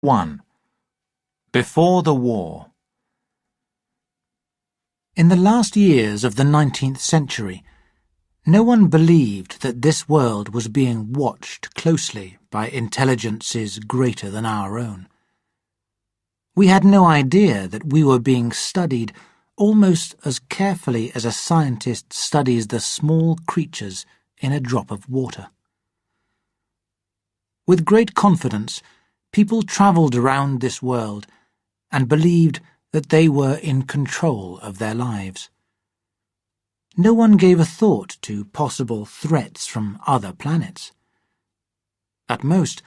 1. Before the War. In the last years of the 19th century, no one believed that this world was being watched closely by intelligences greater than our own. We had no idea that we were being studied almost as carefully as a scientist studies the small creatures in a drop of water. With great confidence, people travelled around this world and believed that they were in control of their lives. No one gave a thought to possible threats from other planets. At most,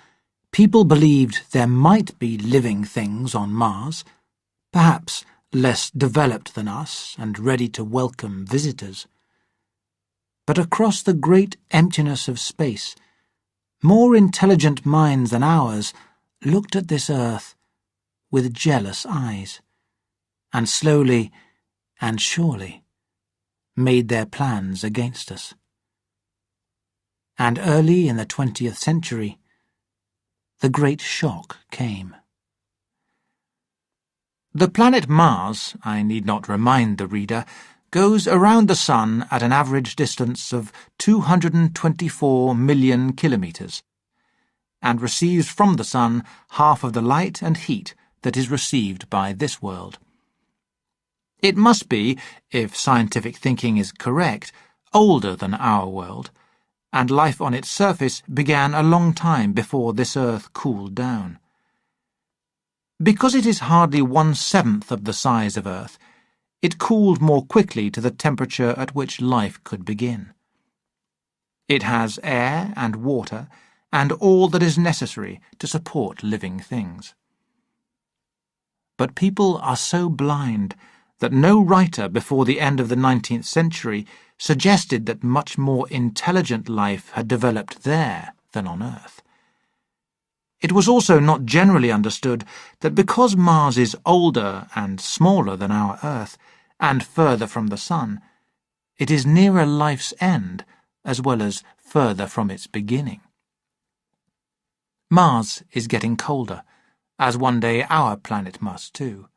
people believed there might be living things on Mars, perhaps less developed than us and ready to welcome visitors. But across the great emptiness of space, more intelligent minds than ours looked at this Earth with jealous eyes, and slowly and surely made their plans against us. And early in the 20th century, the Great Shock came. The planet Mars, I need not remind the reader, goes around the Sun at an average distance of 224 million kilometres, and receives from the Sun half of the light and heat that is received by this world. It must be, if scientific thinking is correct, older than our world, and life on its surface began a long time before this Earth cooled down. Because it is hardly 1/7 of the size of Earth, it cooled more quickly to the temperature at which life could begin. It has air and water and all that is necessary to support living things. But people are so blind that no writer before the end of the 19th century suggested that much more intelligent life had developed there than on Earth. It was also not generally understood that because Mars is older and smaller than our Earth, and further from the Sun, it is nearer life's end as well as further from its beginning. Mars is getting colder, as one day our planet must too.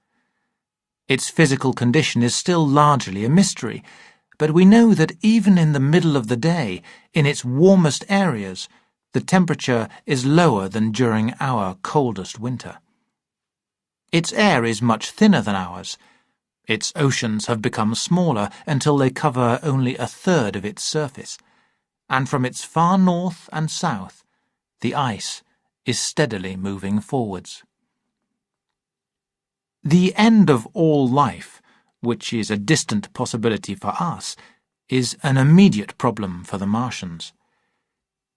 Its physical condition is still largely a mystery, but we know that even in the middle of the day, in its warmest areas, the temperature is lower than during our coldest winter. Its air is much thinner than ours. Its oceans have become smaller until they cover only 1/3 of its surface, and from its far north and south, the ice is steadily moving forwards. The end of all life, which is a distant possibility for us, is an immediate problem for the Martians.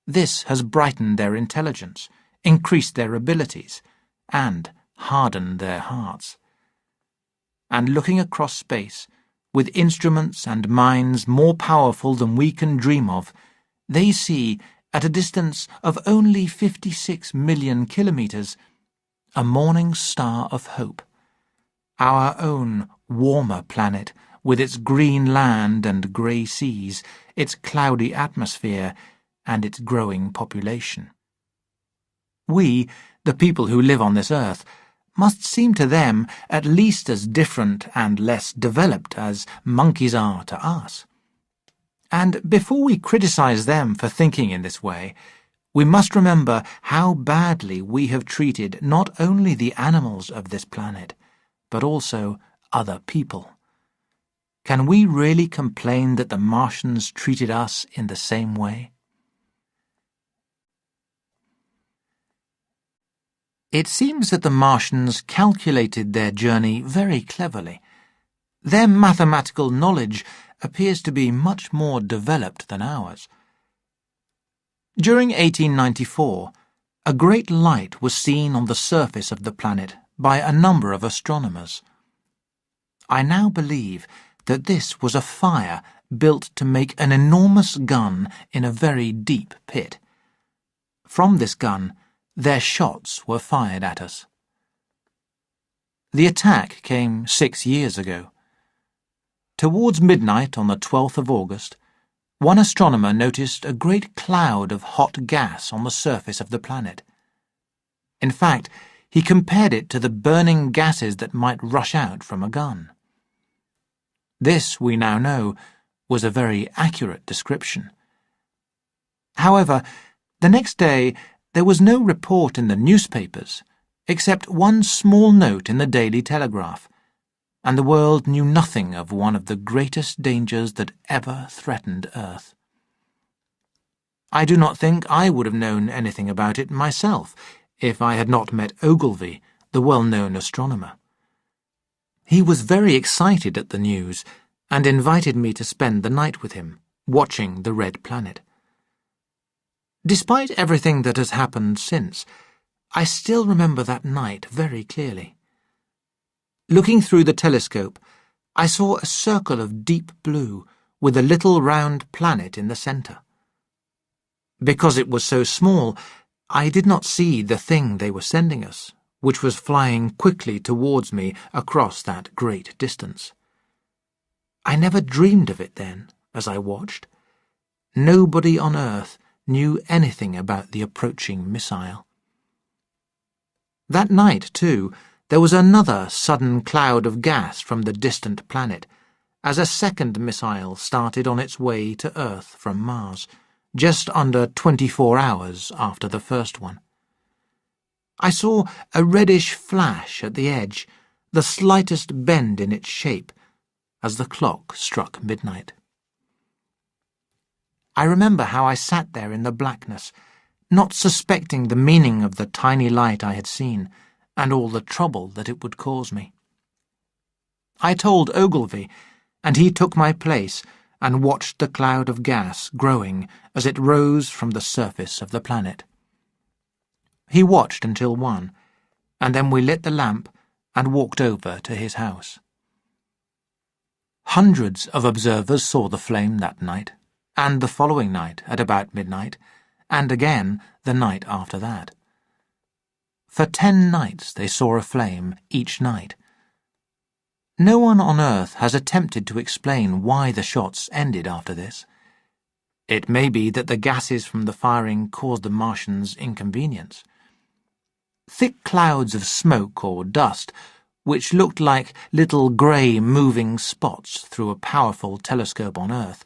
This has brightened their intelligence, increased their abilities, and hardened their hearts. And looking across space, with instruments and minds more powerful than we can dream of, they see, at a distance of only 56 million kilometres, a morning star of hope. Our own warmer planet, with its green land and grey seas, its cloudy atmosphere, and its growing population. We, the people who live on this Earth, must seem to them at least as different and less developed as monkeys are to us. And before we criticize them for thinking in this way, we must remember how badly we have treated not only the animals of this planet, but also other people. Can we really complain that the Martians treated us in the same way? It seems that the Martians calculated their journey very cleverly. Their mathematical knowledge appears to be much more developed than ours. During 1894, a great light was seen on the surface of the planet by a number of astronomers. I now believe that this was a fire built to make an enormous gun in a very deep pit. From this gun, their shots were fired at us. The attack came 6 years ago. Towards midnight on the 12th of August, one astronomer noticed a great cloud of hot gas on the surface of the planet. In fact, he compared it to the burning gases that might rush out from a gun. This, we now know, was a very accurate description. However, the next day there was no report in the newspapers, except one small note in the Daily Telegraph, and the world knew nothing of one of the greatest dangers that ever threatened Earth. I do not think I would have known anything about it myself if I had not met Ogilvy, the well-known astronomer. He was very excited at the news and invited me to spend the night with him, watching the red planet. Despite everything that has happened since, I still remember that night very clearly. Looking through the telescope, I saw a circle of deep blue with a little round planet in the centre. Because it was so small, I did not see the thing they were sending us, which was flying quickly towards me across that great distance. I never dreamed of it then, as I watched. Nobody on Earth knew anything about the approaching missile. That night, too, there was another sudden cloud of gas from the distant planet, as a second missile started on its way to Earth from Mars, just under 24 hours after the first one. I saw a reddish flash at the edge, the slightest bend in its shape, as the clock struck midnight. I remember how I sat there in the blackness, not suspecting the meaning of the tiny light I had seen, and all the trouble that it would cause me. I told Ogilvy, and he took my place and watched the cloud of gas growing as it rose from the surface of the planet. He watched until 1, and then we lit the lamp and walked over to his house. Hundreds of observers saw the flame that night, and the following night at about midnight, and again the night after that. For 10 nights they saw a flame each night. No one on Earth has attempted to explain why the shots ended after this. It may be that the gases from the firing caused the Martians inconvenience. Thick clouds of smoke or dust, which looked like little grey moving spots through a powerful telescope on Earth,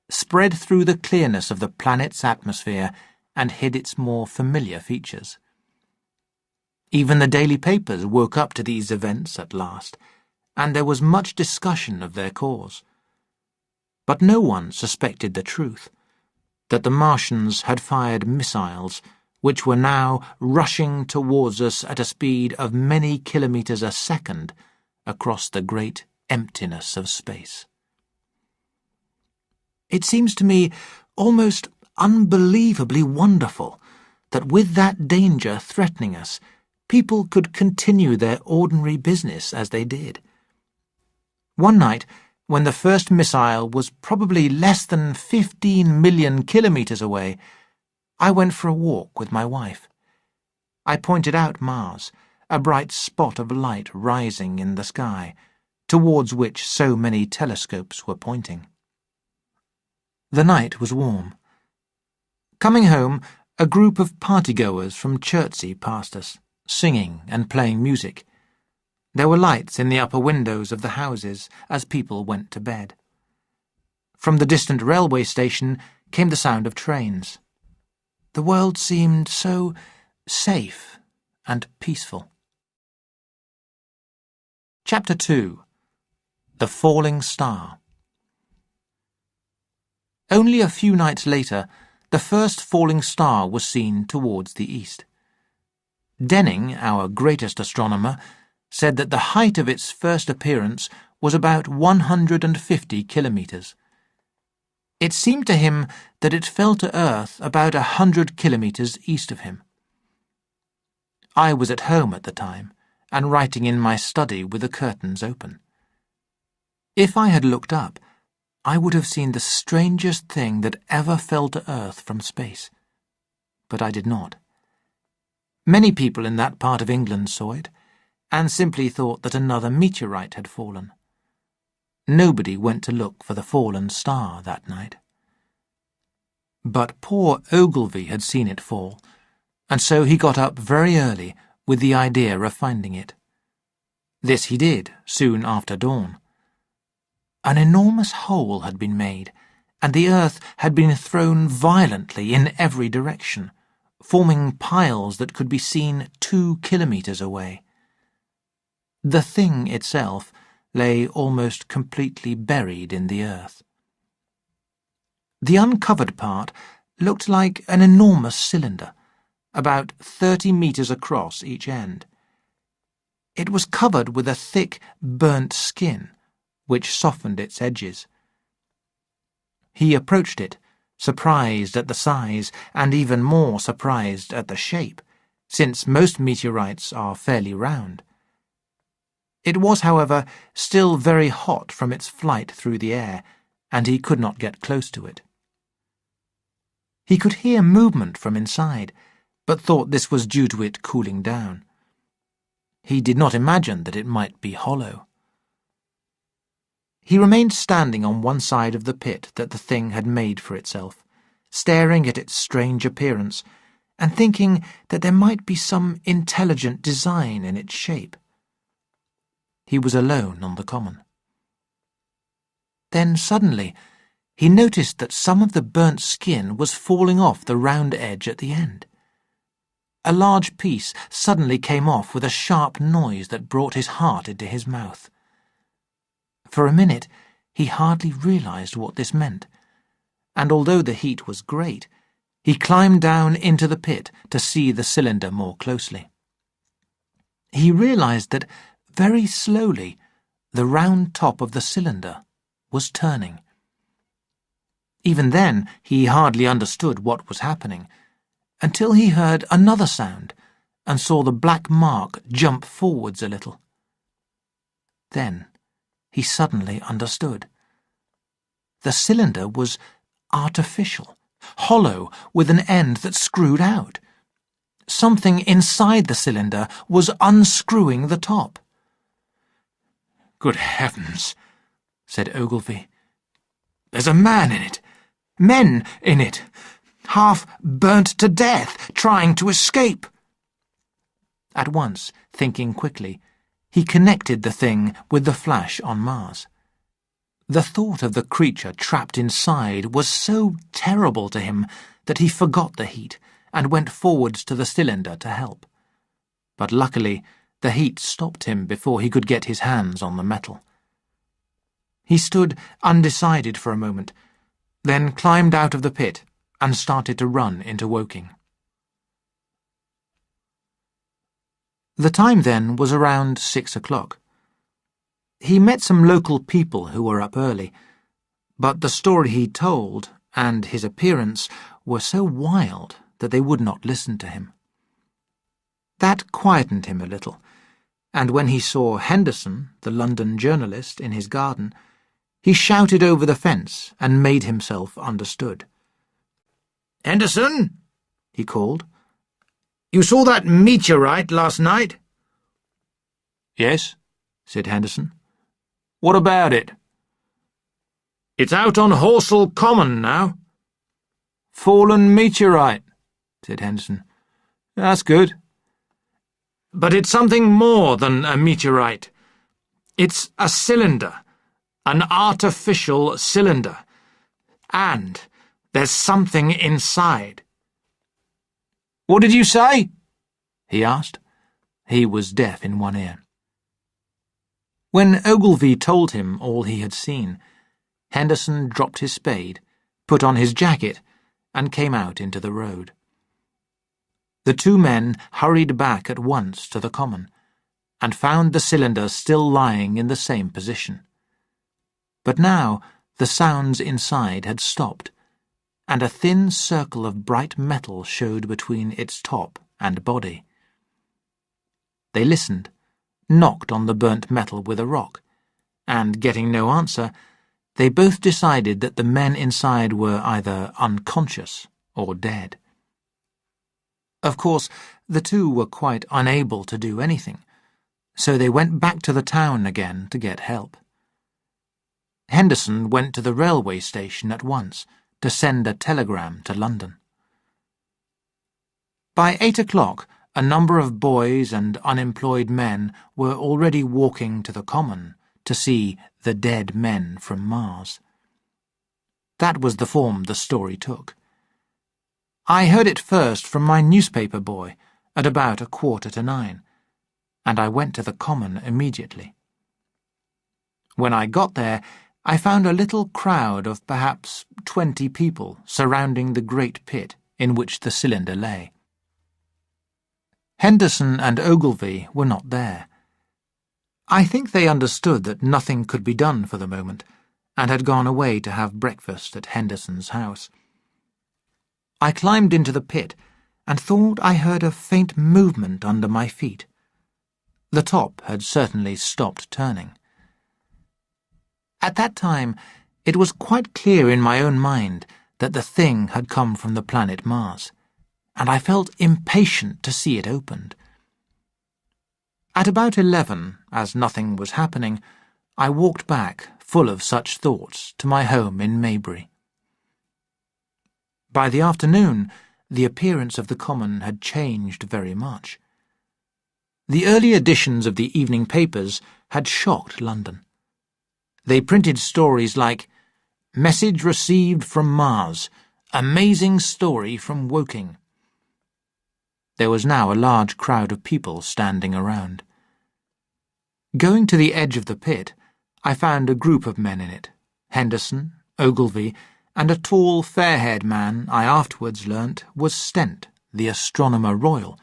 spread through the clearness of the planet's atmosphere and hid its more familiar features. Even the daily papers woke up to these events at last, and there was much discussion of their cause. But no one suspected the truth, that the Martians had fired missiles which were now rushing towards us at a speed of many kilometres a second across the great emptiness of space. It seems to me almost unbelievably wonderful that with that danger threatening us, people could continue their ordinary business as they did. One night, when the first missile was probably less than 15 million kilometres away, I went for a walk with my wife. I pointed out Mars, a bright spot of light rising in the sky, towards which so many telescopes were pointing. The night was warm. Coming home, a group of partygoers from Chertsey passed us, singing and playing music. There were lights in the upper windows of the houses as people went to bed. From the distant railway station came the sound of trains. The world seemed so safe and peaceful. Chapter 2. The Falling Star. Only a few nights later, the first falling star was seen towards the east. Denning, our greatest astronomer, said that the height of its first appearance was about 150 kilometres. It seemed to him that it fell to Earth about 100 kilometres east of him. I was at home at the time, and writing in my study with the curtains open. If I had looked up, I would have seen the strangest thing that ever fell to Earth from space. But I did not. Many people in that part of England saw it, and simply thought that another meteorite had fallen. Nobody went to look for the fallen star that night. But poor Ogilvy had seen it fall, and so he got up very early, with the idea of finding it. This he did soon after dawn. An enormous hole had been made, and the earth had been thrown violently in every direction, forming piles that could be seen 2 kilometres away. The thing itself lay almost completely buried in the earth. The uncovered part looked like an enormous cylinder, about 30 metres across each end. It was covered with a thick, burnt skin, which softened its edges. He approached it, surprised at the size and even more surprised at the shape, since most meteorites are fairly round. It was, however, still very hot from its flight through the air, and he could not get close to it. He could hear movement from inside, but thought this was due to it cooling down. He did not imagine that it might be hollow. He remained standing on one side of the pit that the thing had made for itself, staring at its strange appearance, and thinking that there might be some intelligent design in its shape. He was alone on the common. Then suddenly he noticed that some of the burnt skin was falling off the round edge at the end. A large piece suddenly came off with a sharp noise that brought his heart into his mouth. For a minute he hardly realized what this meant, and although the heat was great, he climbed down into the pit to see the cylinder more closely. He realized that very slowly the round top of the cylinder was turning. Even then he hardly understood what was happening, until he heard another sound and saw the black mark jump forwards a little. Then he suddenly understood. The cylinder was artificial, hollow with an end that screwed out. Something inside the cylinder was unscrewing the top. "Good heavens," said Ogilvy. "There's a man in it. Men in it. Half burnt to death, trying to escape." At once, thinking quickly, he connected the thing with the flash on Mars. The thought of the creature trapped inside was so terrible to him that he forgot the heat and went forwards to the cylinder to help. But luckily, the heat stopped him before he could get his hands on the metal. He stood undecided for a moment, then climbed out of the pit and started to run into Woking. The time then was around 6 o'clock. He met some local people who were up early, but the story he told and his appearance were so wild that they would not listen to him. That quietened him a little, and when he saw Henderson, the London journalist, in his garden, he shouted over the fence and made himself understood. "Henderson," he called, "you saw that meteorite last night?" "Yes," said Henderson. "What about it?" "It's out on Horsell Common now." "Fallen meteorite," said Henderson. "That's good." "But it's something more than a meteorite. It's a cylinder, an artificial cylinder. And there's something inside." "What did you say?" he asked. He was deaf in one ear. When Ogilvy told him all he had seen, Henderson dropped his spade, put on his jacket, and came out into the road. The two men hurried back at once to the common, and found the cylinder still lying in the same position. But now the sounds inside had stopped, and a thin circle of bright metal showed between its top and body. They listened, knocked on the burnt metal with a rock, and, getting no answer, they both decided that the men inside were either unconscious or dead. Of course, the two were quite unable to do anything, so they went back to the town again to get help. Henderson went to the railway station at once to send a telegram to London. By 8 o'clock, a number of boys and unemployed men were already walking to the common to see the dead men from Mars. That was the form the story took. I heard it first from my newspaper boy at about 9:15, and I went to the common immediately. When I got there, I found a little crowd of perhaps 20 people surrounding the great pit in which the cylinder lay. Henderson and Ogilvy were not there. I think they understood that nothing could be done for the moment, and had gone away to have breakfast at Henderson's house. I climbed into the pit and thought I heard a faint movement under my feet. The top had certainly stopped turning. At that time, it was quite clear in my own mind that the thing had come from the planet Mars, and I felt impatient to see it opened. At about 11, as nothing was happening, I walked back, full of such thoughts, to my home in Maybury. By the afternoon, the appearance of the common had changed very much. The early editions of the evening papers had shocked London. They printed stories like, "Message received from Mars. Amazing story from Woking." There was now a large crowd of people standing around. Going to the edge of the pit, I found a group of men in it, Henderson, Ogilvy, and a tall, fair-haired man I afterwards learnt was Stent, the astronomer royal,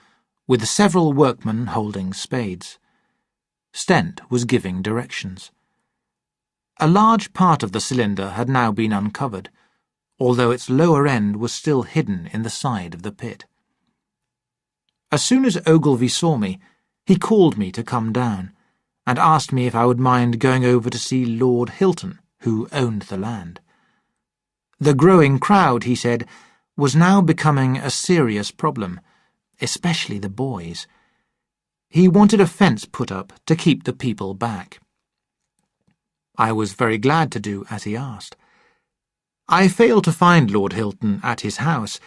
with several workmen holding spades. Stent was giving directions. A large part of the cylinder had now been uncovered, although its lower end was still hidden in the side of the pit. As soon as Ogilvy saw me, he called me to come down, and asked me if I would mind going over to see Lord Hilton, who owned the land. The growing crowd, he said, was now becoming a serious problem, especially the boys. He wanted a fence put up to keep the people back. I was very glad to do as he asked. I failed to find Lord Hilton at his house,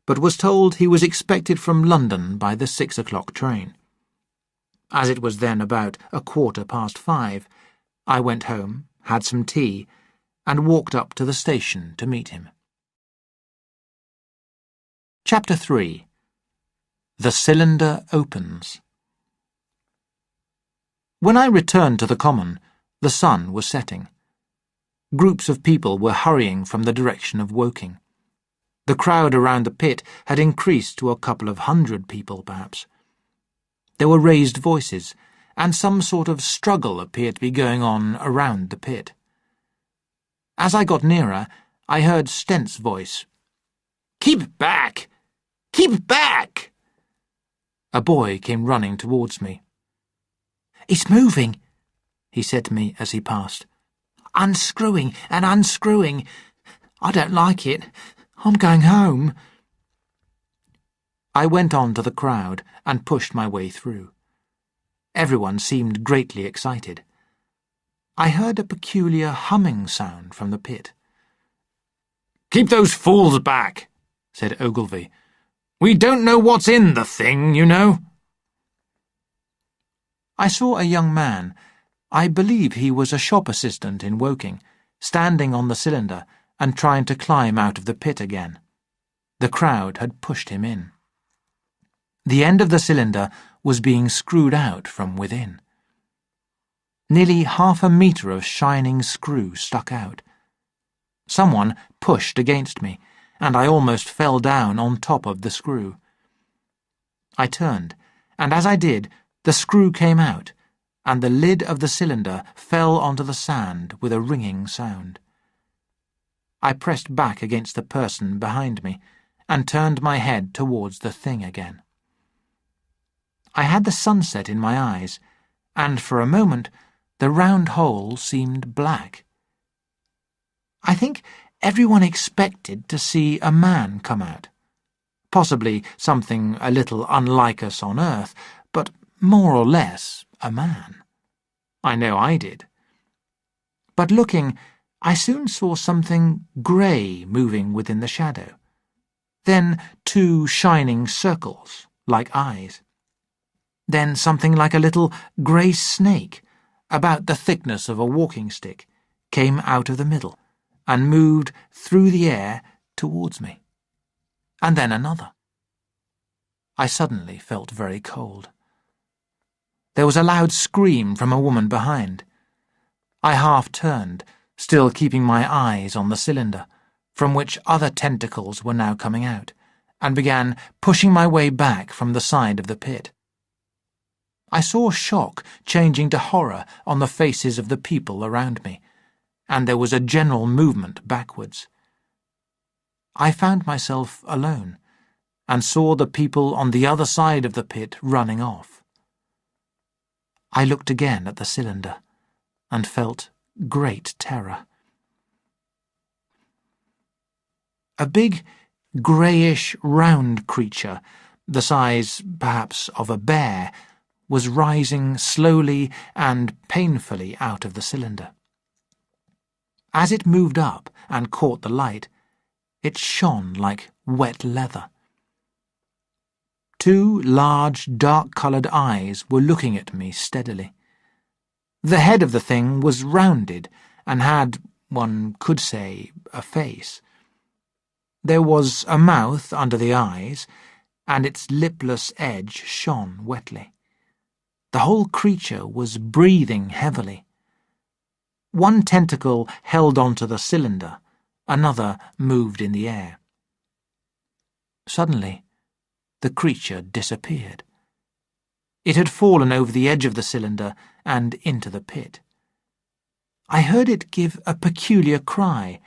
but was told he was expected from London by the 6 o'clock train. As it was then about 5:15, I went home, had some tea, and walked up to the station to meet him. Chapter 3. The Cylinder Opens. When I returned to the common, the sun was setting. Groups of people were hurrying from the direction of Woking. The crowd around the pit had increased to a couple of 100 people, perhaps. There were raised voices, and some sort of struggle appeared to be going on around the pit. As I got nearer, I heard Stent's voice. "Keep back! Keep back!" A boy came running towards me. "It's moving," he said to me as he passed. "Unscrewing and unscrewing. I don't like it. I'm going home." I went on to the crowd and pushed my way through. Everyone seemed greatly excited. I heard a peculiar humming sound from the pit. "Keep those fools back," said Ogilvy. "We don't know what's in the thing, you know." I saw a young man, I believe he was a shop assistant in Woking, standing on the cylinder and trying to climb out of the pit again. The crowd had pushed him in. The end of the cylinder was being screwed out from within. Nearly 1/2 metre of shining screw stuck out. Someone pushed against me, and I almost fell down on top of the screw. I turned, and as I did, the screw came out, and the lid of the cylinder fell onto the sand with a ringing sound. I pressed back against the person behind me, and turned my head towards the thing again. I had the sunset in my eyes, and for a moment the round hole seemed black. I think everyone expected to see a man come out. Possibly something a little unlike us on Earth, but more or less a man. I know I did. But looking, I soon saw something grey moving within the shadow. Then 2 shining circles, like eyes. Then something like a little grey snake, about the thickness of a walking stick, came out of the middle and moved through the air towards me. And then another. I suddenly felt very cold. There was a loud scream from a woman behind. I half turned, still keeping my eyes on the cylinder, from which other tentacles were now coming out, and began pushing my way back from the side of the pit. I saw shock changing to horror on the faces of the people around me, and there was a general movement backwards. I found myself alone, and saw the people on the other side of the pit running off. I looked again at the cylinder, and felt great terror. A big, greyish, round creature, the size, perhaps, of a bear, was rising slowly and painfully out of the cylinder. As it moved up and caught the light, it shone like wet leather. Two large, dark-coloured eyes were looking at me steadily. The head of the thing was rounded and had, one could say, a face. There was a mouth under the eyes, and its lipless edge shone wetly. The whole creature was breathing heavily. One tentacle held onto the cylinder, another moved in the air. Suddenly, the creature disappeared. It had fallen over the edge of the cylinder and into the pit. I heard it give a peculiar cry,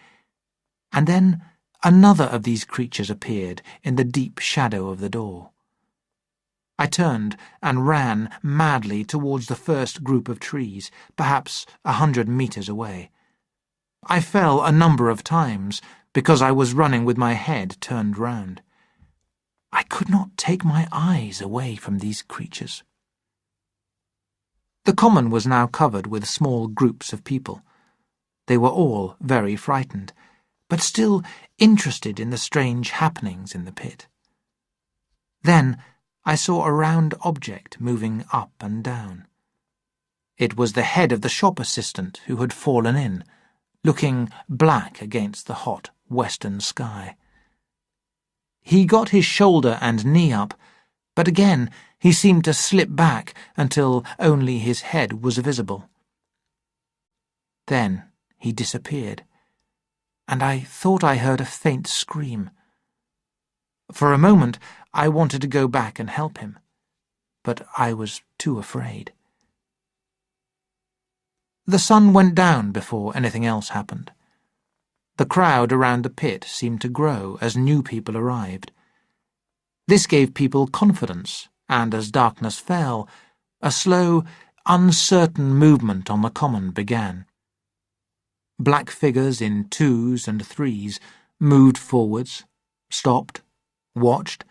and then another of these creatures appeared in the deep shadow of the door. I turned and ran madly towards the first group of trees, perhaps 100 meters away. I fell a number of times because I was running with my head turned round. I could not take my eyes away from these creatures. The common was now covered with small groups of people. They were all very frightened, but still interested in the strange happenings in the pit. Then I saw a round object moving up and down. It was the head of the shop assistant who had fallen in, looking black against the hot western sky. He got his shoulder and knee up, but again he seemed to slip back until only his head was visible. Then he disappeared, and I thought I heard a faint scream. For a moment I wanted to go back and help him, but I was too afraid. The sun went down before anything else happened. The crowd around the pit seemed to grow as new people arrived. This gave people confidence, and as darkness fell, a slow, uncertain movement on the common began. Black figures in 2s and 3s moved forwards, stopped, watched,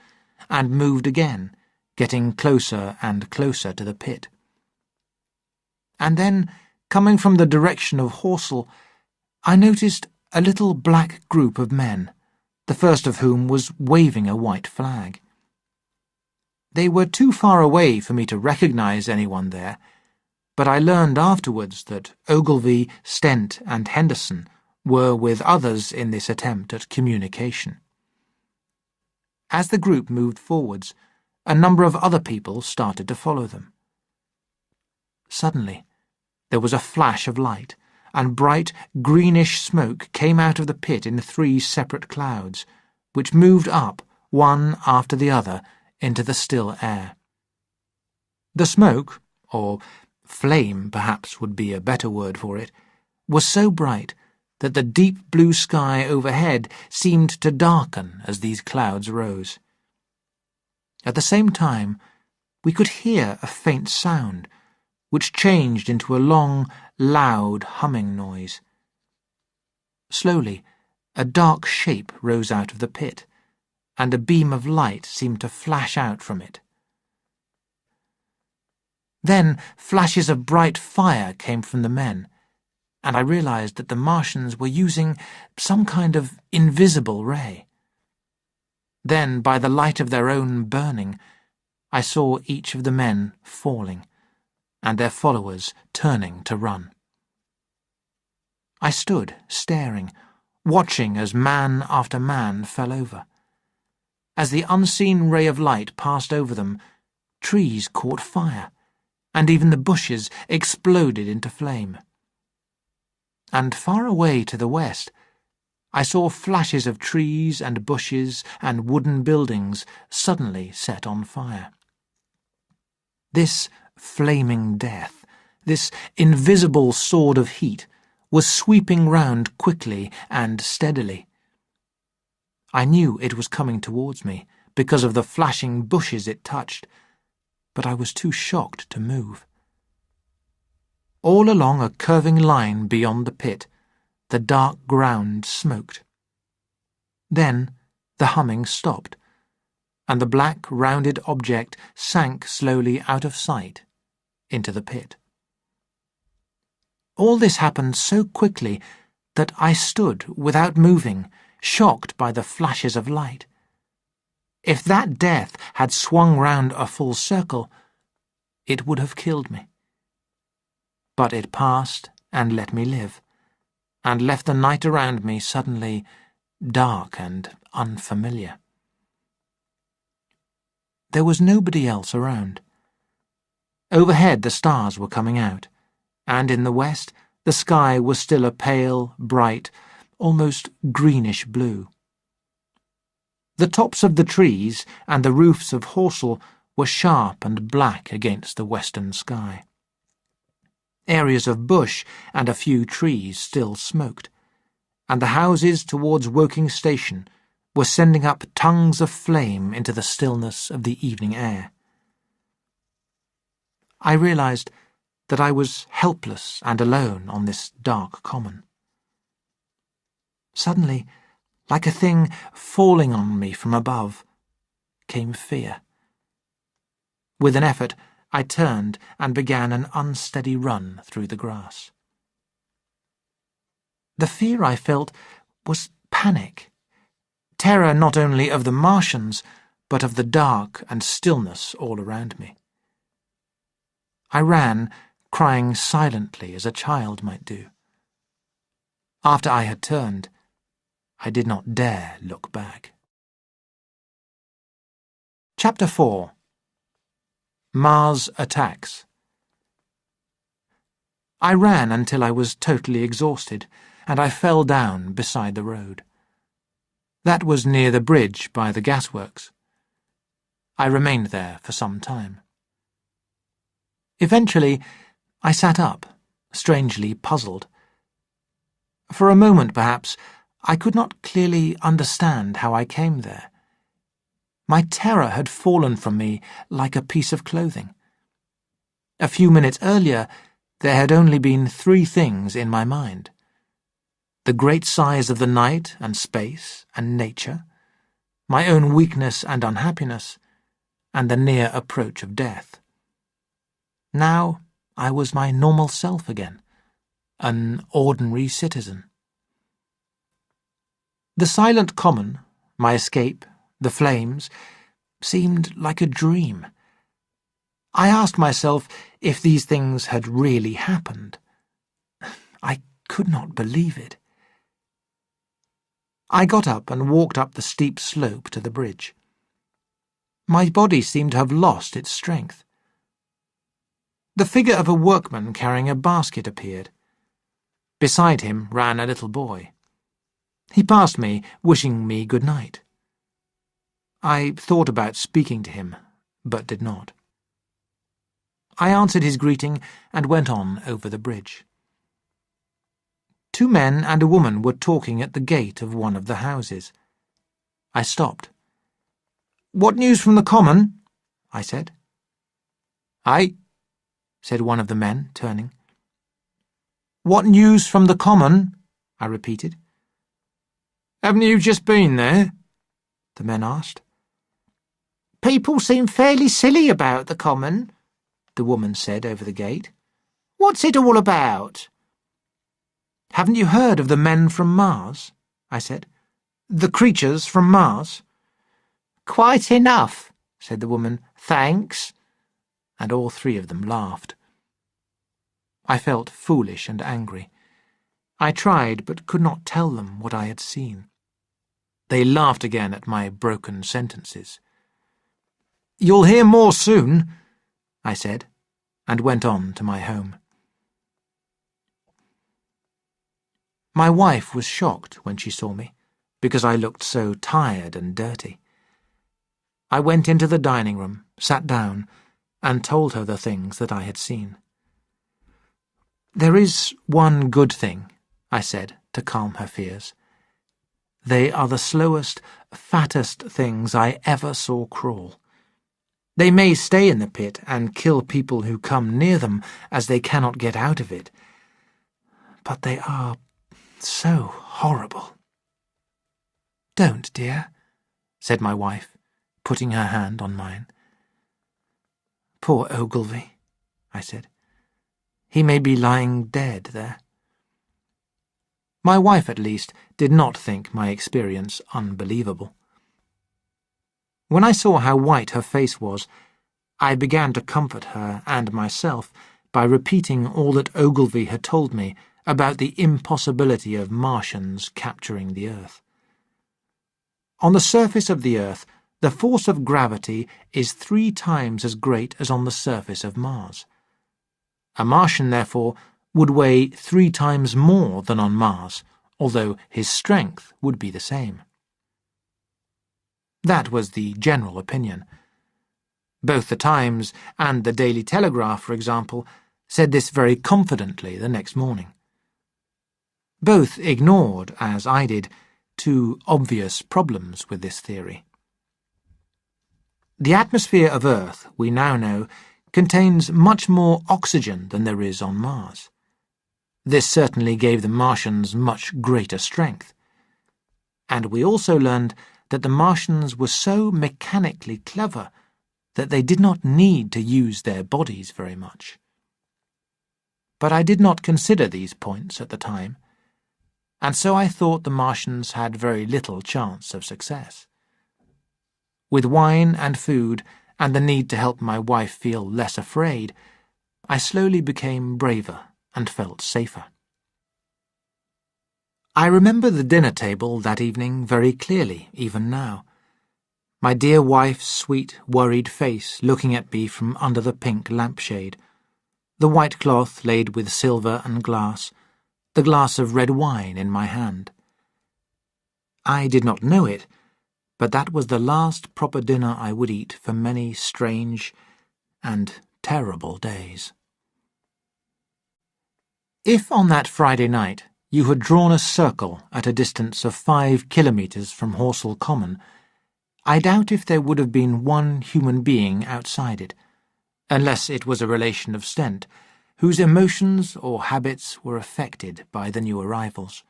and moved again, getting closer and closer to the pit. And then, coming from the direction of Horsell, I noticed a little black group of men, the first of whom was waving a white flag. They were too far away for me to recognize anyone there, but I learned afterwards that Ogilvy, Stent, and Henderson were with others in this attempt at communication. As the group moved forwards, a number of other people started to follow them. Suddenly, there was a flash of light, and bright greenish smoke came out of the pit in 3 separate clouds, which moved up, one after the other, into the still air. The smoke, or flame perhaps would be a better word for it, was so bright that the deep blue sky overhead seemed to darken as these clouds rose. At the same time, we could hear a faint sound, which changed into a long, loud humming noise. Slowly, a dark shape rose out of the pit, and a beam of light seemed to flash out from it. Then flashes of bright fire came from the men, and I realized that the Martians were using some kind of invisible ray. Then, by the light of their own burning, I saw each of the men falling, and their followers turning to run. I stood, staring, watching as man after man fell over. As the unseen ray of light passed over them, trees caught fire, and even the bushes exploded into flame. And far away to the west, I saw flashes of trees and bushes and wooden buildings suddenly set on fire. This flaming death, this invisible sword of heat, was sweeping round quickly and steadily. I knew it was coming towards me because of the flashing bushes it touched, but I was too shocked to move. All along a curving line beyond the pit, the dark ground smoked. Then the humming stopped, and the black, rounded object sank slowly out of sight into the pit. All this happened so quickly that I stood without moving, shocked by the flashes of light. If that death had swung round a full circle, it would have killed me. But it passed and let me live, and left the night around me suddenly dark and unfamiliar. There was nobody else around. Overhead the stars were coming out, and in the west the sky was still a pale, bright, almost greenish blue. The tops of the trees and the roofs of Horsell were sharp and black against the western sky. Areas of bush and a few trees still smoked, and the houses towards Woking Station were sending up tongues of flame into the stillness of the evening air. I realized that I was helpless and alone on this dark common. Suddenly, like a thing falling on me from above, came fear. With an effort, I turned and began an unsteady run through the grass. The fear I felt was panic, terror not only of the Martians, but of the dark and stillness all around me. I ran, crying silently as a child might do. After I had turned, I did not dare look back. Chapter 4. Mars Attacks. I ran until I was totally exhausted, and I fell down beside the road. That was near the bridge by the gasworks. I remained there for some time. Eventually, I sat up, strangely puzzled. For a moment, perhaps, I could not clearly understand how I came there. My terror had fallen from me like a piece of clothing. A few minutes earlier, there had only been 3 things in my mind: the great size of the night and space and nature, my own weakness and unhappiness, and the near approach of death. Now I was my normal self again, an ordinary citizen. The silent common, my escape, the flames, seemed like a dream. I asked myself if these things had really happened. I could not believe it. I got up and walked up the steep slope to the bridge. My body seemed to have lost its strength. The figure of a workman carrying a basket appeared. Beside him ran a little boy. He passed me, wishing me good night. I thought about speaking to him, but did not. I answered his greeting and went on over the bridge. 2 men and a woman were talking at the gate of one of the houses. I stopped. "What news from the common?" I said. "Aye," said one of the men, turning. "What news from the common?" I repeated. "Haven't you just been there?" the men asked. "People seem fairly silly about the common," the woman said over the gate. "What's it all about?" "Haven't you heard of the men from Mars?" I said. "The creatures from Mars?" "Quite enough," said the woman. "Thanks." And all three of them laughed. I felt foolish and angry. I tried, but could not tell them what I had seen. They laughed again at my broken sentences. "You'll hear more soon," I said, and went on to my home. My wife was shocked when she saw me, because I looked so tired and dirty. I went into the dining room, sat down, and told her the things that I had seen. "There is one good thing," I said, to calm her fears. "They are the slowest, fattest things I ever saw crawl. They may stay in the pit and kill people who come near them, as they cannot get out of it, but they are so horrible." "Don't, dear," said my wife, putting her hand on mine. "Poor Ogilvy," I said. "He may be lying dead there." My wife, at least, did not think my experience unbelievable. When I saw how white her face was, I began to comfort her and myself by repeating all that Ogilvy had told me about the impossibility of Martians capturing the Earth. On the surface of the Earth, the force of gravity is 3 times as great as on the surface of Mars. A Martian, therefore, would weigh 3 times more than on Mars, although his strength would be the same. That was the general opinion. Both the Times and the Daily Telegraph, for example, said this very confidently the next morning. Both ignored, as I did, 2 obvious problems with this theory. The atmosphere of Earth, we now know, contains much more oxygen than there is on Mars. This certainly gave the Martians much greater strength. And we also learned that the Martians were so mechanically clever that they did not need to use their bodies very much. But I did not consider these points at the time, and so I thought the Martians had very little chance of success. With wine and food, and the need to help my wife feel less afraid, I slowly became braver and felt safer. I remember the dinner table that evening very clearly, even now. My dear wife's sweet, worried face looking at me from under the pink lampshade, the white cloth laid with silver and glass, the glass of red wine in my hand. I did not know it, but that was the last proper dinner I would eat for many strange and terrible days. If on that Friday night you had drawn a circle at a distance of 5 kilometres from Horsell Common, I doubt if there would have been one human being outside it, unless it was a relation of Stent, whose emotions or habits were affected by the new arrivals.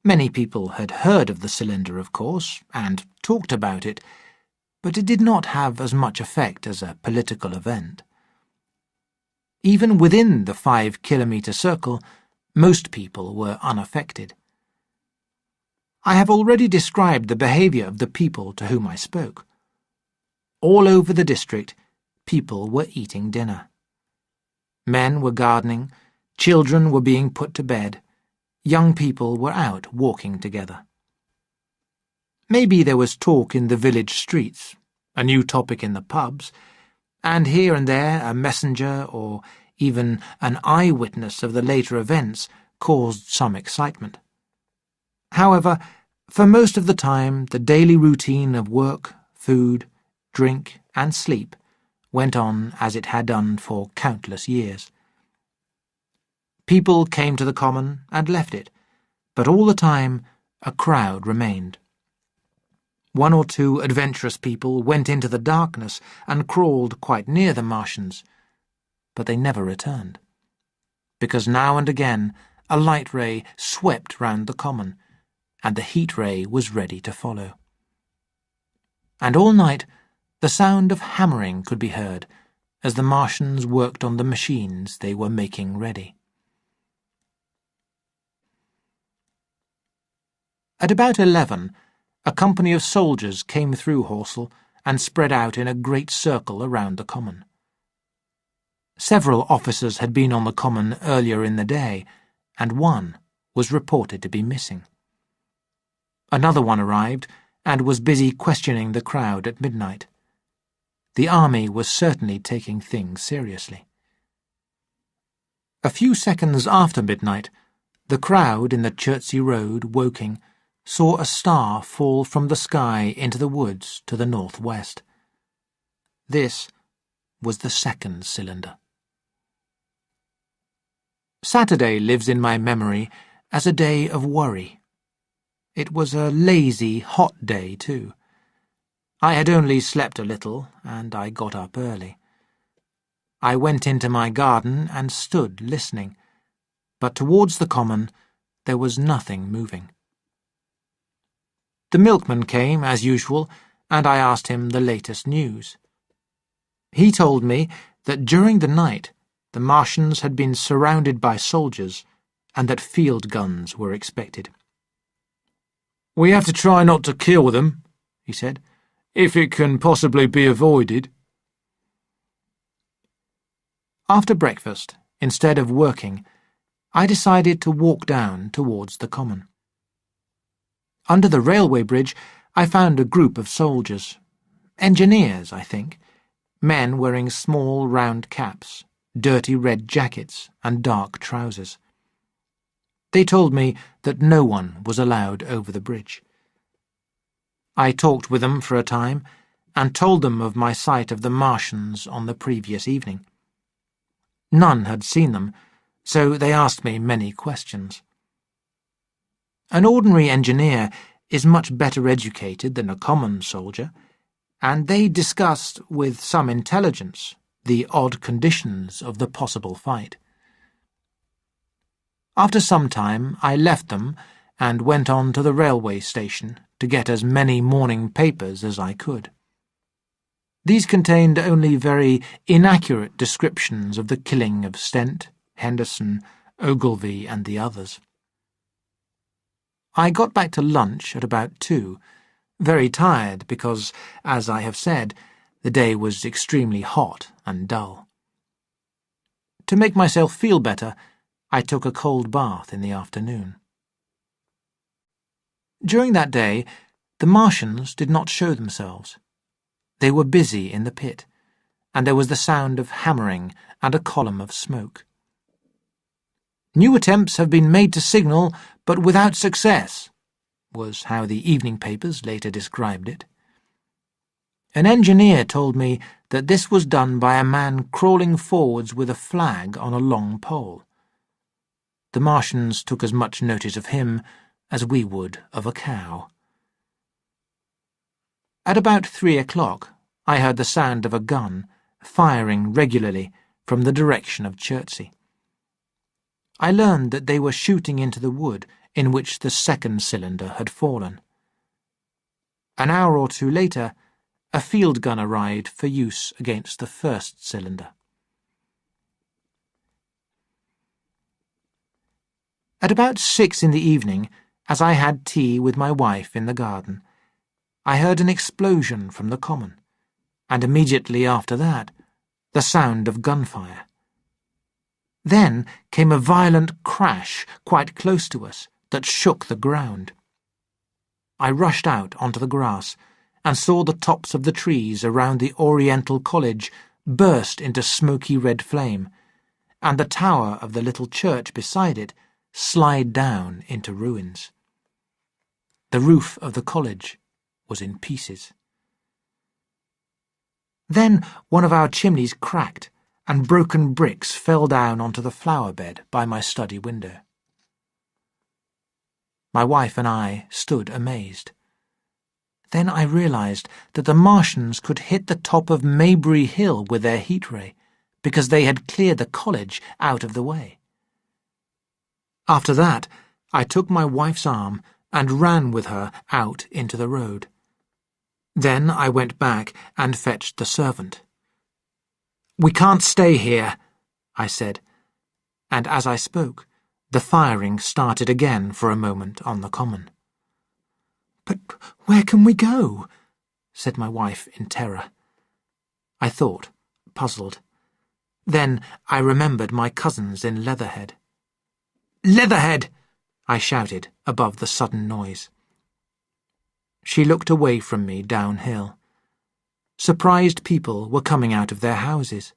Many people had heard of the cylinder, of course, and talked about it, but it did not have as much effect as a political event. Even within the 5-kilometre circle, most people were unaffected. I have already described the behaviour of the people to whom I spoke. All over the district, people were eating dinner. Men were gardening, children were being put to bed, young people were out walking together. Maybe there was talk in the village streets, a new topic in the pubs, and here and there a messenger or even an eyewitness of the later events caused some excitement. However, for most of the time the daily routine of work, food, drink, and sleep went on as it had done for countless years. People came to the common and left it, but all the time a crowd remained. 1 or 2 adventurous people went into the darkness and crawled quite near the Martians, but they never returned, because now and again a light ray swept round the common, and the heat ray was ready to follow. And all night the sound of hammering could be heard as the Martians worked on the machines they were making ready. At about 11, a company of soldiers came through Horsell and spread out in a great circle around the common. Several officers had been on the common earlier in the day, and one was reported to be missing. Another one arrived and was busy questioning the crowd at midnight. The army was certainly taking things seriously. A few seconds after midnight, the crowd in the Chertsey Road, Woking, saw a star fall from the sky into the woods to the northwest. This was the second cylinder. Saturday lives in my memory as a day of worry. It was a lazy, hot day, too. I had only slept a little, and I got up early. I went into my garden and stood listening, but towards the common there was nothing moving. The milkman came, as usual, and I asked him the latest news. He told me that during the night the Martians had been surrounded by soldiers and that field guns were expected. "We have to try not to kill them," he said, "if it can possibly be avoided." After breakfast, instead of working, I decided to walk down towards the common. Under the railway bridge, I found a group of soldiers. Engineers, I think. Men wearing small round caps, dirty red jackets, and dark trousers. They told me that no one was allowed over the bridge. I talked with them for a time, and told them of my sight of the Martians on the previous evening. None had seen them, so they asked me many questions. An ordinary engineer is much better educated than a common soldier, and they discussed, with some intelligence, the odd conditions of the possible fight. After some time I left them and went on to the railway station to get as many morning papers as I could. These contained only very inaccurate descriptions of the killing of Stent, Henderson, Ogilvy, and the others. I got back to lunch at about 2, very tired because, as I have said, the day was extremely hot and dull. To make myself feel better, I took a cold bath in the afternoon. During that day, the Martians did not show themselves. They were busy in the pit, and there was the sound of hammering and a column of smoke. "New attempts have been made to signal, but without success," was how the evening papers later described it. An engineer told me that this was done by a man crawling forwards with a flag on a long pole. The Martians took as much notice of him as we would of a cow. At about 3 o'clock, I heard the sound of a gun firing regularly from the direction of Chertsey. I learned that they were shooting into the wood in which the second cylinder had fallen. An hour or two later, a field gun arrived for use against the first cylinder. At about 6 in the evening, as I had tea with my wife in the garden, I heard an explosion from the common, and immediately after that, the sound of gunfire. Then came a violent crash quite close to us that shook the ground. I rushed out onto the grass and saw the tops of the trees around the Oriental College burst into smoky red flame, and the tower of the little church beside it slide down into ruins. The roof of the college was in pieces. Then one of our chimneys cracked, and broken bricks fell down onto the flower bed by my study window. My wife and I stood amazed. Then I realized that the Martians could hit the top of Maybury Hill with their heat ray, because they had cleared the college out of the way. After that, I took my wife's arm and ran with her out into the road. Then I went back and fetched the servant. "We can't stay here," I said, and as I spoke, the firing started again for a moment on the common. "But where can we go?" said my wife in terror. I thought, puzzled. Then I remembered my cousins in Leatherhead. "Leatherhead!" I shouted above the sudden noise. She looked away from me downhill. Surprised people were coming out of their houses.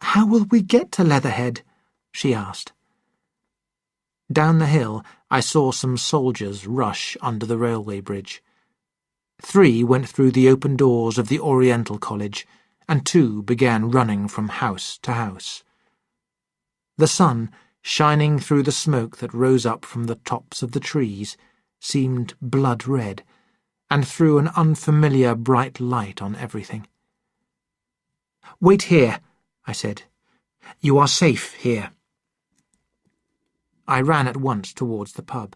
"How will we get to Leatherhead?" she asked. Down the hill I saw some soldiers rush under the railway bridge. 3 went through the open doors of the Oriental College, and 2 began running from house to house. The sun, shining through the smoke that rose up from the tops of the trees, seemed blood-red, and threw an unfamiliar bright light on everything. "Wait here," I said. "You are safe here." I ran at once towards the pub,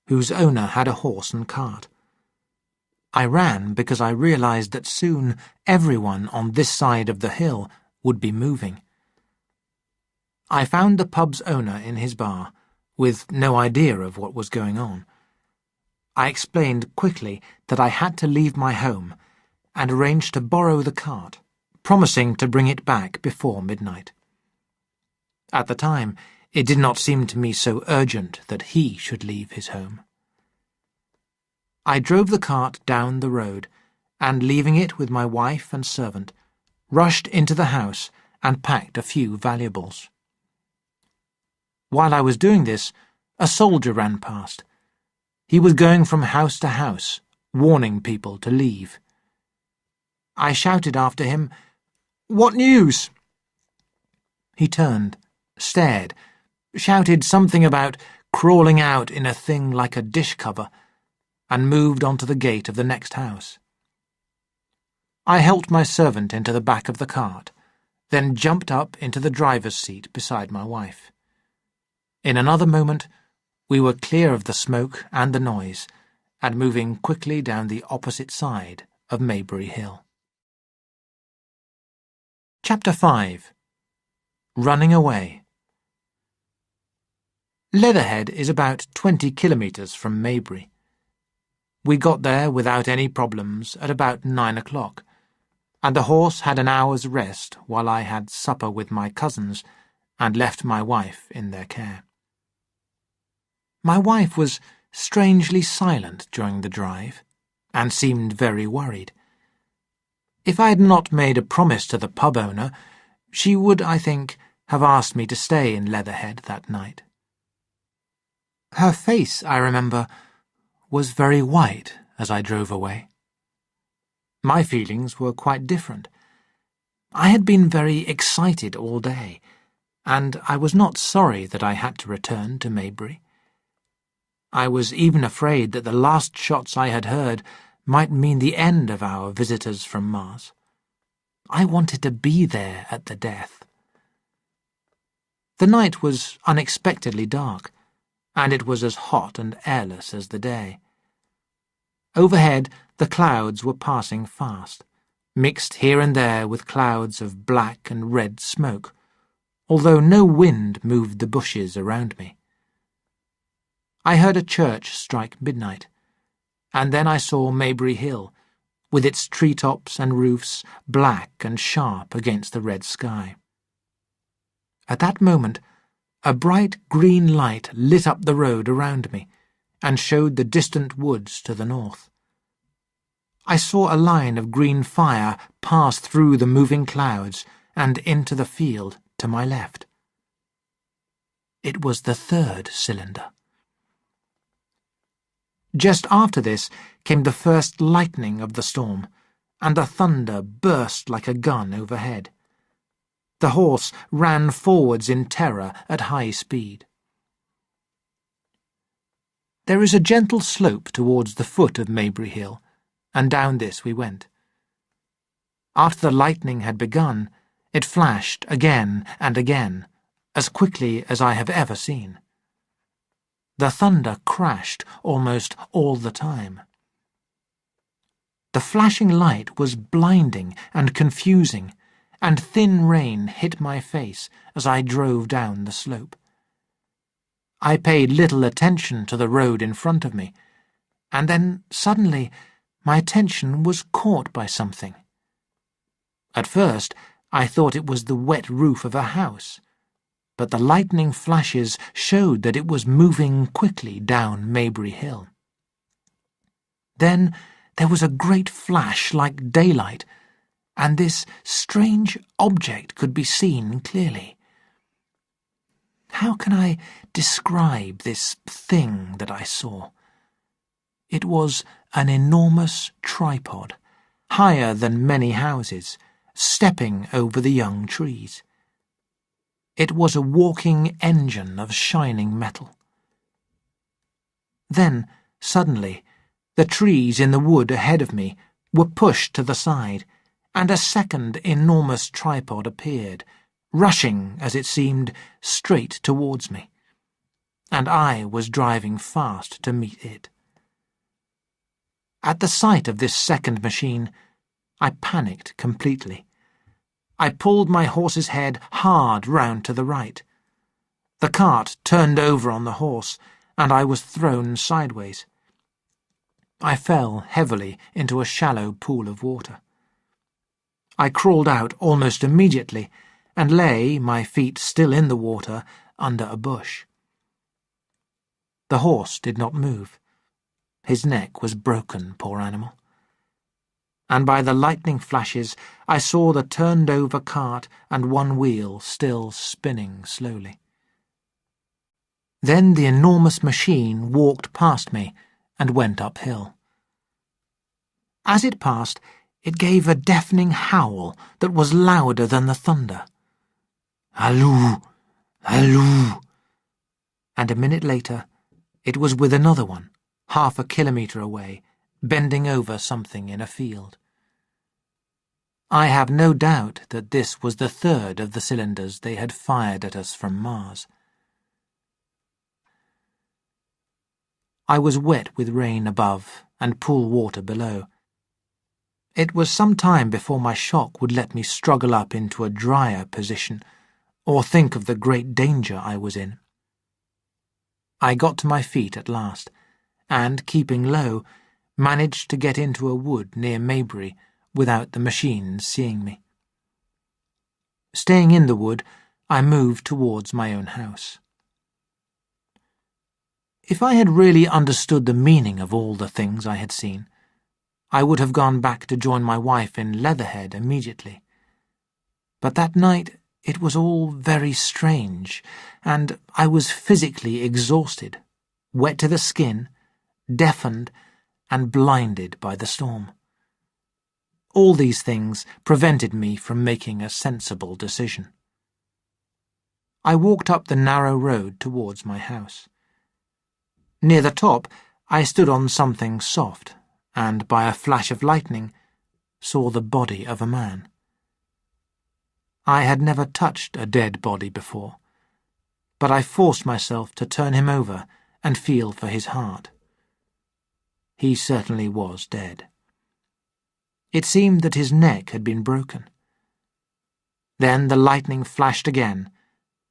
whose owner had a horse and cart. I ran because I realized that soon everyone on this side of the hill would be moving. I found the pub's owner in his bar, with no idea of what was going on. I explained quickly that I had to leave my home, and arranged to borrow the cart, promising to bring it back before midnight. At the time, it did not seem to me so urgent that he should leave his home. I drove the cart down the road, and leaving it with my wife and servant, rushed into the house and packed a few valuables. While I was doing this, a soldier ran past. He was going from house to house, warning people to leave. I shouted after him, "What news?" He turned, stared, shouted something about crawling out in a thing like a dish cover, and moved on to the gate of the next house. I helped my servant into the back of the cart, then jumped up into the driver's seat beside my wife. In another moment, we were clear of the smoke and the noise, and moving quickly down the opposite side of Maybury Hill. Chapter 5. Running Away. Leatherhead is about 20 kilometres from Maybury. We got there without any problems at about 9 o'clock, and the horse had an hour's rest while I had supper with my cousins and left my wife in their care. My wife was strangely silent during the drive, and seemed very worried. If I had not made a promise to the pub owner, she would, I think, have asked me to stay in Leatherhead that night. Her face, I remember, was very white as I drove away. My feelings were quite different. I had been very excited all day, and I was not sorry that I had to return to Maybury. I was even afraid that the last shots I had heard might mean the end of our visitors from Mars. I wanted to be there at the death. The night was unexpectedly dark, and it was as hot and airless as the day. Overhead, the clouds were passing fast, mixed here and there with clouds of black and red smoke, although no wind moved the bushes around me. I heard a church strike midnight, and then I saw Maybury Hill, with its treetops and roofs black and sharp against the red sky. At that moment, a bright green light lit up the road around me, and showed the distant woods to the north. I saw a line of green fire pass through the moving clouds and into the field to my left. It was the 3rd cylinder. Just after this came the first lightning of the storm, and the thunder burst like a gun overhead. The horse ran forwards in terror at high speed. There is a gentle slope towards the foot of Maybury Hill, and down this we went. After the lightning had begun, it flashed again and again, as quickly as I have ever seen. The thunder crashed almost all the time. The flashing light was blinding and confusing, and thin rain hit my face as I drove down the slope. I paid little attention to the road in front of me, and then suddenly my attention was caught by something. At first, I thought it was the wet roof of a house, but the lightning flashes showed that it was moving quickly down Maybury Hill. Then there was a great flash like daylight, and this strange object could be seen clearly. How can I describe this thing that I saw? It was an enormous tripod, higher than many houses, stepping over the young trees. It was a walking engine of shining metal. Then, suddenly, the trees in the wood ahead of me were pushed to the side, and a second enormous tripod appeared, rushing, as it seemed, straight towards me, and I was driving fast to meet it. At the sight of this second machine, I panicked completely. I pulled my horse's head hard round to the right. The cart turned over on the horse, and I was thrown sideways. I fell heavily into a shallow pool of water. I crawled out almost immediately, and lay, my feet still in the water, under a bush. The horse did not move. His neck was broken, poor animal. And by the lightning flashes I saw the turned-over cart and one wheel still spinning slowly. Then the enormous machine walked past me and went uphill. As it passed, it gave a deafening howl that was louder than the thunder. Halloo! Halloo! And a minute later, it was with another one, half a kilometre away, bending over something in a field. I have no doubt that this was the third of the cylinders they had fired at us from Mars. I was wet with rain above and pool water below. It was some time before my shock would let me struggle up into a drier position, or think of the great danger I was in. I got to my feet at last, and, keeping low, managed to get into a wood near Maybury without the machines seeing me. Staying in the wood, I moved towards my own house. If I had really understood the meaning of all the things I had seen, I would have gone back to join my wife in Leatherhead immediately. But that night it was all very strange, and I was physically exhausted, wet to the skin, deafened, and blinded by the storm. All these things prevented me from making a sensible decision. I walked up the narrow road towards my house. Near the top, I stood on something soft, and by a flash of lightning, saw the body of a man. I had never touched a dead body before, but I forced myself to turn him over and feel for his heart. He certainly was dead. It seemed that his neck had been broken. Then the lightning flashed again,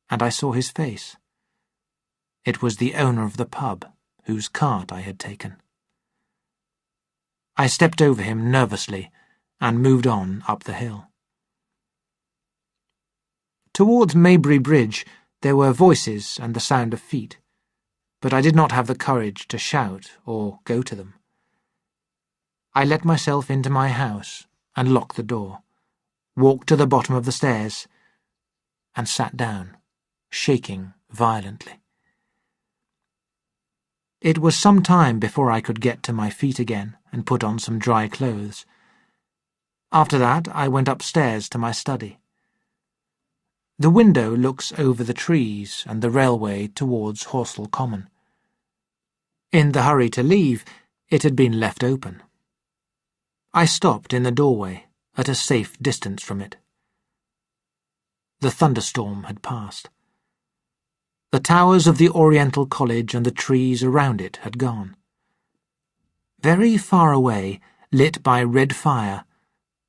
and I saw his face. It was the owner of the pub, whose cart I had taken. I stepped over him nervously and moved on up the hill. Towards Maybury Bridge there were voices and the sound of feet, but I did not have the courage to shout or go to them. I let myself into my house and locked the door, walked to the bottom of the stairs, and sat down, shaking violently. It was some time before I could get to my feet again and put on some dry clothes. After that, I went upstairs to my study. The window looks over the trees and the railway towards Horsell Common. In the hurry to leave, it had been left open. I stopped in the doorway, at a safe distance from it. The thunderstorm had passed. The towers of the Oriental College and the trees around it had gone. Very far away, lit by red fire,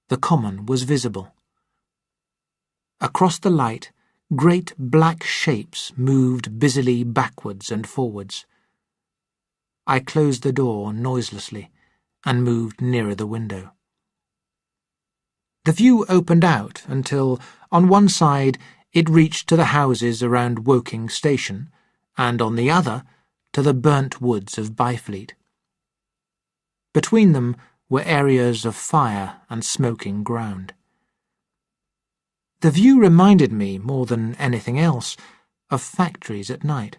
the common was visible. Across the light, great black shapes moved busily backwards and forwards. I closed the door noiselessly and moved nearer the window. The view opened out until, on one side, it reached to the houses around Woking Station, and on the other, to the burnt woods of Byfleet. Between them were areas of fire and smoking ground. The view reminded me, more than anything else, of factories at night.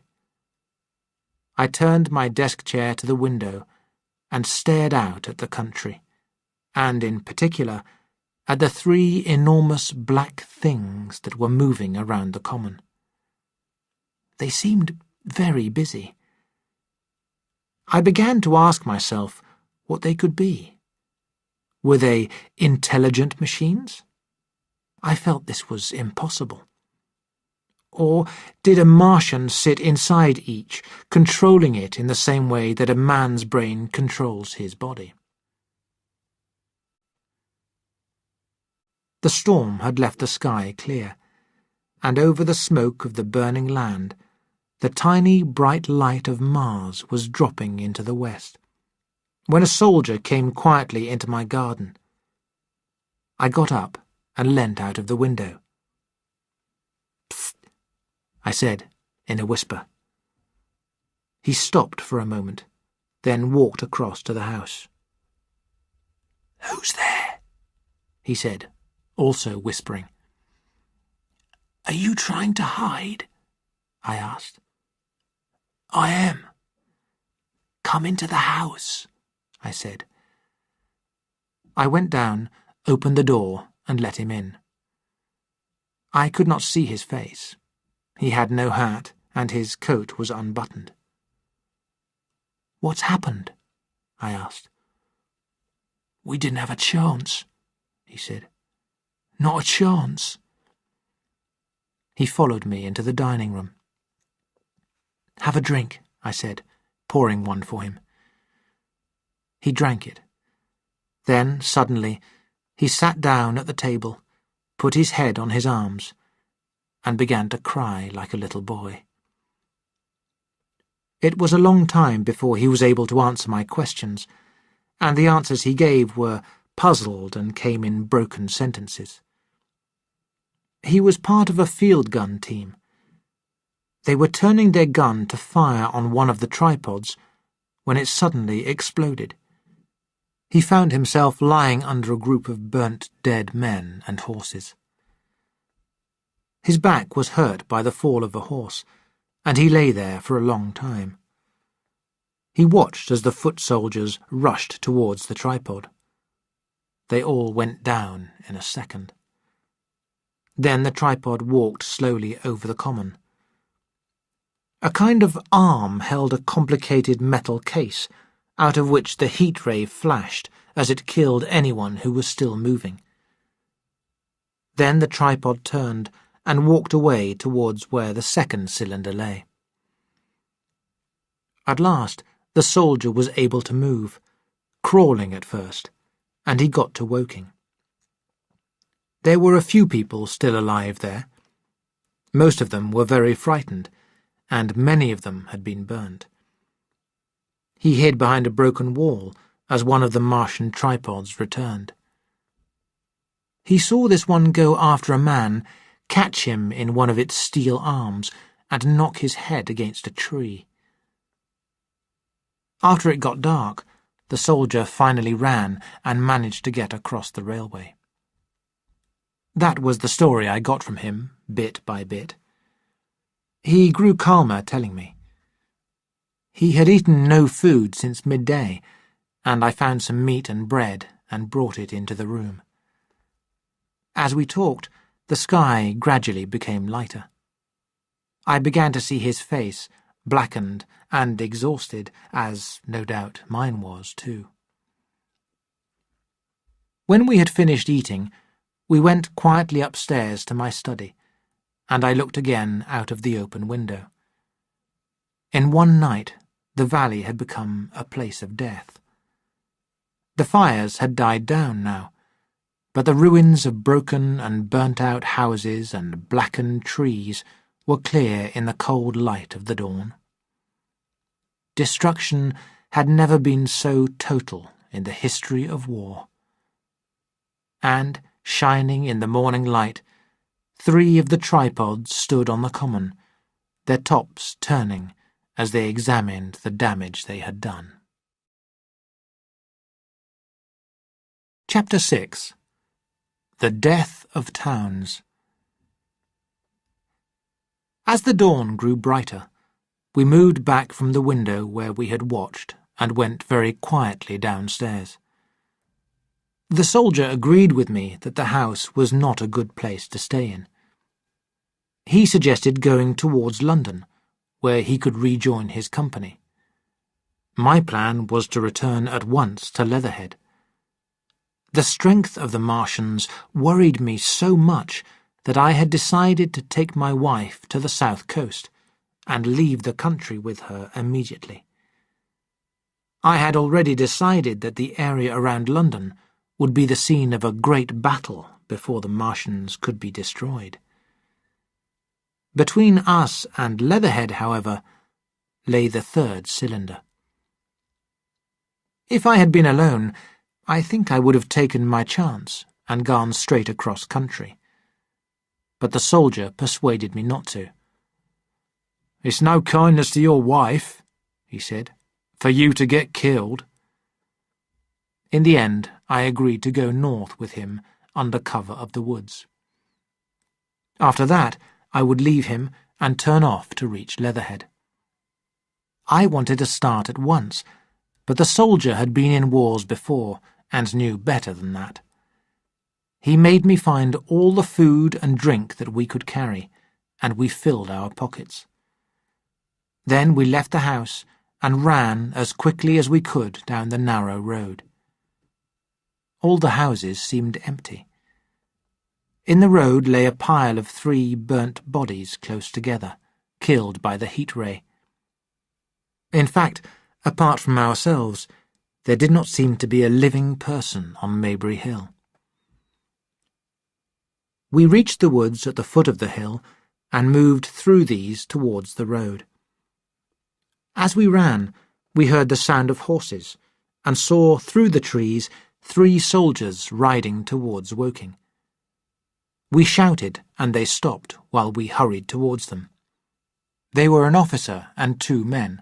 I turned my desk chair to the window and stared out at the country, and in particular at the 3 enormous black things that were moving around the common. They seemed very busy. I began to ask myself what they could be. Were they intelligent machines? I felt this was impossible. Or did a Martian sit inside each, controlling it in the same way that a man's brain controls his body? The storm had left the sky clear, and over the smoke of the burning land, the tiny bright light of Mars was dropping into the west, when a soldier came quietly into my garden. I got up and leant out of the window. "Psst," I said in a whisper. He stopped for a moment, then walked across to the house. "Who's there?" he said, also whispering. "Are you trying to hide?" I asked. "I am." "Come into the house," I said. I went down, opened the door, and let him in. I could not see his face. He had no hat, and his coat was unbuttoned. "What's happened?" I asked. "We didn't have a chance," he said. "Not a chance." He followed me into the dining room. "Have a drink," I said, pouring one for him. He drank it. Then, suddenly, he sat down at the table, put his head on his arms, and began to cry like a little boy. It was a long time before he was able to answer my questions, and the answers he gave were puzzled and came in broken sentences. He was part of a field gun team. They were turning their gun to fire on one of the tripods when it suddenly exploded. He found himself lying under a group of burnt dead men and horses. His back was hurt by the fall of a horse, and he lay there for a long time. He watched as the foot soldiers rushed towards the tripod. They all went down in a second. Then the tripod walked slowly over the common. A kind of arm held a complicated metal case, out of which the heat ray flashed as it killed anyone who was still moving. Then the tripod turned and walked away towards where the second cylinder lay. At last, the soldier was able to move, crawling at first, and he got to Woking. There were a few people still alive there. Most of them were very frightened, and many of them had been burnt. He hid behind a broken wall as one of the Martian tripods returned. He saw this one go after a man, catch him in one of its steel arms, and knock his head against a tree. After it got dark, the soldier finally ran and managed to get across the railway. That was the story I got from him, bit by bit. He grew calmer telling me. He had eaten no food since midday, and I found some meat and bread and brought it into the room. As we talked, the sky gradually became lighter. I began to see his face, blackened and exhausted, as no doubt mine was too. When we had finished eating, we went quietly upstairs to my study, and I looked again out of the open window. In one night, the valley had become a place of death. The fires had died down now, but the ruins of broken and burnt-out houses and blackened trees were clear in the cold light of the dawn. Destruction had never been so total in the history of war. And, shining in the morning light, 3 of the tripods stood on the common, their tops turning as they examined the damage they had done. Chapter 6. The Death of Towns. As the dawn grew brighter, we moved back from the window where we had watched and went very quietly downstairs. The soldier agreed with me that the house was not a good place to stay in. He suggested going towards London, where he could rejoin his company. My plan was to return at once to Leatherhead. The strength of the Martians worried me so much that I had decided to take my wife to the south coast and leave the country with her immediately. I had already decided that the area around London would be the scene of a great battle before the Martians could be destroyed. Between us and Leatherhead, however, lay the 3rd cylinder. If I had been alone, I think I would have taken my chance and gone straight across country. But the soldier persuaded me not to. "It's no kindness to your wife," he said, "for you to get killed." In the end, I agreed to go north with him under cover of the woods. After that, I would leave him and turn off to reach Leatherhead. I wanted to start at once, but the soldier had been in wars before and knew better than that. He made me find all the food and drink that we could carry, and we filled our pockets. Then we left the house and ran as quickly as we could down the narrow road. All the houses seemed empty. In the road lay a pile of 3 burnt bodies close together, killed by the heat ray. In fact, apart from ourselves, there did not seem to be a living person on Maybury Hill. We reached the woods at the foot of the hill and moved through these towards the road. As we ran, we heard the sound of horses and saw through the trees 3 soldiers riding towards Woking. We shouted, and they stopped while we hurried towards them. They were an officer and 2 men.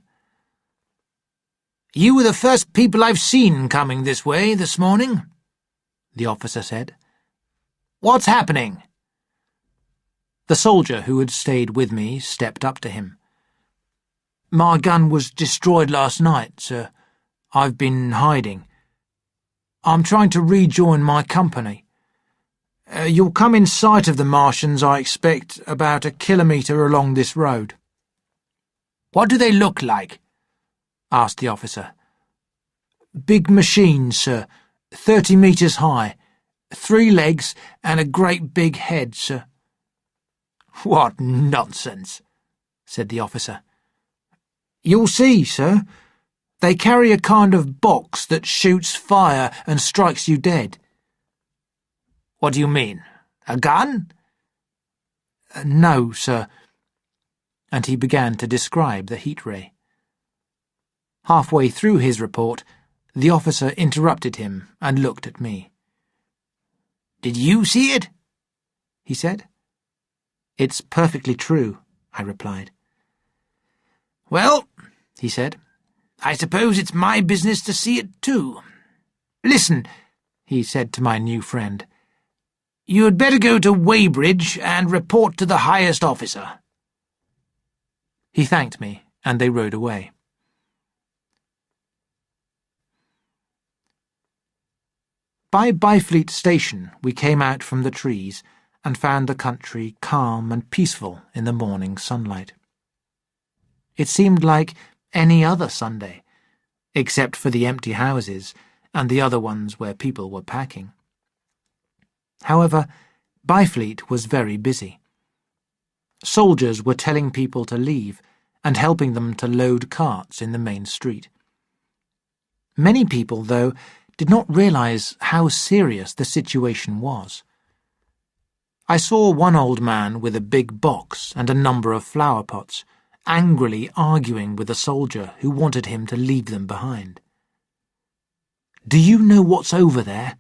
"You were the first people I've seen coming this way this morning," the officer said. "What's happening?" The soldier who had stayed with me stepped up to him. "My gun was destroyed last night, sir. I've been hiding. I'm trying to rejoin my company. You'll come in sight of the Martians, I expect, about 1 kilometre along this road." "What do they look like?" asked the officer. "Big machines, sir, 30 metres high, 3 legs and a great big head, sir." "What nonsense," said the officer. "You'll see, sir. They carry a kind of box that shoots fire and strikes you dead." "What do you mean? A gun?" "No, sir." And he began to describe the heat ray. Halfway through his report, the officer interrupted him and looked at me. "Did you see it?" he said. "It's perfectly true," I replied. "Well," he said, "I suppose it's my business to see it too. Listen," he said to my new friend, "you had better go to Weybridge and report to the highest officer." He thanked me, and they rode away. By Byfleet Station we came out from the trees and found the country calm and peaceful in the morning sunlight. It seemed like any other Sunday, except for the empty houses and the other ones where people were packing. However, Byfleet was very busy. Soldiers were telling people to leave and helping them to load carts in the main street. Many people, though, did not realise how serious the situation was. I saw one old man with a big box and a number of flower pots, angrily arguing with a soldier who wanted him to leave them behind. "Do you know what's over there?"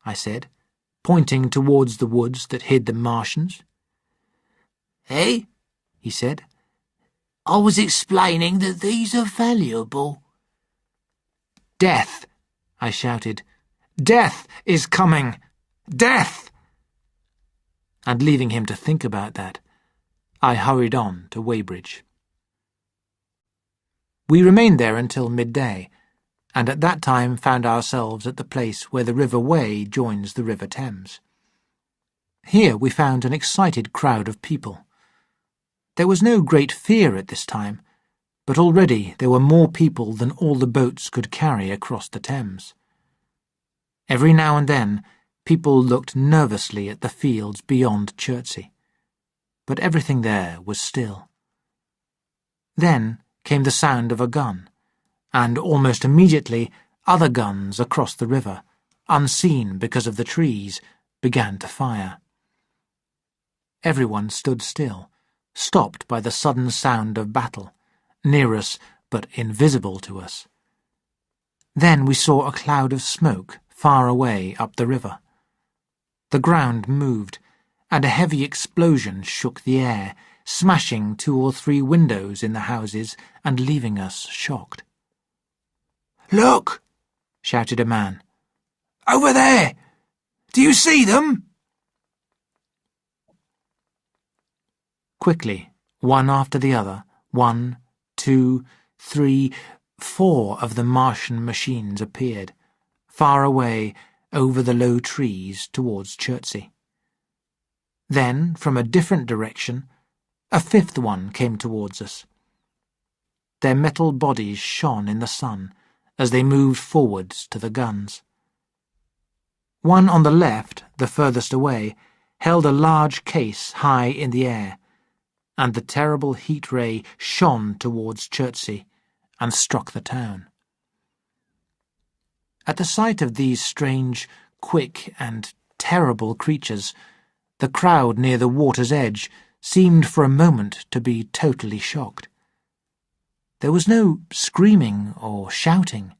I said, pointing towards the woods that hid the Martians. "Eh?" he said. "I was explaining that these are valuable." "Death!" I shouted. "Death is coming! Death!" And leaving him to think about that, I hurried on to Weybridge. We remained there until midday, and at that time found ourselves at the place where the River Wey joins the River Thames. Here we found an excited crowd of people. There was no great fear at this time, but already there were more people than all the boats could carry across the Thames. Every now and then people looked nervously at the fields beyond Chertsey, but everything there was still. Then came the sound of a gun, and almost immediately other guns across the river, unseen because of the trees, began to fire. Everyone stood still, stopped by the sudden sound of battle, near us but invisible to us. Then we saw a cloud of smoke far away up the river. The ground moved, and a heavy explosion shook the air, smashing 2 or 3 windows in the houses and leaving us shocked. "Look!" shouted a man. "Over there! Do you see them?" Quickly, one after the other, 1, 2, 3, 4 of the Martian machines appeared, far away over the low trees towards Chertsey. Then, from a different direction, a 5th one came towards us. Their metal bodies shone in the sun as they moved forwards to the guns. One on the left, the furthest away, held a large case high in the air, and the terrible heat ray shone towards Chertsey and struck the town. At the sight of these strange, quick and terrible creatures, the crowd near the water's edge seemed for a moment to be totally shocked. There was no screaming or shouting,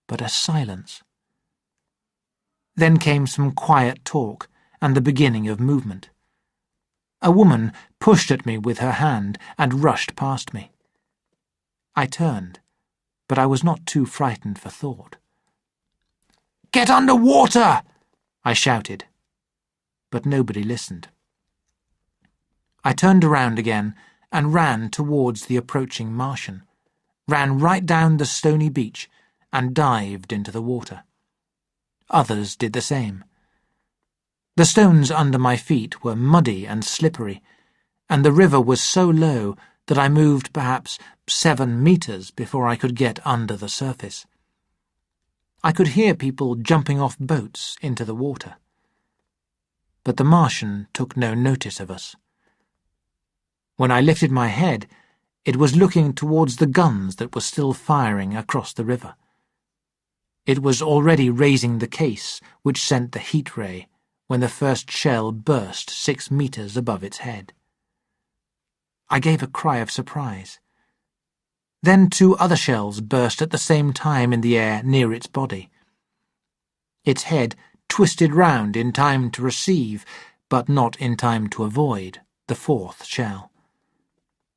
but a silence. Then came some quiet talk and the beginning of movement. A woman pushed at me with her hand and rushed past me. I turned, but I was not too frightened for thought. "Get under water!" I shouted, but nobody listened. I turned around again and ran towards the approaching Martian, ran right down the stony beach and dived into the water. Others did the same. The stones under my feet were muddy and slippery, and the river was so low that I moved perhaps 7 meters before I could get under the surface. I could hear people jumping off boats into the water. But the Martian took no notice of us. When I lifted my head, it was looking towards the guns that were still firing across the river. It was already raising the case which sent the heat ray when the first shell burst 6 meters above its head. I gave a cry of surprise. Then 2 other shells burst at the same time in the air near its body. Its head twisted round in time to receive, but not in time to avoid, the 4th shell.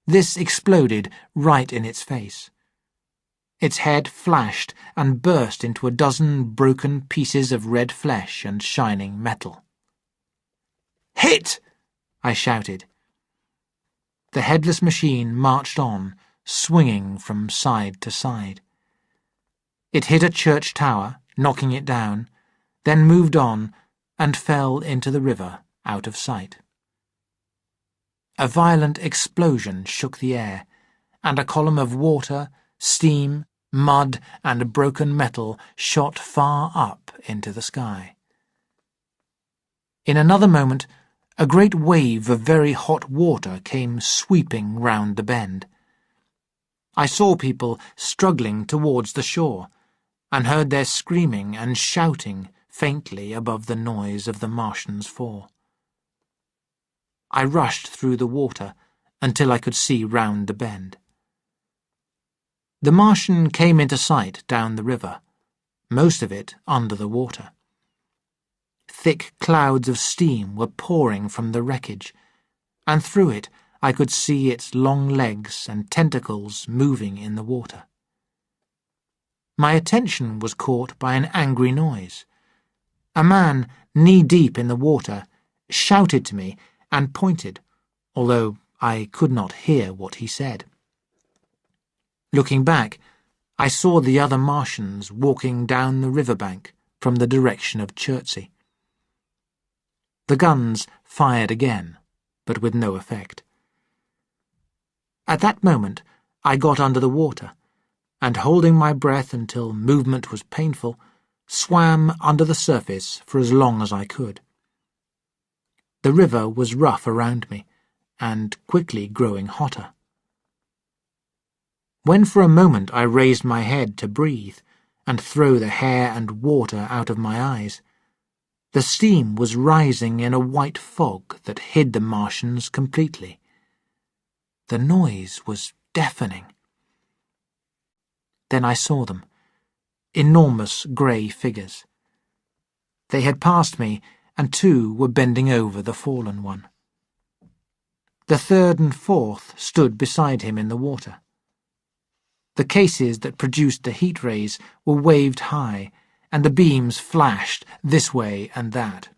This exploded right in its face. Its head flashed and burst into a dozen broken pieces of red flesh and shining metal. "Hit!" I shouted. The headless machine marched on, swinging from side to side. It hit a church tower, knocking it down, then moved on and fell into the river out of sight. A violent explosion shook the air, and a column of water, steam, mud, and broken metal shot far up into the sky. In another moment, a great wave of very hot water came sweeping round the bend. I saw people struggling towards the shore, and heard their screaming and shouting faintly above the noise of the Martian's fall. I rushed through the water until I could see round the bend. The Martian came into sight down the river, most of it under the water. Thick clouds of steam were pouring from the wreckage, and through it I could see its long legs and tentacles moving in the water. My attention was caught by an angry noise. A man, knee-deep in the water, shouted to me and pointed, although I could not hear what he said. Looking back, I saw the other Martians walking down the riverbank from the direction of Chertsey. The guns fired again, but with no effect. At that moment, I got under the water, and holding my breath until movement was painful, swam under the surface for as long as I could. The river was rough around me, and quickly growing hotter. When for a moment I raised my head to breathe and throw the hair and water out of my eyes, the steam was rising in a white fog that hid the Martians completely. The noise was deafening. Then I saw them, enormous grey figures. They had passed me, and two were bending over the fallen one. The third and fourth stood beside him in the water. The cases that produced the heat rays were waved high, and the beams flashed this way and that.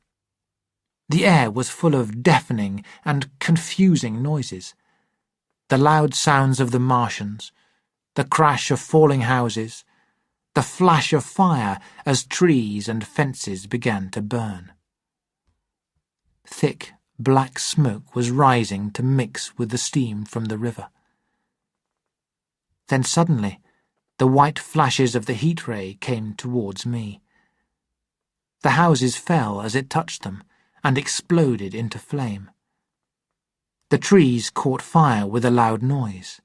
The air was full of deafening and confusing noises. The loud sounds of the Martians, the crash of falling houses, the flash of fire as trees and fences began to burn. Thick, black smoke was rising to mix with the steam from the river. Then suddenly, the white flashes of the heat ray came towards me. The houses fell as it touched them and exploded into flame. The trees caught fire with a loud noise.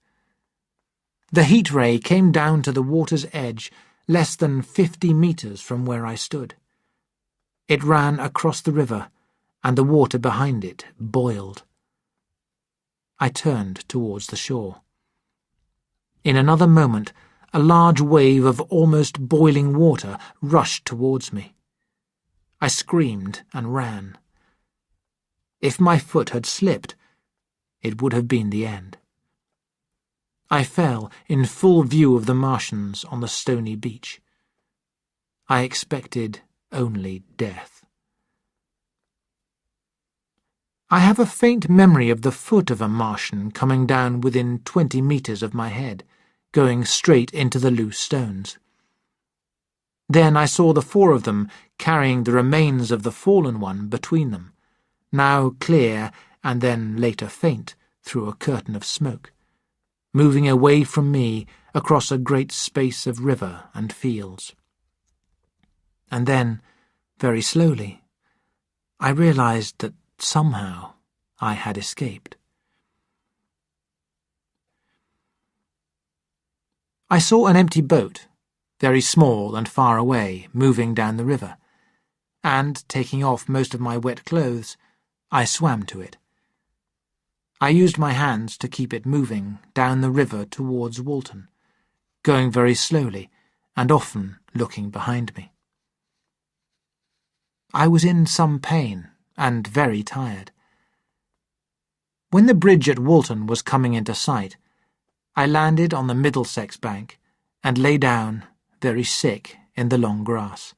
The heat ray came down to the water's edge less than 50 meters from where I stood. It ran across the river, and the water behind it boiled. I turned towards the shore. In another moment, a large wave of almost boiling water rushed towards me. I screamed and ran. If my foot had slipped, it would have been the end. I fell in full view of the Martians on the stony beach. I expected only death. I have a faint memory of the foot of a Martian coming down within 20 meters of my head, going straight into the loose stones. Then I saw the four of them carrying the remains of the fallen one between them, now clear and then later faint through a curtain of smoke, moving away from me across a great space of river and fields. And then, very slowly, I realized that somehow I had escaped. I saw an empty boat, very small and far away, moving down the river, and, taking off most of my wet clothes, I swam to it. I used my hands to keep it moving down the river towards Walton, going very slowly and often looking behind me. I was in some pain and very tired. When the bridge at Walton was coming into sight, I landed on the Middlesex bank and lay down, very sick, in the long grass.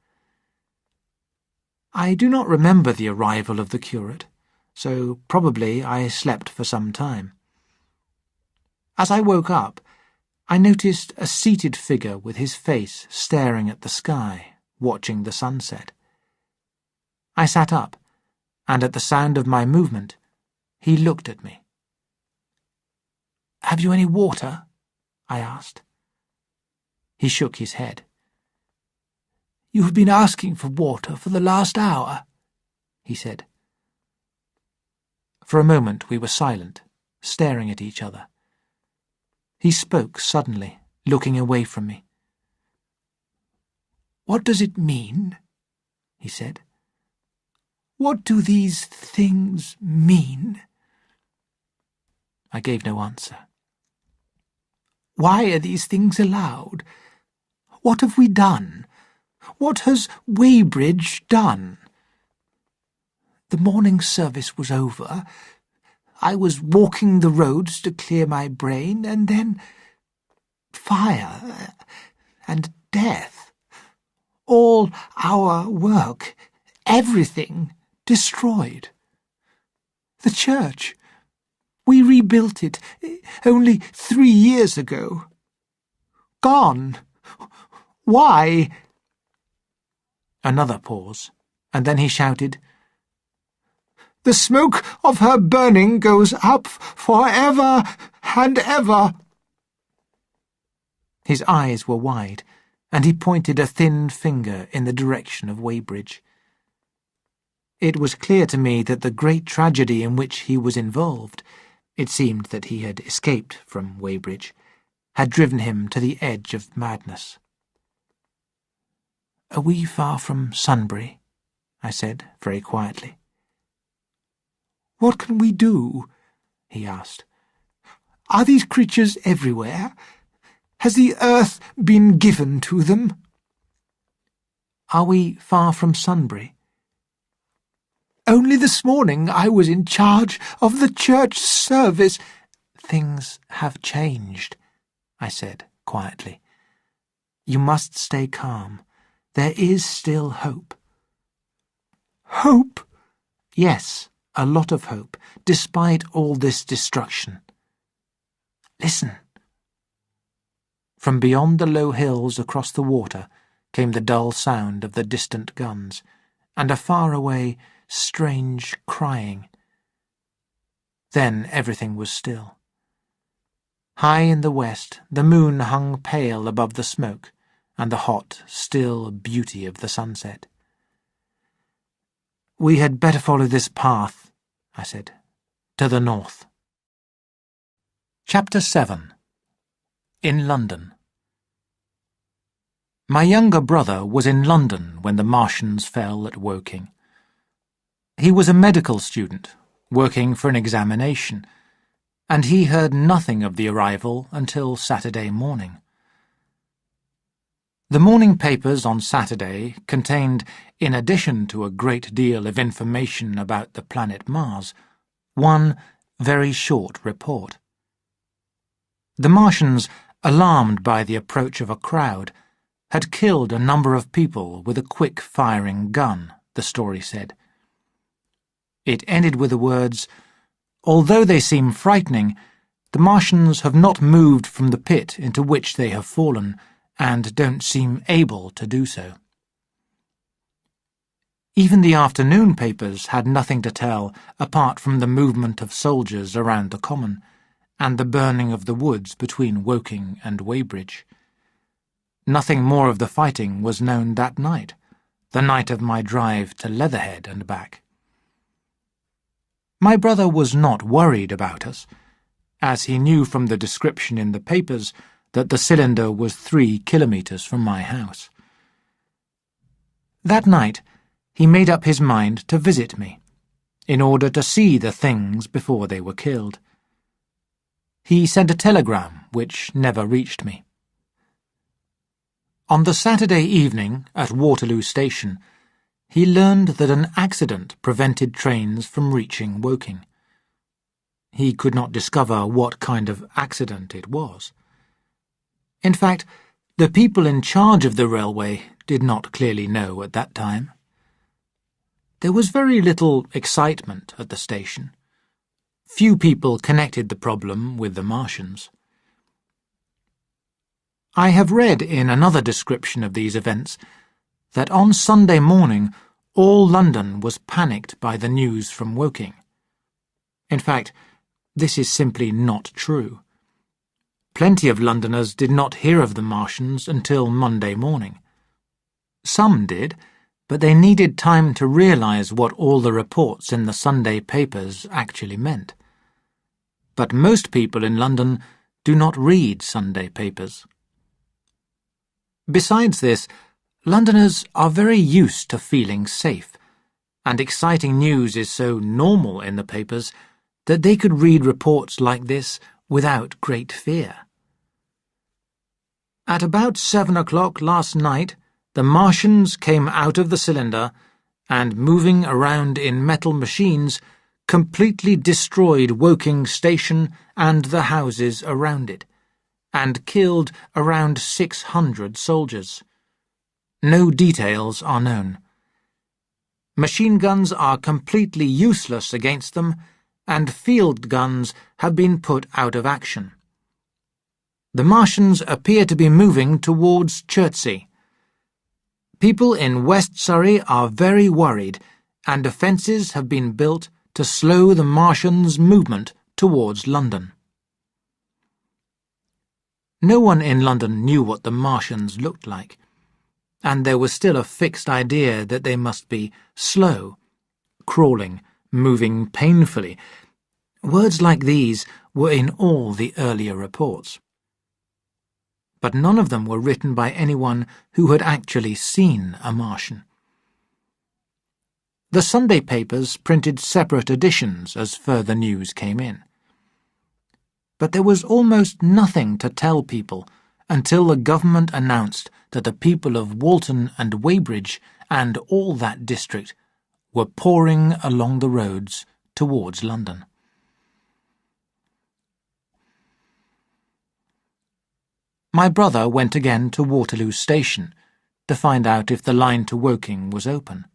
I do not remember the arrival of the curate, so probably I slept for some time. As I woke up, I noticed a seated figure with his face staring at the sky, watching the sunset. I sat up, and at the sound of my movement, he looked at me. "Have you any water?" I asked. He shook his head. "You have been asking for water for the last hour," he said. For a moment we were silent, staring at each other. He spoke suddenly, looking away from me. "What does it mean?" he said. "What do these things mean?" I gave no answer. "Why are these things allowed? What have we done? What has Weybridge done? The morning service was over. I was walking the roads to clear my brain, and then fire and death. All our work, everything destroyed. The church, we rebuilt it only 3 years ago. Gone. Why? Another pause, and then he shouted, "The smoke of her burning goes up for ever and ever." His eyes were wide, and he pointed a thin finger in the direction of Weybridge. It was clear to me that the great tragedy in which he was involved, it seemed that he had escaped from Weybridge, had driven him to the edge of madness. "Are we far from Sunbury?" I said very quietly. "What can we do?" he asked. "Are these creatures everywhere? Has the earth been given to them?" "Are we far from Sunbury?" "Only this morning I was in charge of the church service." "Things have changed," I said quietly. "You must stay calm. There is still hope." "Hope?" "Yes, a lot of hope, despite all this destruction. Listen." From beyond the low hills across the water came the dull sound of the distant guns, and a far-away, strange crying. Then everything was still. High in the west the moon hung pale above the smoke and the hot, still beauty of the sunset. "We had better follow this path," I said, "to the north." Chapter 7. In London. My younger brother was in London when the Martians fell at Woking. He was a medical student, working for an examination, and he heard nothing of the arrival until Saturday morning. The morning papers on Saturday contained, in addition to a great deal of information about the planet Mars, one very short report. The Martians, alarmed by the approach of a crowd, had killed a number of people with a quick-firing gun, the story said. It ended with the words, "Although they seem frightening, the Martians have not moved from the pit into which they have fallen, and don't seem able to do so." Even the afternoon papers had nothing to tell apart from the movement of soldiers around the common, and the burning of the woods between Woking and Weybridge. Nothing more of the fighting was known that night, the night of my drive to Leatherhead and back. My brother was not worried about us, as he knew from the description in the papers that the cylinder was 3 kilometres from my house. That night he made up his mind to visit me, in order to see the things before they were killed. He sent a telegram which never reached me. On the Saturday evening at Waterloo Station, he learned that an accident prevented trains from reaching Woking. He could not discover what kind of accident it was. In fact, the people in charge of the railway did not clearly know at that time. There was very little excitement at the station. Few people connected the problem with the Martians. I have read in another description of these events that on Sunday morning all London was panicked by the news from Woking. In fact, this is simply not true. Plenty of Londoners did not hear of the Martians until Monday morning. Some did, but they needed time to realise what all the reports in the Sunday papers actually meant. But most people in London do not read Sunday papers. Besides this, Londoners are very used to feeling safe, and exciting news is so normal in the papers that they could read reports like this without great fear. At about 7 o'clock last night, the Martians came out of the cylinder and, moving around in metal machines, completely destroyed Woking Station and the houses around it, and killed around 600 soldiers. No details are known. Machine guns are completely useless against them, and field guns have been put out of action. The Martians appear to be moving towards Chertsey. People in West Surrey are very worried, and defences have been built to slow the Martians' movement towards London. No one in London knew what the Martians looked like, and there was still a fixed idea that they must be slow, crawling, moving painfully. Words like these were in all the earlier reports. But none of them were written by anyone who had actually seen a Martian. The Sunday papers printed separate editions as further news came in. But there was almost nothing to tell people until the government announced that the people of Walton and Weybridge and all that district were pouring along the roads towards London. My brother went again to Waterloo Station to find out if the line to Woking was open.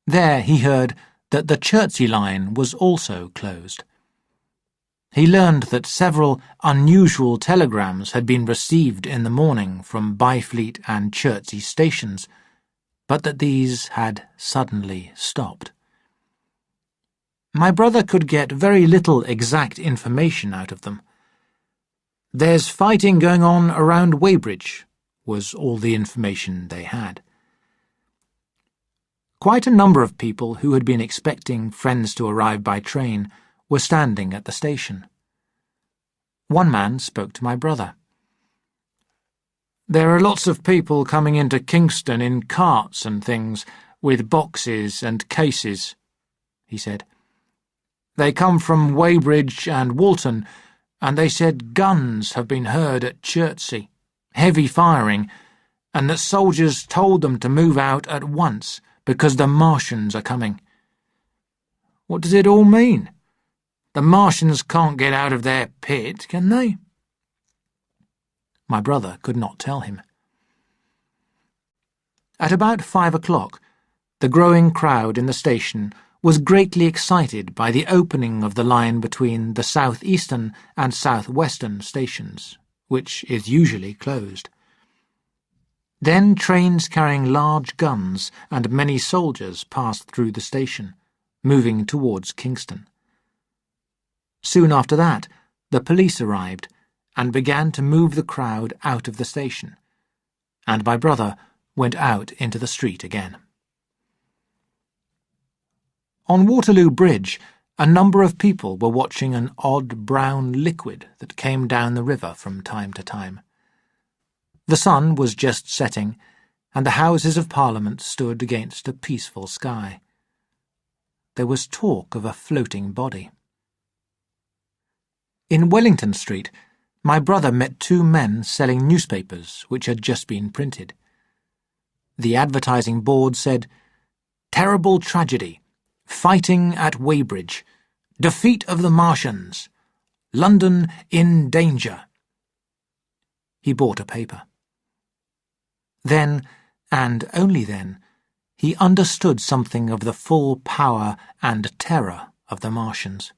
There he heard that the Chertsey line was also closed. He learned that several unusual telegrams had been received in the morning from Byfleet and Chertsey stations, but that these had suddenly stopped. My brother could get very little exact information out of them. "There's fighting going on around Weybridge," was all the information they had. Quite a number of people who had been expecting friends to arrive by train were standing at the station. One man spoke to my brother. "There are lots of people coming into Kingston in carts and things, with boxes and cases," he said. "They come from Weybridge and Walton, and they said guns have been heard at Chertsey, heavy firing, and that soldiers told them to move out at once because the Martians are coming." "What does it all mean? The Martians can't get out of their pit, can they?" My brother could not tell him. At about 5 o'clock, the growing crowd in the station was greatly excited by the opening of the line between the south-eastern and south-western stations, which is usually closed. Then trains carrying large guns and many soldiers passed through the station, moving towards Kingston. Soon after that, the police arrived and began to move the crowd out of the station, and my brother went out into the street again. On Waterloo Bridge, a number of people were watching an odd brown liquid that came down the river from time to time. The sun was just setting, and the Houses of Parliament stood against a peaceful sky. There was talk of a floating body. In Wellington Street, my brother met two men selling newspapers which had just been printed. The advertising board said, "Terrible tragedy. Fighting at Weybridge. Defeat of the Martians. London in danger." He bought a paper. Then, and only then, he understood something of the full power and terror of the Martians.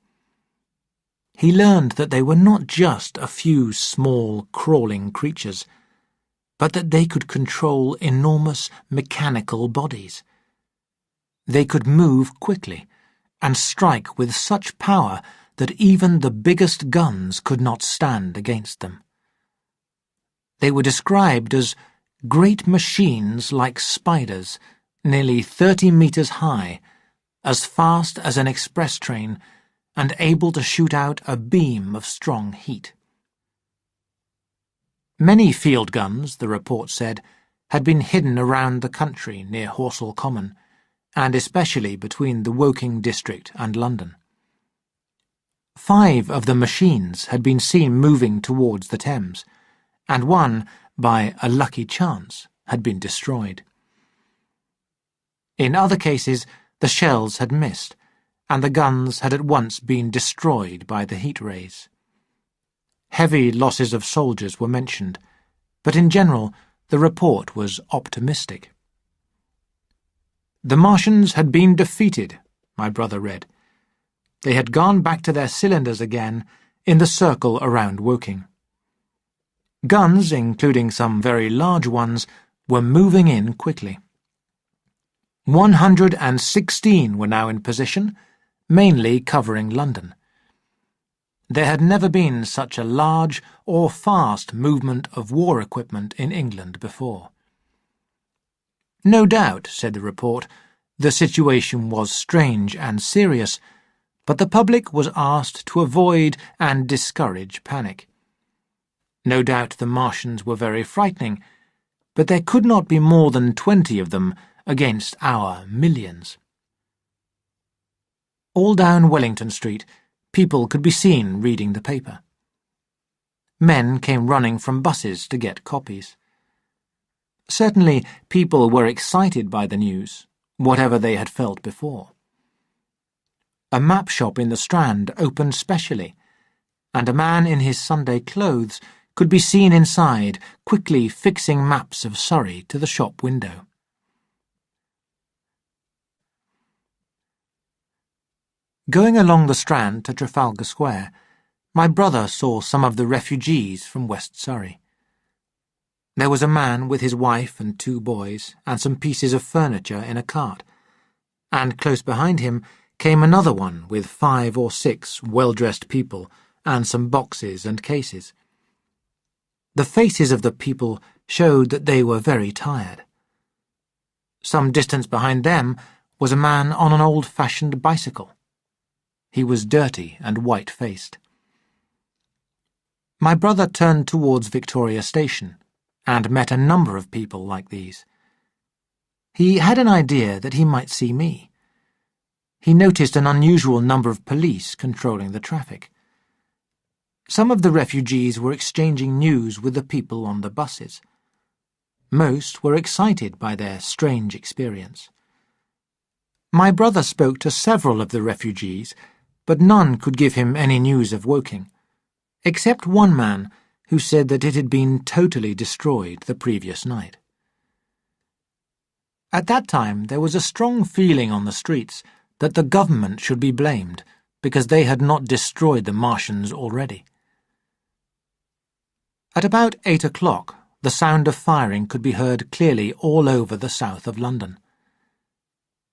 He learned that they were not just a few small, crawling creatures, but that they could control enormous mechanical bodies. They could move quickly and strike with such power that even the biggest guns could not stand against them. They were described as great machines like spiders, nearly 30 meters high, as fast as an express train, and able to shoot out a beam of strong heat. Many field guns, the report said, had been hidden around the country near Horsell Common, and especially between the Woking district and London. 5 of the machines had been seen moving towards the Thames, and one, by a lucky chance, had been destroyed. In other cases, the shells had missed, and the guns had at once been destroyed by the heat rays. Heavy losses of soldiers were mentioned, but in general the report was optimistic. "The Martians had been defeated," my brother read. "They had gone back to their cylinders again in the circle around Woking. Guns, including some very large ones, were moving in quickly. 116 were now in position, mainly covering London. There had never been such a large or fast movement of war equipment in England before. No doubt, said the report, the situation was strange and serious, but the public was asked to avoid and discourage panic. No doubt the Martians were very frightening, but there could not be more than 20 of them against our millions. All down Wellington Street, people could be seen reading the paper. Men came running from buses to get copies. Certainly, people were excited by the news, whatever they had felt before. A map shop in the Strand opened specially, and a man in his Sunday clothes could be seen inside, quickly fixing maps of Surrey to the shop window. Going along the Strand to Trafalgar Square, my brother saw some of the refugees from West Surrey. There was a man with his wife and 2 boys and some pieces of furniture in a cart, and close behind him came another one with 5 or 6 well-dressed people and some boxes and cases. The faces of the people showed that they were very tired. Some distance behind them was a man on an old-fashioned bicycle. He was dirty and white-faced. My brother turned towards Victoria Station and met a number of people like these. He had an idea that he might see me. He noticed an unusual number of police controlling the traffic. Some of the refugees were exchanging news with the people on the buses. Most were excited by their strange experience. My brother spoke to several of the refugees, but none could give him any news of Woking, except one man who said that it had been totally destroyed the previous night. At that time there was a strong feeling on the streets that the government should be blamed because they had not destroyed the Martians already. At about 8 o'clock, the sound of firing could be heard clearly all over the south of London.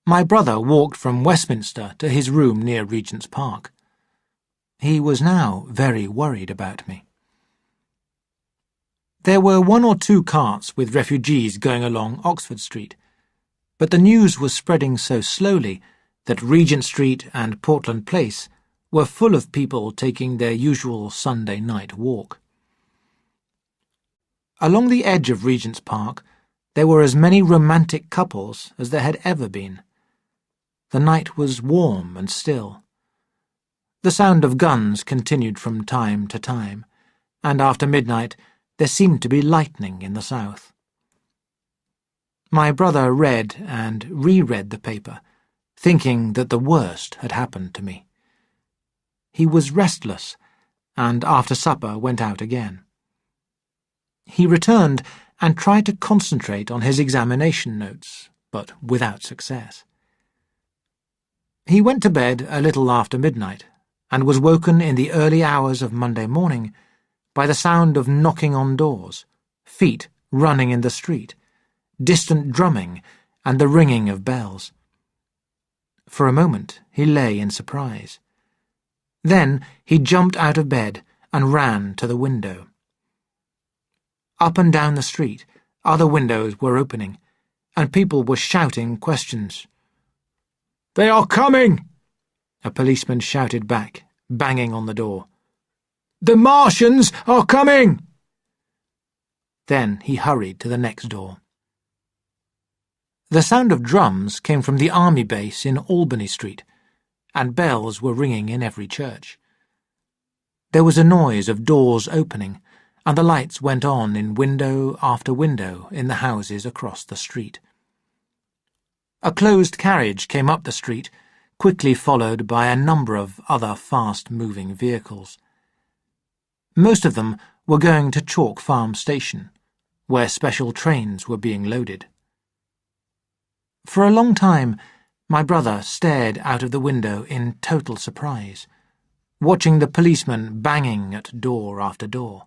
My brother walked from Westminster to his room near Regent's Park. He was now very worried about me. There were 1 or 2 carts with refugees going along Oxford Street, but the news was spreading so slowly that Regent Street and Portland Place were full of people taking their usual Sunday night walk. Along the edge of Regent's Park, there were as many romantic couples as there had ever been. The night was warm and still. The sound of guns continued from time to time, and after midnight there seemed to be lightning in the south. My brother read and reread the paper, thinking that the worst had happened to me. He was restless, and after supper went out again. He returned and tried to concentrate on his examination notes, but without success. He went to bed a little after midnight, and was woken in the early hours of Monday morning by the sound of knocking on doors, feet running in the street, distant drumming, and the ringing of bells. For a moment he lay in surprise. Then he jumped out of bed and ran to the window. Up and down the street, other windows were opening, and people were shouting questions. "They are coming!" a policeman shouted back, banging on the door. "The Martians are coming!" Then he hurried to the next door. The sound of drums came from the army base in Albany Street, and bells were ringing in every church. There was a noise of doors opening, and the lights went on in window after window in the houses across the street. A closed carriage came up the street, quickly followed by a number of other fast-moving vehicles. Most of them were going to Chalk Farm Station, where special trains were being loaded. For a long time, my brother stared out of the window in total surprise, watching the policeman banging at door after door.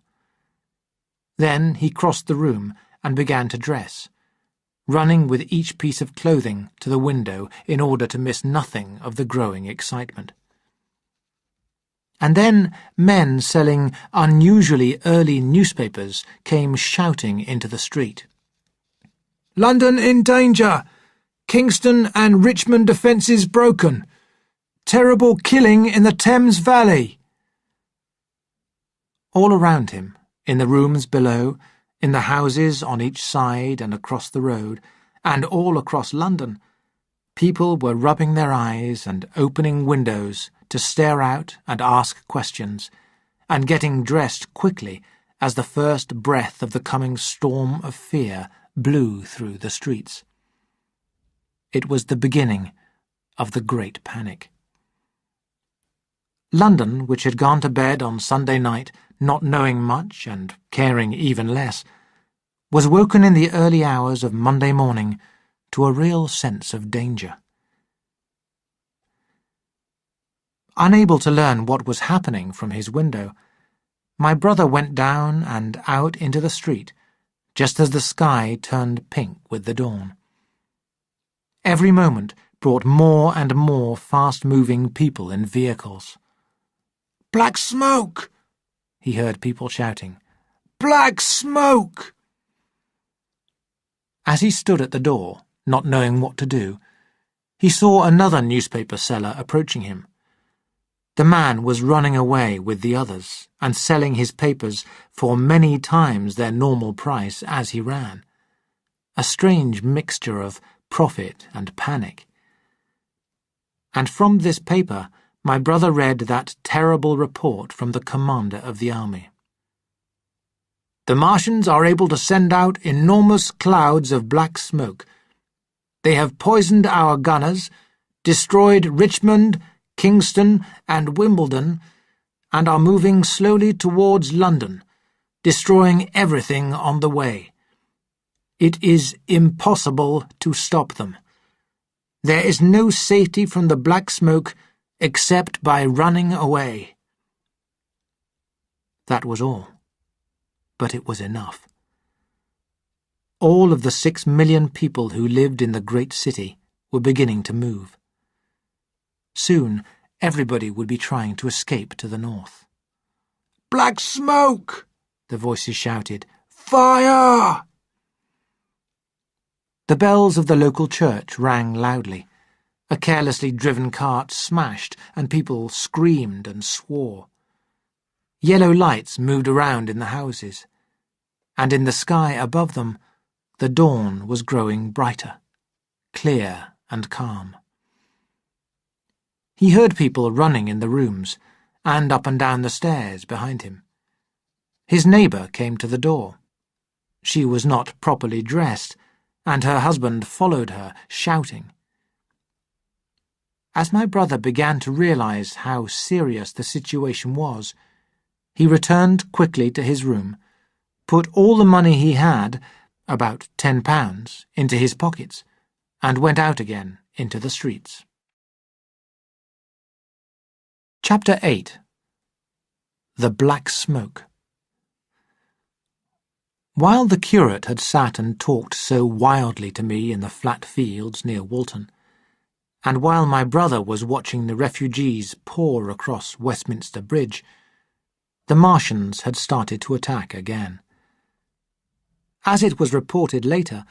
Then he crossed the room and began to dress, running with each piece of clothing to the window in order to miss nothing of the growing excitement. And then men selling unusually early newspapers came shouting into the street. "London in danger! Kingston and Richmond defences broken! Terrible killing in the Thames Valley!" All around him, in the rooms below, in the houses on each side and across the road, and all across London, people were rubbing their eyes and opening windows to stare out and ask questions, and getting dressed quickly as the first breath of the coming storm of fear blew through the streets. It was the beginning of the Great Panic. London, which had gone to bed on Sunday night, not knowing much and caring even less, was woken in the early hours of Monday morning to a real sense of danger. Unable to learn what was happening from his window, my brother went down and out into the street just as the sky turned pink with the dawn. Every moment brought more and more fast-moving people in vehicles. "Black smoke!" he heard people shouting. "Black smoke!" As he stood at the door, not knowing what to do, he saw another newspaper seller approaching him. The man was running away with the others and selling his papers for many times their normal price as he ran. A strange mixture of profit and panic. And from this paper, my brother read that terrible report from the commander of the army. "The Martians are able to send out enormous clouds of black smoke. They have poisoned our gunners, destroyed Richmond, Kingston, and Wimbledon, and are moving slowly towards London, destroying everything on the way. It is impossible to stop them. There is no safety from the black smoke except by running away." That was all, but it was enough. All of the 6 million people who lived in the great city were beginning to move. Soon, everybody would be trying to escape to the north. "Black smoke!" the voices shouted. "Fire!" The bells of the local church rang loudly. A carelessly driven cart smashed, and people screamed and swore. Yellow lights moved around in the houses, and in the sky above them, the dawn was growing brighter, clear and calm. He heard people running in the rooms, and up and down the stairs behind him. His neighbour came to the door. She was not properly dressed, and her husband followed her, shouting. As my brother began to realize how serious the situation was, he returned quickly to his room, put all the money he had, about £10, into his pockets, and went out again into the streets. Chapter 8. The Black Smoke. While the curate had sat and talked so wildly to me in the flat fields near Walton, and while my brother was watching the refugees pour across Westminster Bridge, the Martians had started to attack again. As it was reported later,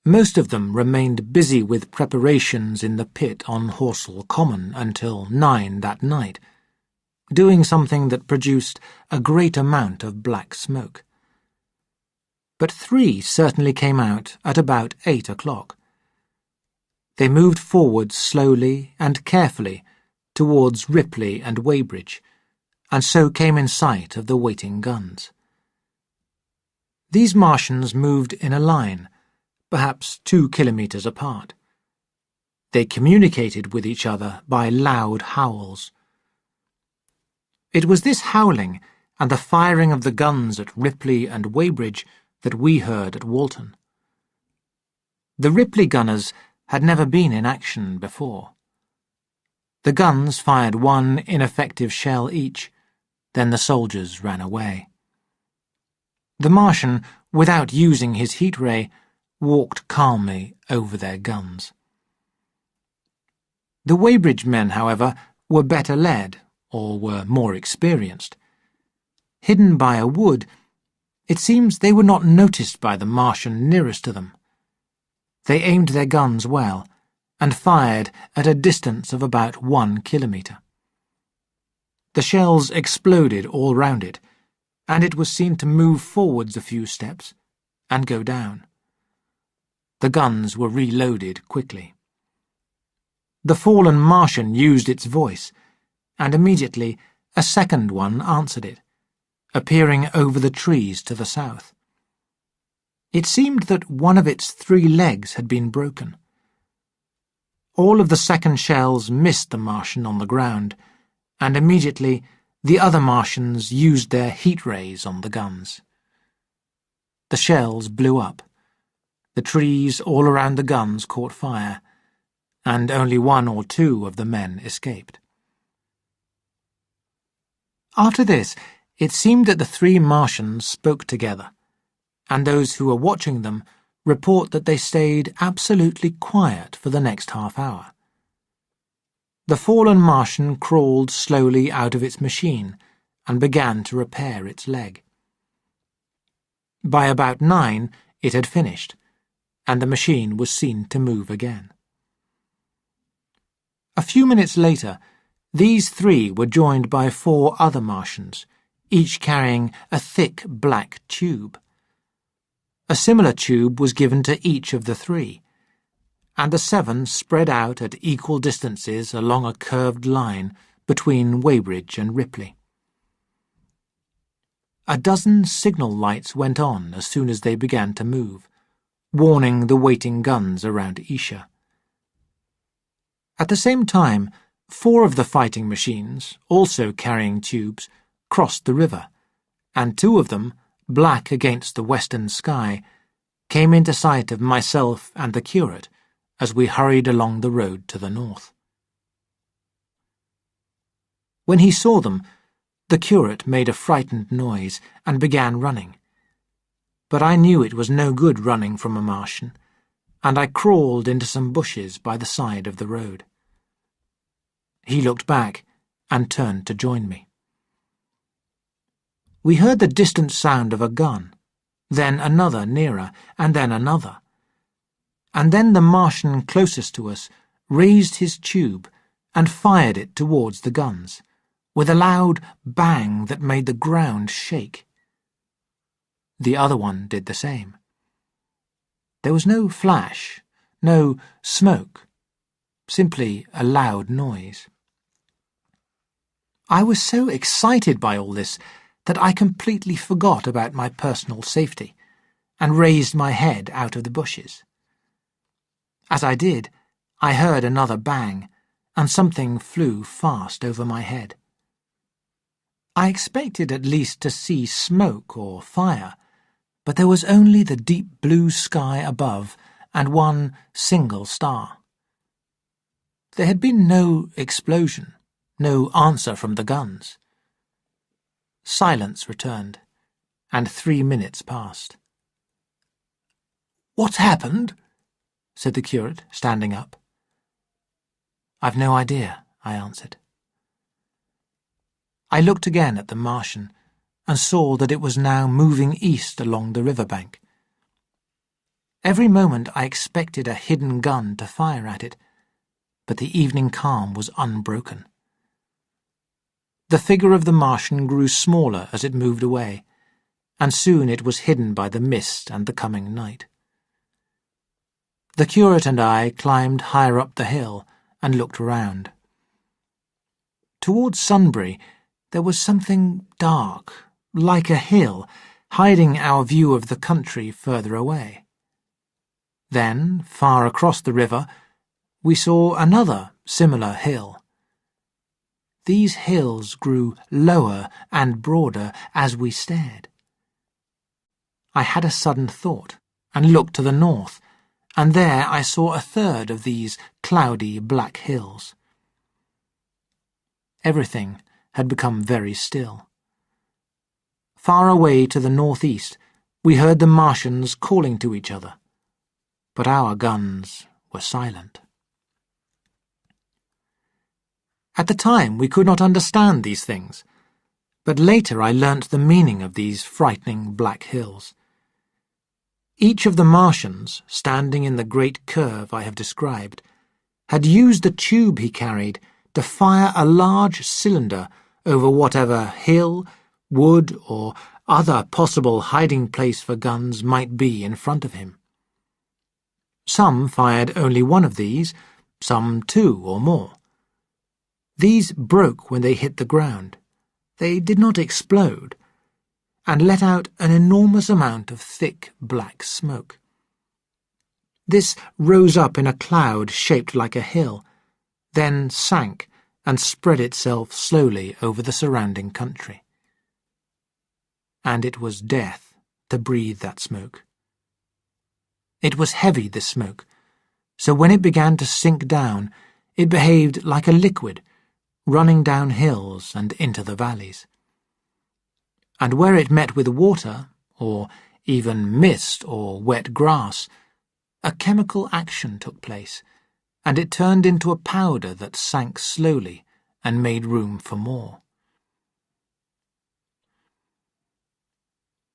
most of them remained busy with preparations in the pit on Horsell Common until 9 that night, doing something that produced a great amount of black smoke. But 3 certainly came out at about 8 o'clock. They moved forward slowly and carefully towards Ripley and Weybridge, and so came in sight of the waiting guns. These Martians moved in a line, perhaps 2 kilometers apart. They communicated with each other by loud howls. It was this howling and the firing of the guns at Ripley and Weybridge that we heard at Walton. The Ripley gunners had never been in action before. The guns fired one ineffective shell each, then the soldiers ran away. The Martian, without using his heat ray, walked calmly over their guns. The Weybridge men, however, were better led, or were more experienced. Hidden by a wood, it seems they were not noticed by the Martian nearest to them. They aimed their guns well, and fired at a distance of about 1 kilometre. The shells exploded all round it, and it was seen to move forwards a few steps and go down. The guns were reloaded quickly. The fallen Martian used its voice, and immediately a second one answered it, appearing over the trees to the south. It seemed that one of its 3 legs had been broken. All of the second shells missed the Martian on the ground, and immediately the other Martians used their heat rays on the guns. The shells blew up. The trees all around the guns caught fire, and only 1 or 2 of the men escaped. After this, it seemed that the 3 Martians spoke together, and those who were watching them report that they stayed absolutely quiet for the next half-hour. The fallen Martian crawled slowly out of its machine and began to repair its leg. By about 9, it had finished, and the machine was seen to move again. A few minutes later, these 3 were joined by 4 other Martians, each carrying a thick black tube. A similar tube was given to each of the 3, and the 7 spread out at equal distances along a curved line between Weybridge and Ripley. A dozen signal lights went on as soon as they began to move, warning the waiting guns around Isha. At the same time, 4 of the fighting machines, also carrying tubes, crossed the river, and 2 of them, black against the western sky, came into sight of myself and the curate as we hurried along the road to the north. When he saw them, the curate made a frightened noise and began running. But I knew it was no good running from a Martian, and I crawled into some bushes by the side of the road. He looked back and turned to join me. We heard the distant sound of a gun, then another nearer, and then another. And then the Martian closest to us raised his tube and fired it towards the guns, with a loud bang that made the ground shake. The other one did the same. There was no flash, no smoke, simply a loud noise. I was so excited by all this that I completely forgot about my personal safety and raised my head out of the bushes. As I did, I heard another bang, and something flew fast over my head. I expected at least to see smoke or fire, but there was only the deep blue sky above and one single star. There had been no explosion, no answer from the guns. Silence returned, and 3 minutes passed. "What's happened?" said the curate, standing up. "I've no idea," I answered. I looked again at the Martian and saw that it was now moving east along the riverbank. Every moment I expected a hidden gun to fire at it, but the evening calm was unbroken. The figure of the Martian grew smaller as it moved away, and soon it was hidden by the mist and the coming night. The curate and I climbed higher up the hill and looked round. Towards Sunbury there was something dark, like a hill, hiding our view of the country further away. Then, far across the river, we saw another similar hill. These hills grew lower and broader as we stared. I had a sudden thought and looked to the north, and there I saw a third of these cloudy black hills. Everything had become very still. Far away to the northeast, we heard the Martians calling to each other, but our guns were silent. At the time, we could not understand these things, but later I learnt the meaning of these frightening black hills. Each of the Martians, standing in the great curve I have described, had used the tube he carried to fire a large cylinder over whatever hill, wood, or other possible hiding place for guns might be in front of him. Some fired only one of these, some two or more. These broke when they hit the ground. They did not explode, and let out an enormous amount of thick black smoke. This rose up in a cloud shaped like a hill, then sank and spread itself slowly over the surrounding country. And it was death to breathe that smoke. It was heavy, this smoke, so when it began to sink down, it behaved like a liquid, running down hills and into the valleys. And where it met with water, or even mist or wet grass, a chemical action took place, and it turned into a powder that sank slowly and made room for more.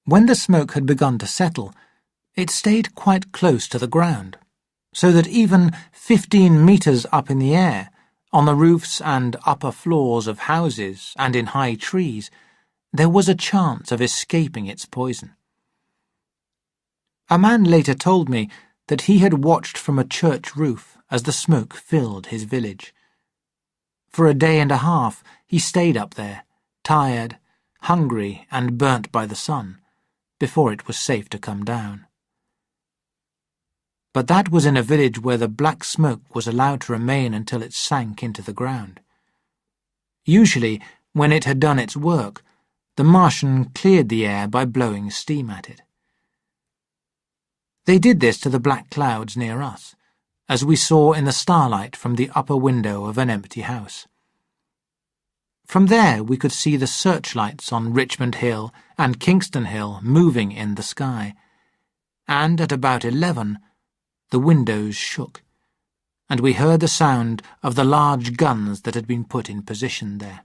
When the smoke had begun to settle, it stayed quite close to the ground, so that even 15 meters up in the air, on the roofs and upper floors of houses and in high trees, there was a chance of escaping its poison. A man later told me that he had watched from a church roof as the smoke filled his village. For a day and a half he stayed up there, tired, hungry, and burnt by the sun, before it was safe to come down. But that was in a village where the black smoke was allowed to remain until it sank into the ground. Usually, when it had done its work, the Martian cleared the air by blowing steam at it. They did this to the black clouds near us, as we saw in the starlight from the upper window of an empty house. From there we could see the searchlights on Richmond Hill and Kingston Hill moving in the sky, and at about 11, the windows shook, and we heard the sound of the large guns that had been put in position there.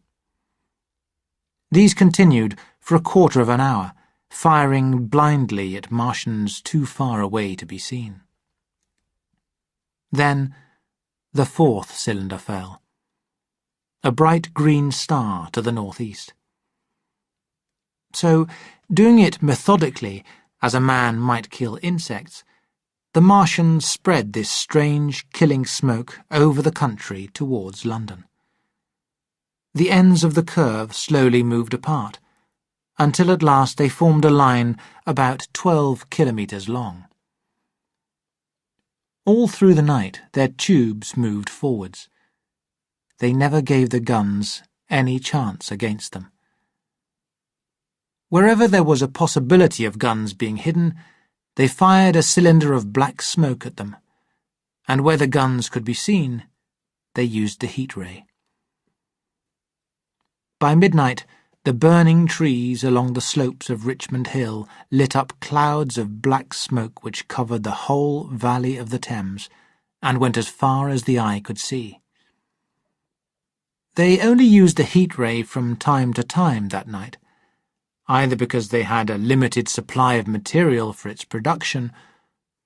These continued for a quarter of an hour, firing blindly at Martians too far away to be seen. Then the fourth cylinder fell, a bright green star to the northeast. So, doing it methodically, as a man might kill insects, the Martians spread this strange, killing smoke over the country towards London. The ends of the curve slowly moved apart, until at last they formed a line about 12 kilometres long. All through the night their tubes moved forwards. They never gave the guns any chance against them. Wherever there was a possibility of guns being hidden, they fired a cylinder of black smoke at them, and where the guns could be seen, they used the heat ray. By midnight, the burning trees along the slopes of Richmond Hill lit up clouds of black smoke which covered the whole valley of the Thames and went as far as the eye could see. They only used the heat ray from time to time that night, either because they had a limited supply of material for its production,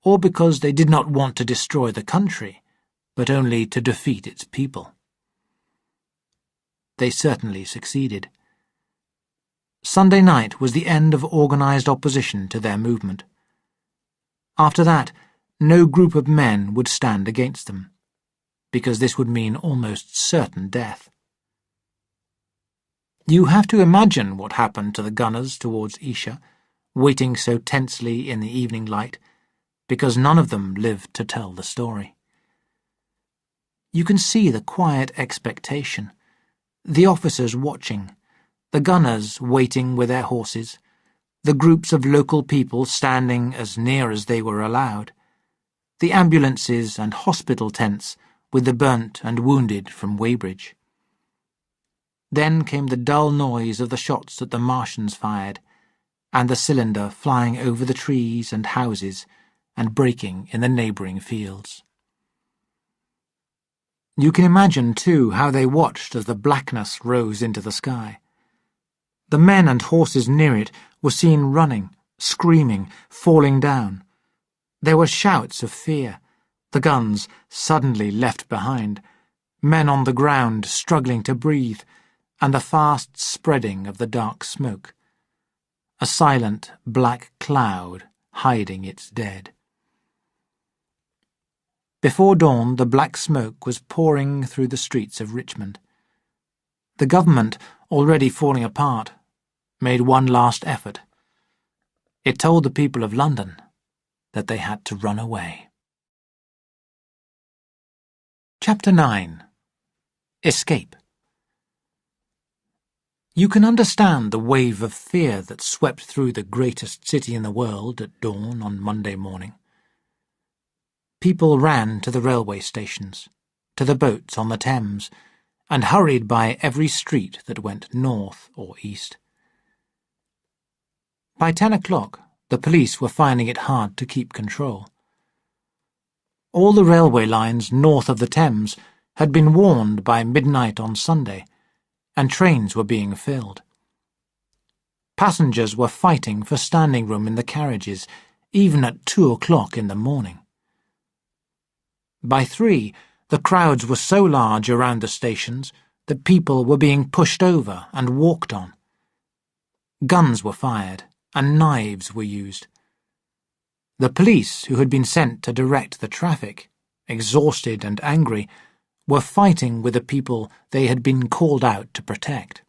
or because they did not want to destroy the country, but only to defeat its people. They certainly succeeded. Sunday night was the end of organised opposition to their movement. After that, no group of men would stand against them, because this would mean almost certain death. You have to imagine what happened to the gunners towards Esher waiting so tensely in the evening light, because none of them lived to tell the story. You can see the quiet expectation, the officers watching, the gunners waiting with their horses, the groups of local people standing as near as they were allowed, the ambulances and hospital tents with the burnt and wounded from Weybridge. Then came the dull noise of the shots that the Martians fired, and the cylinder flying over the trees and houses and breaking in the neighbouring fields. You can imagine, too, how they watched as the blackness rose into the sky. The men and horses near it were seen running, screaming, falling down. There were shouts of fear, the guns suddenly left behind, men on the ground struggling to breathe, and the fast spreading of the dark smoke. A silent black cloud hiding its dead. Before dawn, the black smoke was pouring through the streets of Richmond. The government, already falling apart, made one last effort. It told the people of London that they had to run away. Chapter 9. Escape. You can understand the wave of fear that swept through the greatest city in the world at dawn on Monday morning. People ran to the railway stations, to the boats on the Thames, and hurried by every street that went north or east. By 10 o'clock, the police were finding it hard to keep control. All the railway lines north of the Thames had been warned by midnight on Sunday, and trains were being filled. Passengers were fighting for standing room in the carriages, even at 2 o'clock in the morning. By 3, the crowds were so large around the stations that people were being pushed over and walked on. Guns were fired, and knives were used. The police, who had been sent to direct the traffic, exhausted and angry, were fighting with the people they had been called out to protect.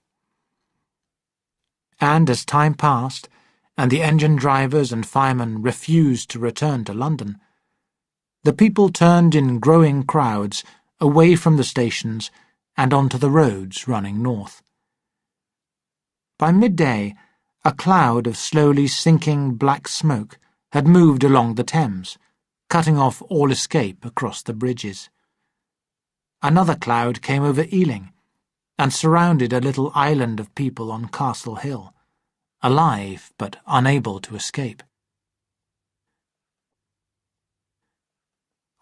And as time passed, and the engine drivers and firemen refused to return to London, the people turned in growing crowds away from the stations and onto the roads running north. By midday, a cloud of slowly sinking black smoke had moved along the Thames, cutting off all escape across the bridges. Another cloud came over Ealing and surrounded a little island of people on Castle Hill, alive but unable to escape.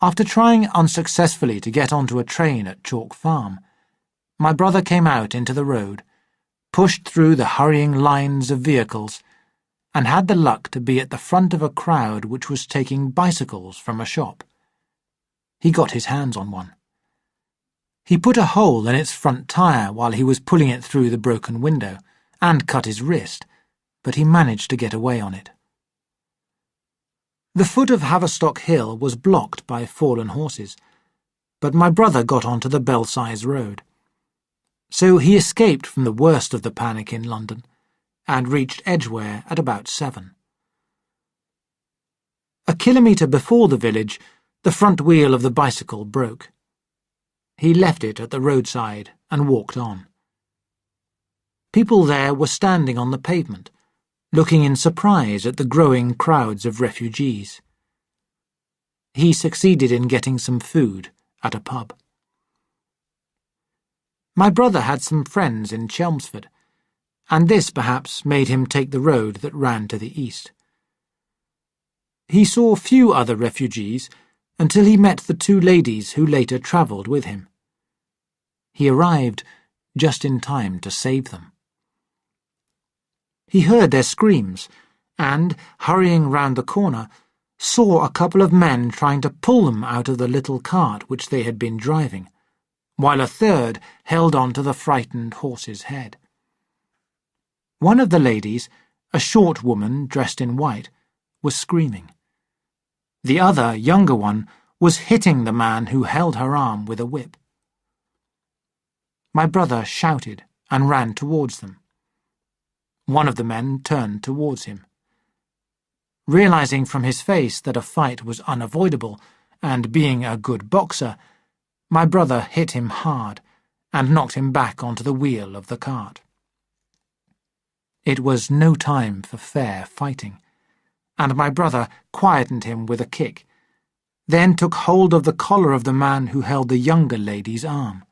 After trying unsuccessfully to get onto a train at Chalk Farm, my brother came out into the road, pushed through the hurrying lines of vehicles, and had the luck to be at the front of a crowd which was taking bicycles from a shop. He got his hands on one. He put a hole in its front tyre while he was pulling it through the broken window, and cut his wrist, but he managed to get away on it. The foot of Haverstock Hill was blocked by fallen horses, but my brother got onto the Belsize Road. So he escaped from the worst of the panic in London, and reached Edgware at about 7. A kilometre before the village, the front wheel of the bicycle broke. He left it at the roadside and walked on. People there were standing on the pavement, looking in surprise at the growing crowds of refugees. He succeeded in getting some food at a pub. My brother had some friends in Chelmsford, and this perhaps made him take the road that ran to the east. He saw few other refugees until he met the 2 ladies who later travelled with him. He arrived just in time to save them. He heard their screams and, hurrying round the corner, saw a couple of men trying to pull them out of the little cart which they had been driving, while a third held on to the frightened horse's head. One of the ladies, a short woman dressed in white, was screaming. The other, younger one, was hitting the man who held her arm with a whip. My brother shouted and ran towards them. One of the men turned towards him. Realizing from his face that a fight was unavoidable, and being a good boxer, my brother hit him hard and knocked him back onto the wheel of the cart. It was no time for fair fighting, and my brother quietened him with a kick, then took hold of the collar of the man who held the younger lady's arm.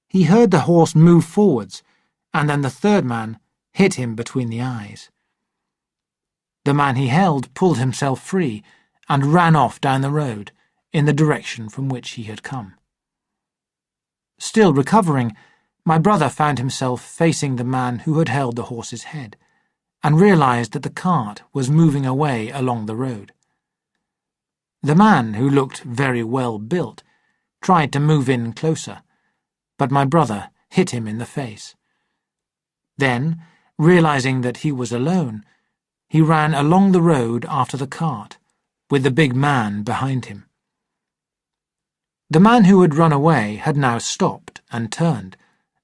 He heard the horse move forwards, and then the third man hit him between the eyes. The man he held pulled himself free and ran off down the road in the direction from which he had come. Still recovering, my brother found himself facing the man who had held the horse's head, and realized that the cart was moving away along the road. The man, who looked very well built, tried to move in closer, but my brother hit him in the face. Then, realizing that he was alone, he ran along the road after the cart, with the big man behind him. The man who had run away had now stopped and turned,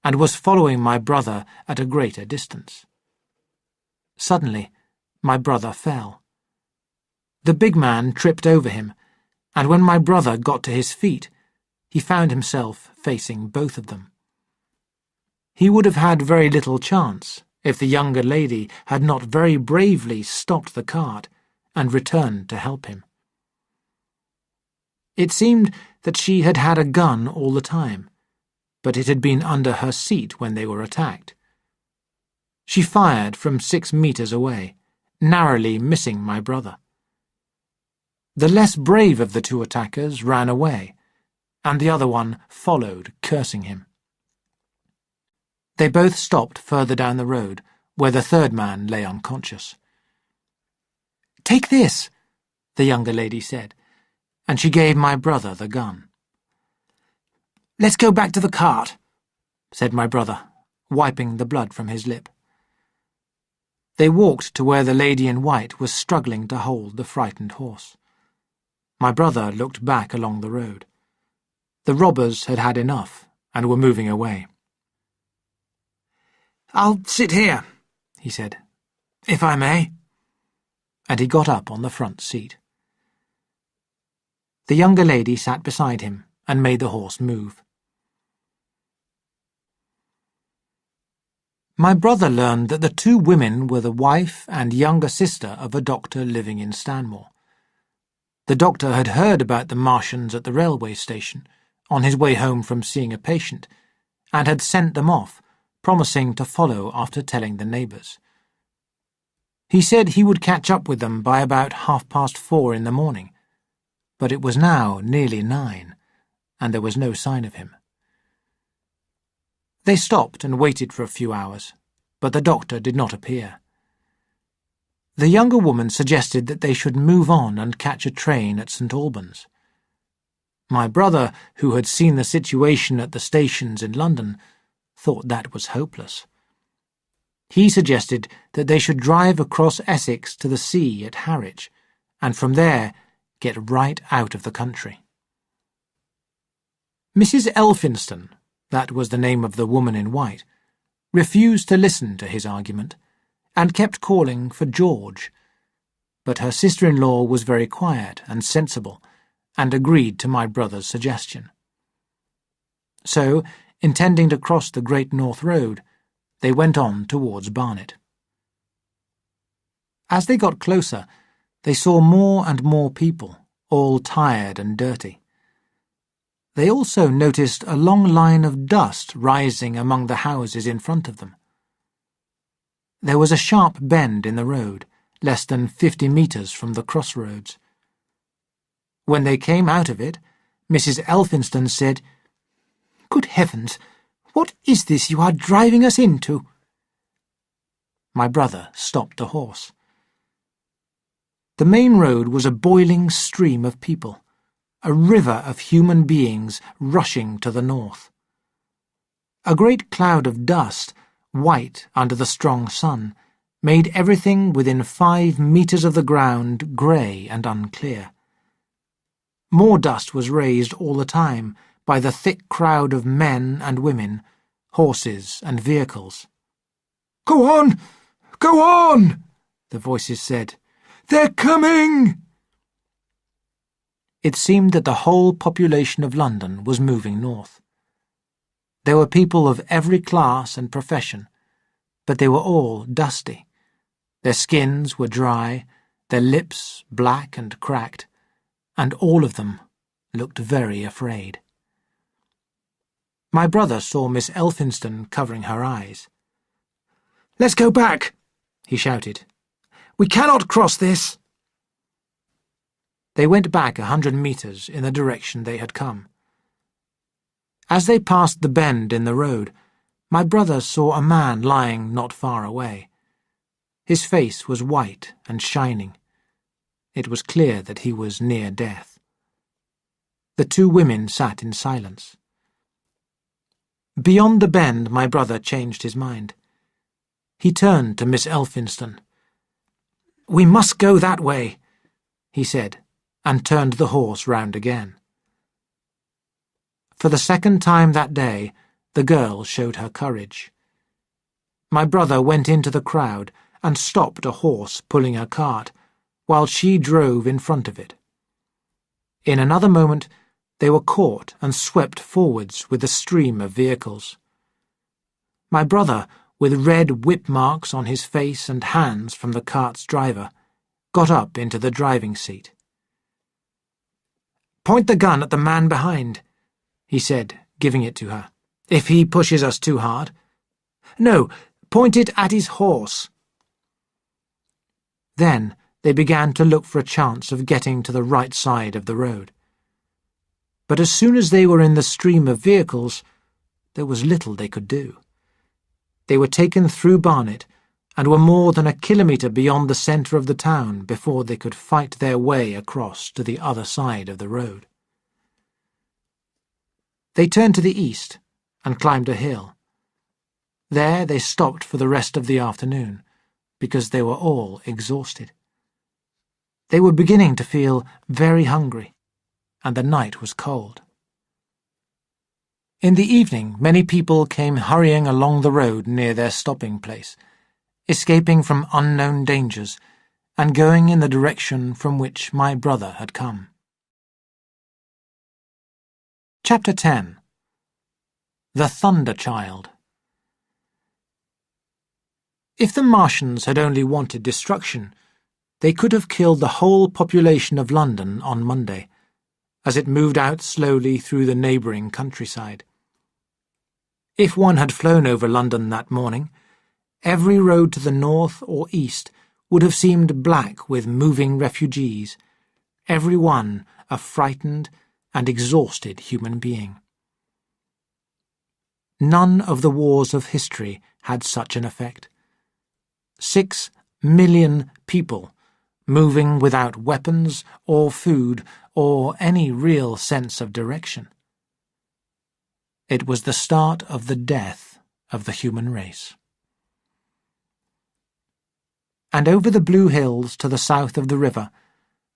and was following my brother at a greater distance. Suddenly, my brother fell. The big man tripped over him, and when my brother got to his feet, he found himself facing both of them. He would have had very little chance if the younger lady had not very bravely stopped the cart and returned to help him. It seemed that she had had a gun all the time, but it had been under her seat when they were attacked. She fired from 6 meters away, narrowly missing my brother. The less brave of the two attackers ran away, and the other one followed, cursing him. They both stopped further down the road, where the third man lay unconscious. "Take this," the younger lady said, and she gave my brother the gun. "Let's go back to the cart," said my brother, wiping the blood from his lip. They walked to where the lady in white was struggling to hold the frightened horse. My brother looked back along the road. The robbers had had enough and were moving away. "I'll sit here," he said, "if I may," and he got up on the front seat. The younger lady sat beside him and made the horse move. My brother learned that the two women were the wife and younger sister of a doctor living in Stanmore. The doctor had heard about the Martians at the railway station, on his way home from seeing a patient, and had sent them off, promising to follow after telling the neighbours. He said he would catch up with them by about 4:30 in the morning, but it was now nearly 9, and there was no sign of him. They stopped and waited for a few hours, but the doctor did not appear. The younger woman suggested that they should move on and catch a train at St. Albans. My brother, who had seen the situation at the stations in London, thought that was hopeless. He suggested that they should drive across Essex to the sea at Harwich, and from there get right out of the country. Mrs. Elphinston, that was the name of the woman in white, refused to listen to his argument, and kept calling for George, but her sister-in-law was very quiet and sensible, and agreed to my brother's suggestion. So, intending to cross the Great North Road, they went on towards Barnet. As they got closer, they saw more and more people, all tired and dirty. They also noticed a long line of dust rising among the houses in front of them. There was a sharp bend in the road, less than 50 meters from the crossroads. When they came out of it, Mrs. Elphinston said, "Good heavens, what is this you are driving us into?" My brother stopped the horse. The main road was a boiling stream of people, a river of human beings rushing to the north. A great cloud of dust, white under the strong sun, made everything within 5 meters of the ground grey and unclear. More dust was raised all the time by the thick crowd of men and women, horses and vehicles. "Go on! Go on!" the voices said, They're coming!" It seemed that the whole population of London was moving north. There were people of every class and profession, but they were all dusty. Their skins were dry, their lips black and cracked, and all of them looked very afraid. My brother saw Miss Elphinston covering her eyes. "Let's go back," he shouted. "We cannot cross this." They went back 100 meters in the direction they had come. As they passed the bend in the road, my brother saw a man lying not far away. His face was white and shining. It was clear that he was near death. The two women sat in silence. Beyond the bend, my brother changed his mind. He turned to Miss Elphinston. "We must go that way," he said, and turned the horse round again. For the second time that day, the girl showed her courage. My brother went into the crowd and stopped a horse pulling a cart, while she drove in front of it. In another moment, they were caught and swept forwards with a stream of vehicles. My brother, with red whip marks on his face and hands from the cart's driver, got up into the driving seat. "Point the gun at the man behind," he said, giving it to her, "if he pushes us too hard. No, point it at his horse." Then they began to look for a chance of getting to the right side of the road. But as soon as they were in the stream of vehicles, there was little they could do. They were taken through Barnet and were more than a kilometre beyond the centre of the town before they could fight their way across to the other side of the road. They turned to the east and climbed a hill. There they stopped for the rest of the afternoon, because they were all exhausted. They were beginning to feel very hungry, and the night was cold. In the evening, many people came hurrying along the road near their stopping place, escaping from unknown dangers and going in the direction from which my brother had come. Chapter 10. The Thunder Child. If the Martians had only wanted destruction, they could have killed the whole population of London on Monday, as it moved out slowly through the neighbouring countryside. If one had flown over London that morning, every road to the north or east would have seemed black with moving refugees, every one a frightened and exhausted human being. None of the wars of history had such an effect. 6 million people, moving without weapons or food or any real sense of direction. It was the start of the death of the human race. And over the blue hills to the south of the river,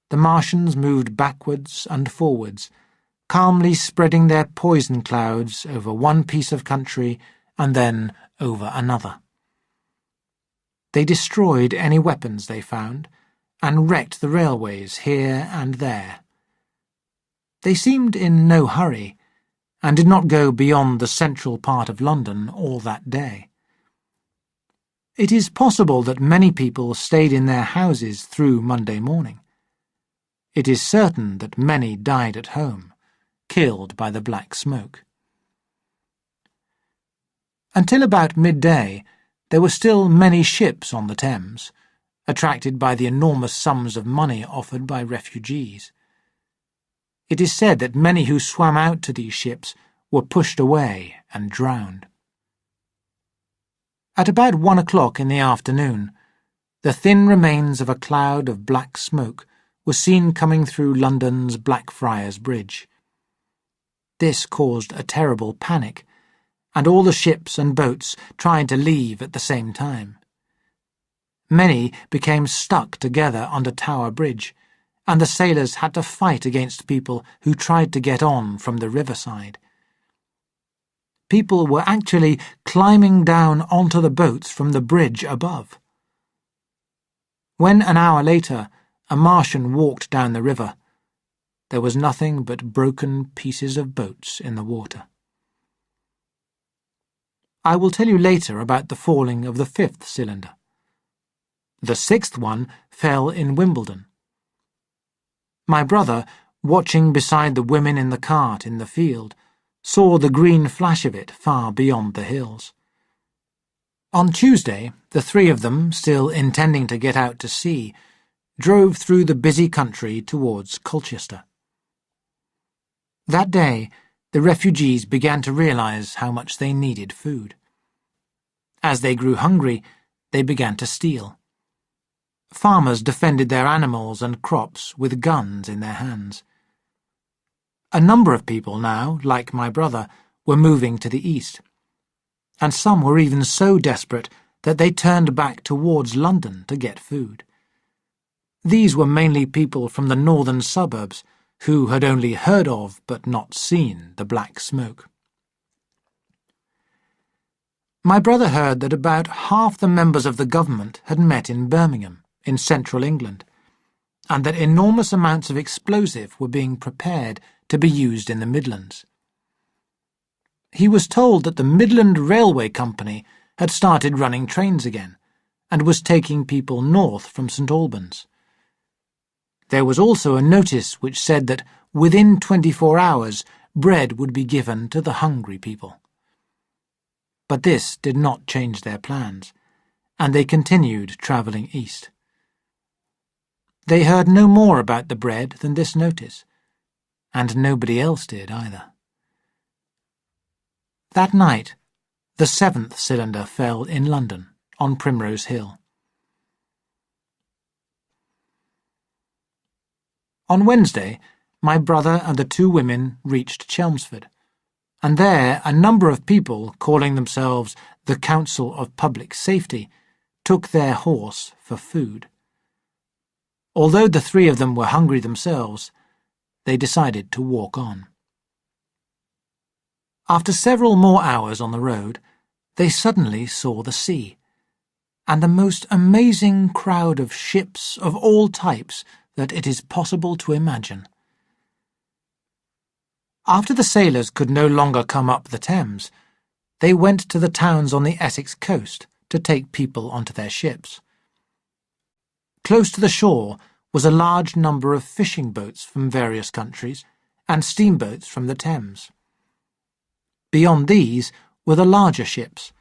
the Martians moved backwards and forwards, calmly spreading their poison clouds over one piece of country and then over another. They destroyed any weapons they found, and wrecked the railways here and there. They seemed in no hurry, and did not go beyond the central part of London all that day. It is possible that many people stayed in their houses through Monday morning. It is certain that many died at home, killed by the black smoke. Until about midday, there were still many ships on the Thames, attracted by the enormous sums of money offered by refugees. It is said that many who swam out to these ships were pushed away and drowned. At about 1 o'clock in the afternoon, the thin remains of a cloud of black smoke were seen coming through London's Blackfriars Bridge. This caused a terrible panic, and all the ships and boats tried to leave at the same time. Many became stuck together under Tower Bridge, and the sailors had to fight against people who tried to get on from the riverside. People were actually climbing down onto the boats from the bridge above. When an hour later a Martian walked down the river. There was nothing but broken pieces of boats in the water. I will tell you later about the falling of the 5th cylinder. The 6th one fell in Wimbledon. My brother, watching beside the women in the cart in the field, saw the green flash of it far beyond the hills. On Tuesday, the three of them, still intending to get out to sea, drove through the busy country towards Colchester. That day, the refugees began to realize how much they needed food. As they grew hungry, they began to steal. Farmers defended their animals and crops with guns in their hands. A number of people now, like my brother, were moving to the east, and some were even so desperate that they turned back towards London to get food. These were mainly people from the northern suburbs who had only heard of but not seen the black smoke. My brother heard that about half the members of the government had met in Birmingham, in central England, and that enormous amounts of explosive were being prepared to be used in the Midlands. He was told that the Midland Railway Company had started running trains again, and was taking people north from St Albans. There was also a notice which said that within 24 hours bread would be given to the hungry people. But this did not change their plans, and they continued travelling east. They heard no more about the bread than this notice, and nobody else did either. That night, the 7th cylinder fell in London, on Primrose Hill. On Wednesday, my brother and the two women reached Chelmsford, and there a number of people, calling themselves the Council of Public Safety, took their horse for food. Although the three of them were hungry themselves, they decided to walk on. After several more hours on the road, they suddenly saw the sea, and the most amazing crowd of ships of all types that it is possible to imagine. After the sailors could no longer come up the Thames, they went to the towns on the Essex coast to take people onto their ships. Close to the shore was a large number of fishing boats from various countries and steamboats from the Thames. Beyond these were the larger ships,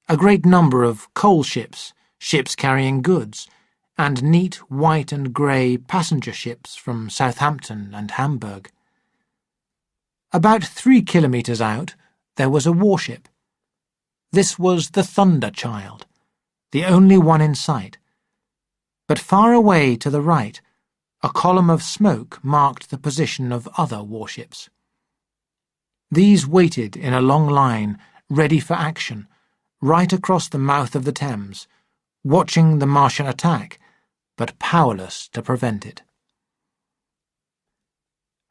a great number of coal ships, ships carrying goods, and neat white and grey passenger ships from Southampton and Hamburg. About 3 kilometres out there was a warship. This was the Thunder Child, the only one in sight. But far away to the right, a column of smoke marked the position of other warships. These waited in a long line, ready for action, right across the mouth of the Thames, watching the Martian attack, but powerless to prevent it.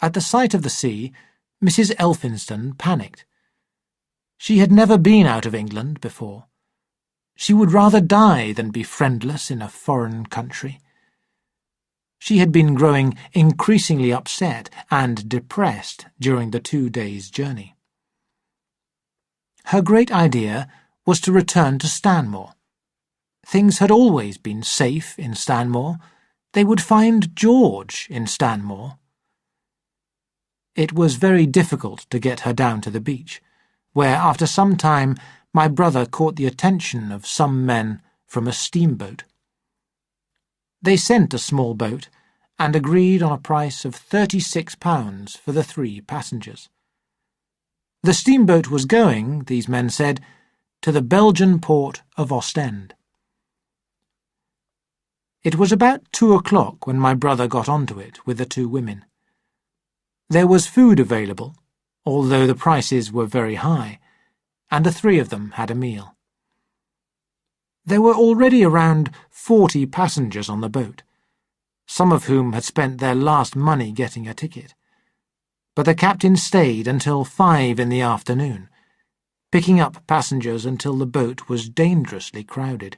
At the sight of the sea, Mrs. Elphinston panicked. She had never been out of England before. She would rather die than be friendless in a foreign country. She had been growing increasingly upset and depressed during the 2 days' journey. Her great idea was to return to Stanmore. Things had always been safe in Stanmore. They would find George in Stanmore. It was very difficult to get her down to the beach, where after some time my brother caught the attention of some men from a steamboat. They sent a small boat and agreed on a price of £36 for the 3 passengers. The steamboat was going, these men said, to the Belgian port of Ostend. It was about 2 o'clock when my brother got onto it with the 2 women. There was food available, although the prices were very high, and the 3 of them had a meal. There were already around 40 passengers on the boat, some of whom had spent their last money getting a ticket. But the captain stayed until 5 in the afternoon, picking up passengers until the boat was dangerously crowded.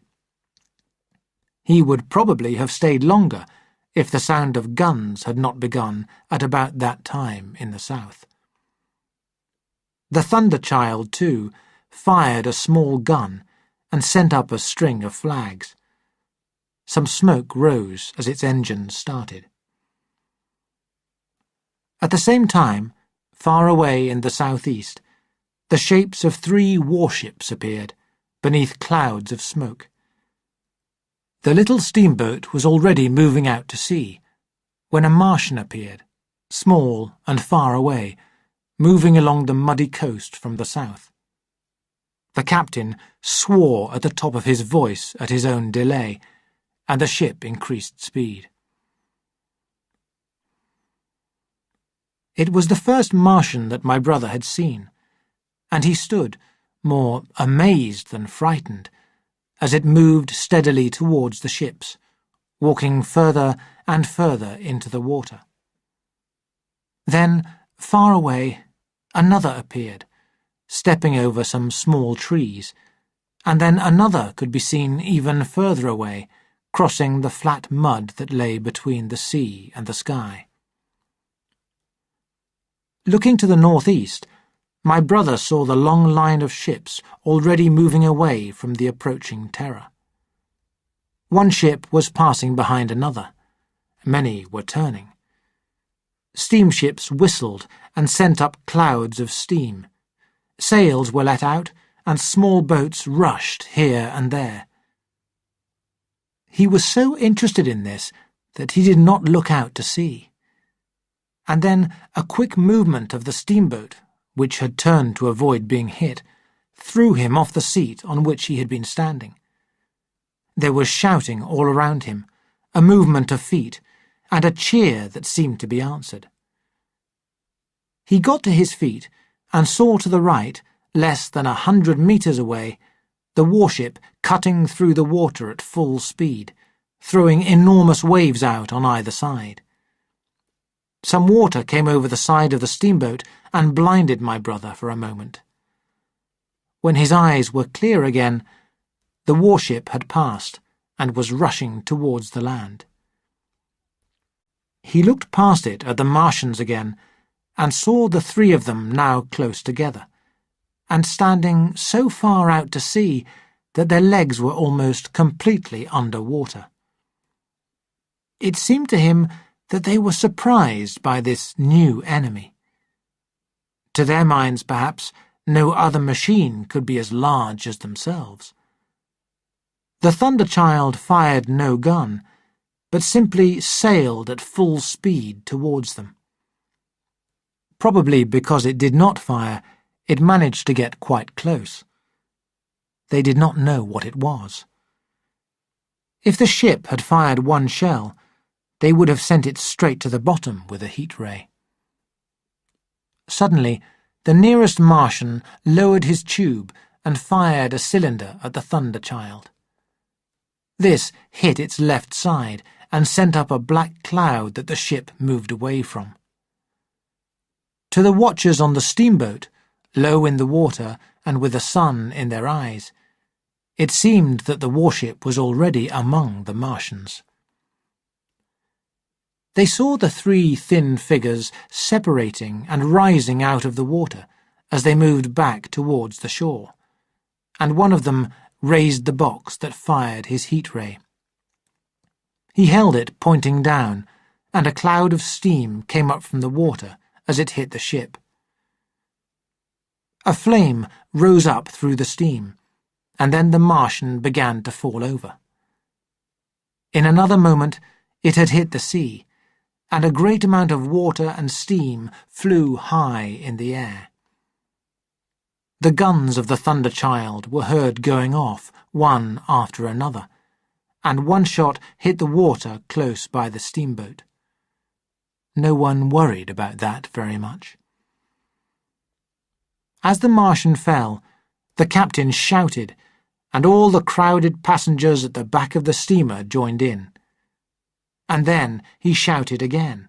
He would probably have stayed longer if the sound of guns had not begun at about that time in the south. The Thunder Child, too, fired a small gun and sent up a string of flags. Some smoke rose as its engine started. At the same time, far away in the southeast, the shapes of 3 warships appeared, beneath clouds of smoke. The little steamboat was already moving out to sea, when a Martian appeared, small and far away, moving along the muddy coast from the south. The captain swore at the top of his voice at his own delay, and the ship increased speed. It was the first Martian that my brother had seen, and he stood, more amazed than frightened, as it moved steadily towards the ships, walking further and further into the water. Then, far away, another appeared, stepping over some small trees, and then another could be seen even further away, crossing the flat mud that lay between the sea and the sky. Looking to the northeast, my brother saw the long line of ships already moving away from the approaching terror. One ship was passing behind another. Many were turning. Steamships whistled and sent up clouds of steam. Sails were let out, and small boats rushed here and there. He was so interested in this that he did not look out to sea. And then a quick movement of the steamboat, which had turned to avoid being hit, threw him off the seat on which he had been standing. There was shouting all around him, a movement of feet, and a cheer that seemed to be answered. He got to his feet and saw to the right, less than 100 meters away, the warship cutting through the water at full speed, throwing enormous waves out on either side. Some water came over the side of the steamboat and blinded my brother for a moment. When his eyes were clear again, the warship had passed and was rushing towards the land. He looked past it at the Martians again and saw the 3 of them now close together, and standing so far out to sea that their legs were almost completely under water. It seemed to him that they were surprised by this new enemy. To their minds, perhaps, no other machine could be as large as themselves. The Thunder Child fired no gun, but simply sailed at full speed towards them. Probably because it did not fire, it managed to get quite close. They did not know what it was. If the ship had fired one shell, they would have sent it straight to the bottom with a heat ray. Suddenly, the nearest Martian lowered his tube and fired a cylinder at the Thunder Child. This hit its left side and sent up a black cloud that the ship moved away from. To the watchers on the steamboat, low in the water and with the sun in their eyes, it seemed that the warship was already among the Martians. They saw the 3 thin figures separating and rising out of the water as they moved back towards the shore, and one of them raised the box that fired his heat ray. He held it pointing down, and a cloud of steam came up from the water as it hit the ship. A flame rose up through the steam, and then the Martian began to fall over. In another moment it had hit the sea, and a great amount of water and steam flew high in the air. The guns of the Thunder Child were heard going off, one after another, and one shot hit the water close by the steamboat. No one worried about that very much. As the Martian fell, the captain shouted, and all the crowded passengers at the back of the steamer joined in. And then he shouted again,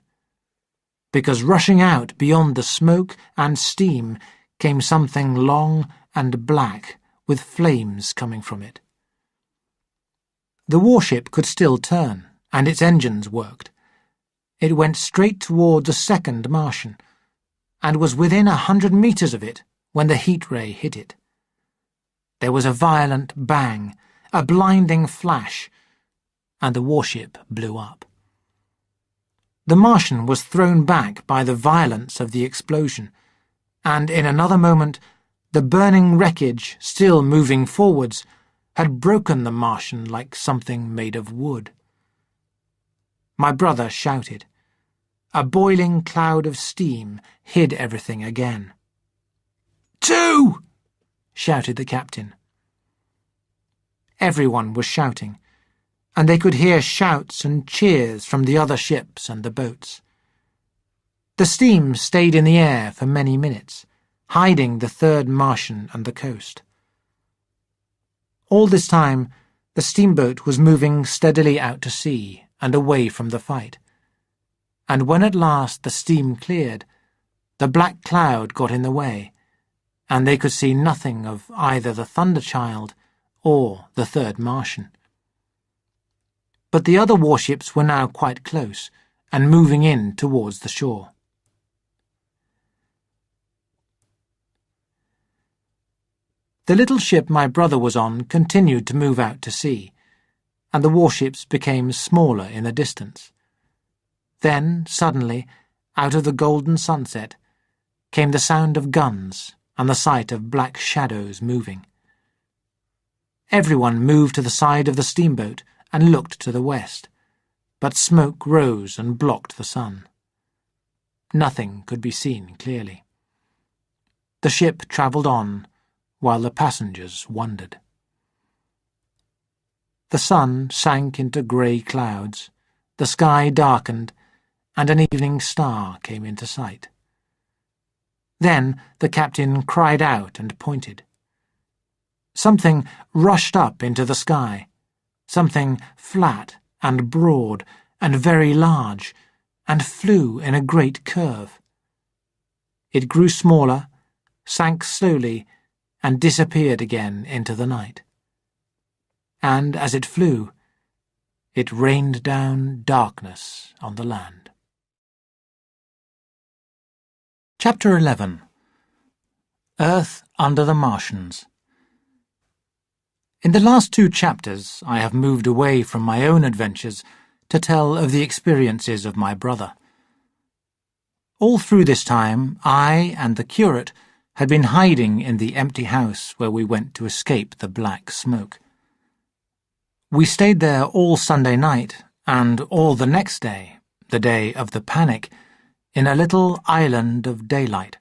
because rushing out beyond the smoke and steam came something long and black with flames coming from it. The warship could still turn, and its engines worked, It went straight toward the second Martian, and was within 100 meters of it when the heat ray hit it. There was a violent bang, a blinding flash, and the warship blew up. The Martian was thrown back by the violence of the explosion, and in another moment the burning wreckage, still moving forwards, had broken the Martian like something made of wood. My brother shouted. A boiling cloud of steam hid everything again. "Two!" shouted the captain. Everyone was shouting, and they could hear shouts and cheers from the other ships and the boats. The steam stayed in the air for many minutes, hiding the third Martian and the coast. All this time, the steamboat was moving steadily out to sea and away from the fight, and when at last the steam cleared, the black cloud got in the way, and they could see nothing of either the Thunderchild or the third Martian. But the other warships were now quite close and moving in towards the shore. The little ship my brother was on continued to move out to sea, and the warships became smaller in the distance. Then, suddenly, out of the golden sunset, came the sound of guns and the sight of black shadows moving. Everyone moved to the side of the steamboat and looked to the west, but smoke rose and blocked the sun. Nothing could be seen clearly. The ship travelled on, while the passengers wondered. The sun sank into grey clouds, the sky darkened, and an evening star came into sight. Then the captain cried out and pointed. Something rushed up into the sky, something flat and broad and very large, and flew in a great curve. It grew smaller, sank slowly, and disappeared again into the night. And as it flew, it rained down darkness on the land. Chapter 11. Earth Under the Martians. In the last 2 chapters I have moved away from my own adventures to tell of the experiences of my brother. All through this time I and the curate had been hiding in the empty house where we went to escape the black smoke. We stayed there all Sunday night and all the next day, the day of the panic, in a little island of daylight,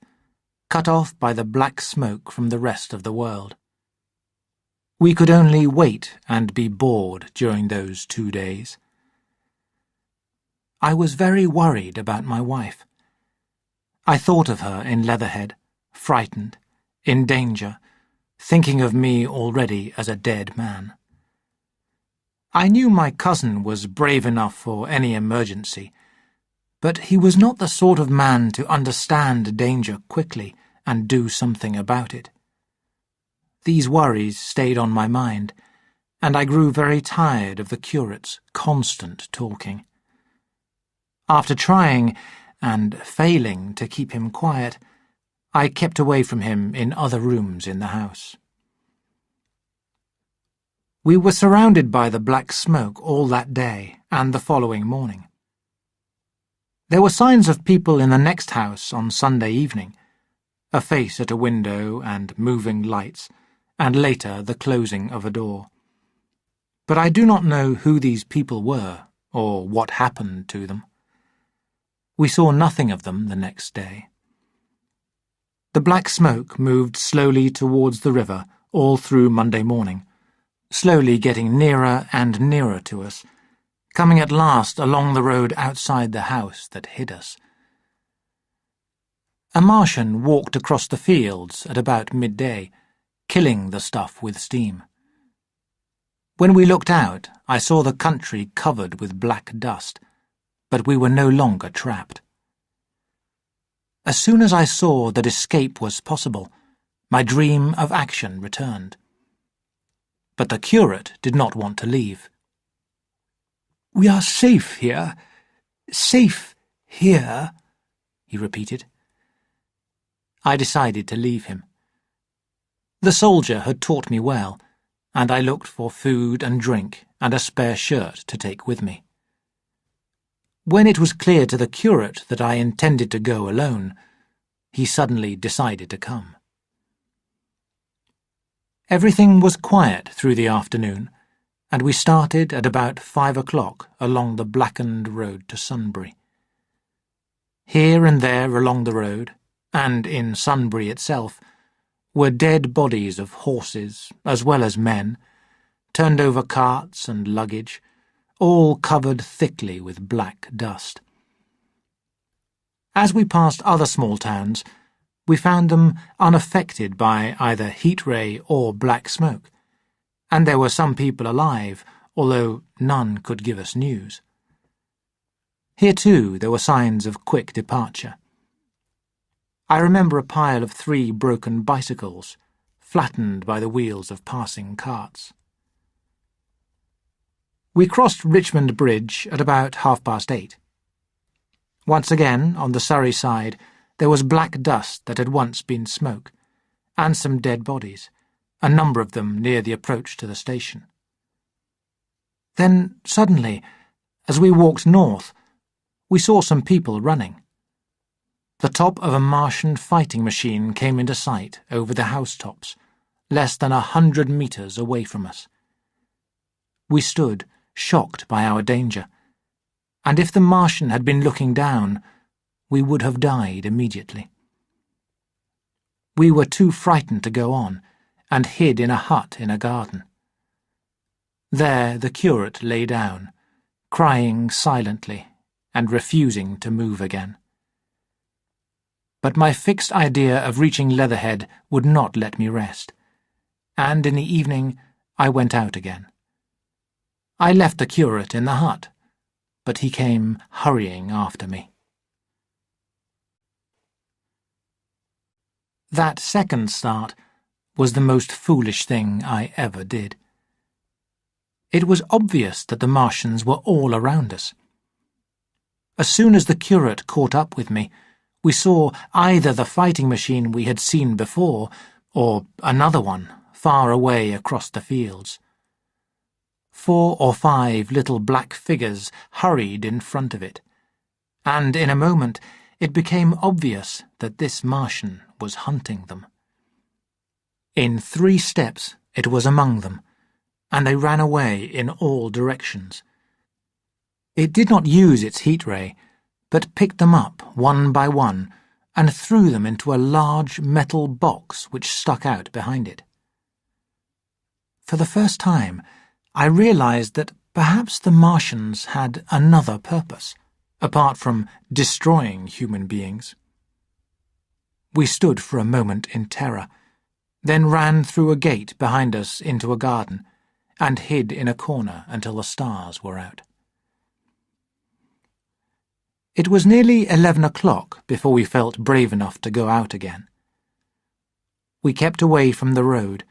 cut off by the black smoke from the rest of the world. We could only wait and be bored during those 2 days. I was very worried about my wife. I thought of her in Leatherhead, frightened, in danger, thinking of me already as a dead man. I knew my cousin was brave enough for any emergency, but he was not the sort of man to understand danger quickly and do something about it. These worries stayed on my mind, and I grew very tired of the curate's constant talking. After trying, and failing, to keep him quiet, I kept away from him in other rooms in the house. We were surrounded by the black smoke all that day and the following morning. There were signs of people in the next house on Sunday evening, a face at a window and moving lights, and later the closing of a door. But I do not know who these people were, or what happened to them. We saw nothing of them the next day. The black smoke moved slowly towards the river all through Monday morning, slowly getting nearer and nearer to us, coming at last along the road outside the house that hid us. A Martian walked across the fields at about midday, killing the stuff with steam. When we looked out, I saw the country covered with black dust, but we were no longer trapped. As soon as I saw that escape was possible, my dream of action returned. But the curate did not want to leave. "We are safe here. Safe here, he repeated. I decided to leave him. The soldier had taught me well, and I looked for food and drink and a spare shirt to take with me. When it was clear to the curate that I intended to go alone, he suddenly decided to come. Everything was quiet through the afternoon, and we started at about 5 o'clock along the blackened road to Sunbury. Here and there along the road, and in Sunbury itself, were dead bodies of horses as well as men, turned over carts and luggage, all covered thickly with black dust. As we passed other small towns, we found them unaffected by either heat ray or black smoke, and there were some people alive, although none could give us news. Here, too, there were signs of quick departure. I remember a pile of 3 broken bicycles, flattened by the wheels of passing carts. We crossed Richmond Bridge at about 8:30. Once again, on the Surrey side, there was black dust that had once been smoke, and some dead bodies, a number of them near the approach to the station. Then, suddenly, as we walked north, we saw some people running. The top of a Martian fighting machine came into sight over the housetops, less than 100 metres away from us. We stood, shocked by our danger, and if the Martian had been looking down, we would have died immediately. We were too frightened to go on, and hid in a hut in a garden. There the curate lay down, crying silently and refusing to move again. But my fixed idea of reaching Leatherhead would not let me rest, and in the evening I went out again. I left the curate in the hut, but he came hurrying after me. That second start was the most foolish thing I ever did. It was obvious that the Martians were all around us. As soon as the curate caught up with me, we saw either the fighting machine we had seen before, or another one, far away across the fields. 4 or 5 little black figures hurried in front of it, and in a moment it became obvious that this Martian was hunting them. In 3 steps it was among them, and they ran away in all directions. It did not use its heat ray, but picked them up one by one and threw them into a large metal box which stuck out behind it. For the first time, I realized that perhaps the Martians had another purpose, apart from destroying human beings. We stood for a moment in terror, then ran through a gate behind us into a garden, and hid in a corner until the stars were out. It was nearly 11 o'clock before we felt brave enough to go out again. We kept away from the road,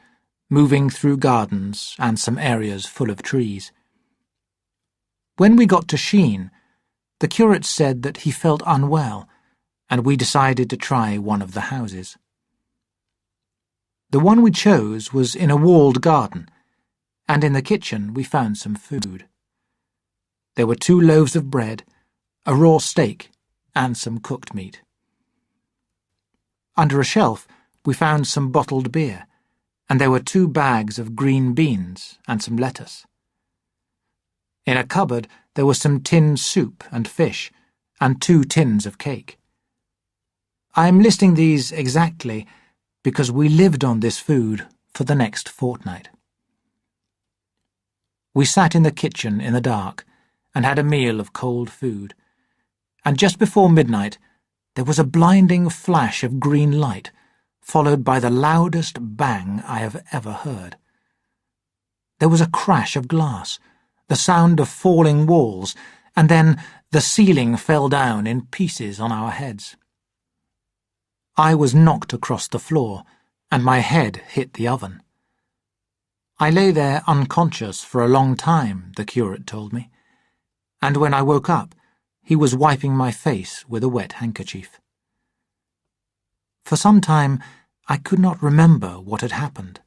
moving through gardens and some areas full of trees. When we got to Sheen, the curate said that he felt unwell, and we decided to try one of the houses. The one we chose was in a walled garden, and in the kitchen we found some food. There were 2 loaves of bread, a raw steak, and some cooked meat. Under a shelf we found some bottled beer, and there were 2 bags of green beans and some lettuce. In a cupboard there was some tinned soup and fish, and 2 tins of cake. I am listing these exactly because we lived on this food for the next fortnight. We sat in the kitchen in the dark and had a meal of cold food, and just before midnight there was a blinding flash of green light, followed by the loudest bang I have ever heard. There was a crash of glass, the sound of falling walls, and then the ceiling fell down in pieces on our heads. I was knocked across the floor, and my head hit the oven. I lay there unconscious for a long time, the curate told me, and when I woke up, He was wiping my face with a wet handkerchief. For some time, I could not remember what had happened.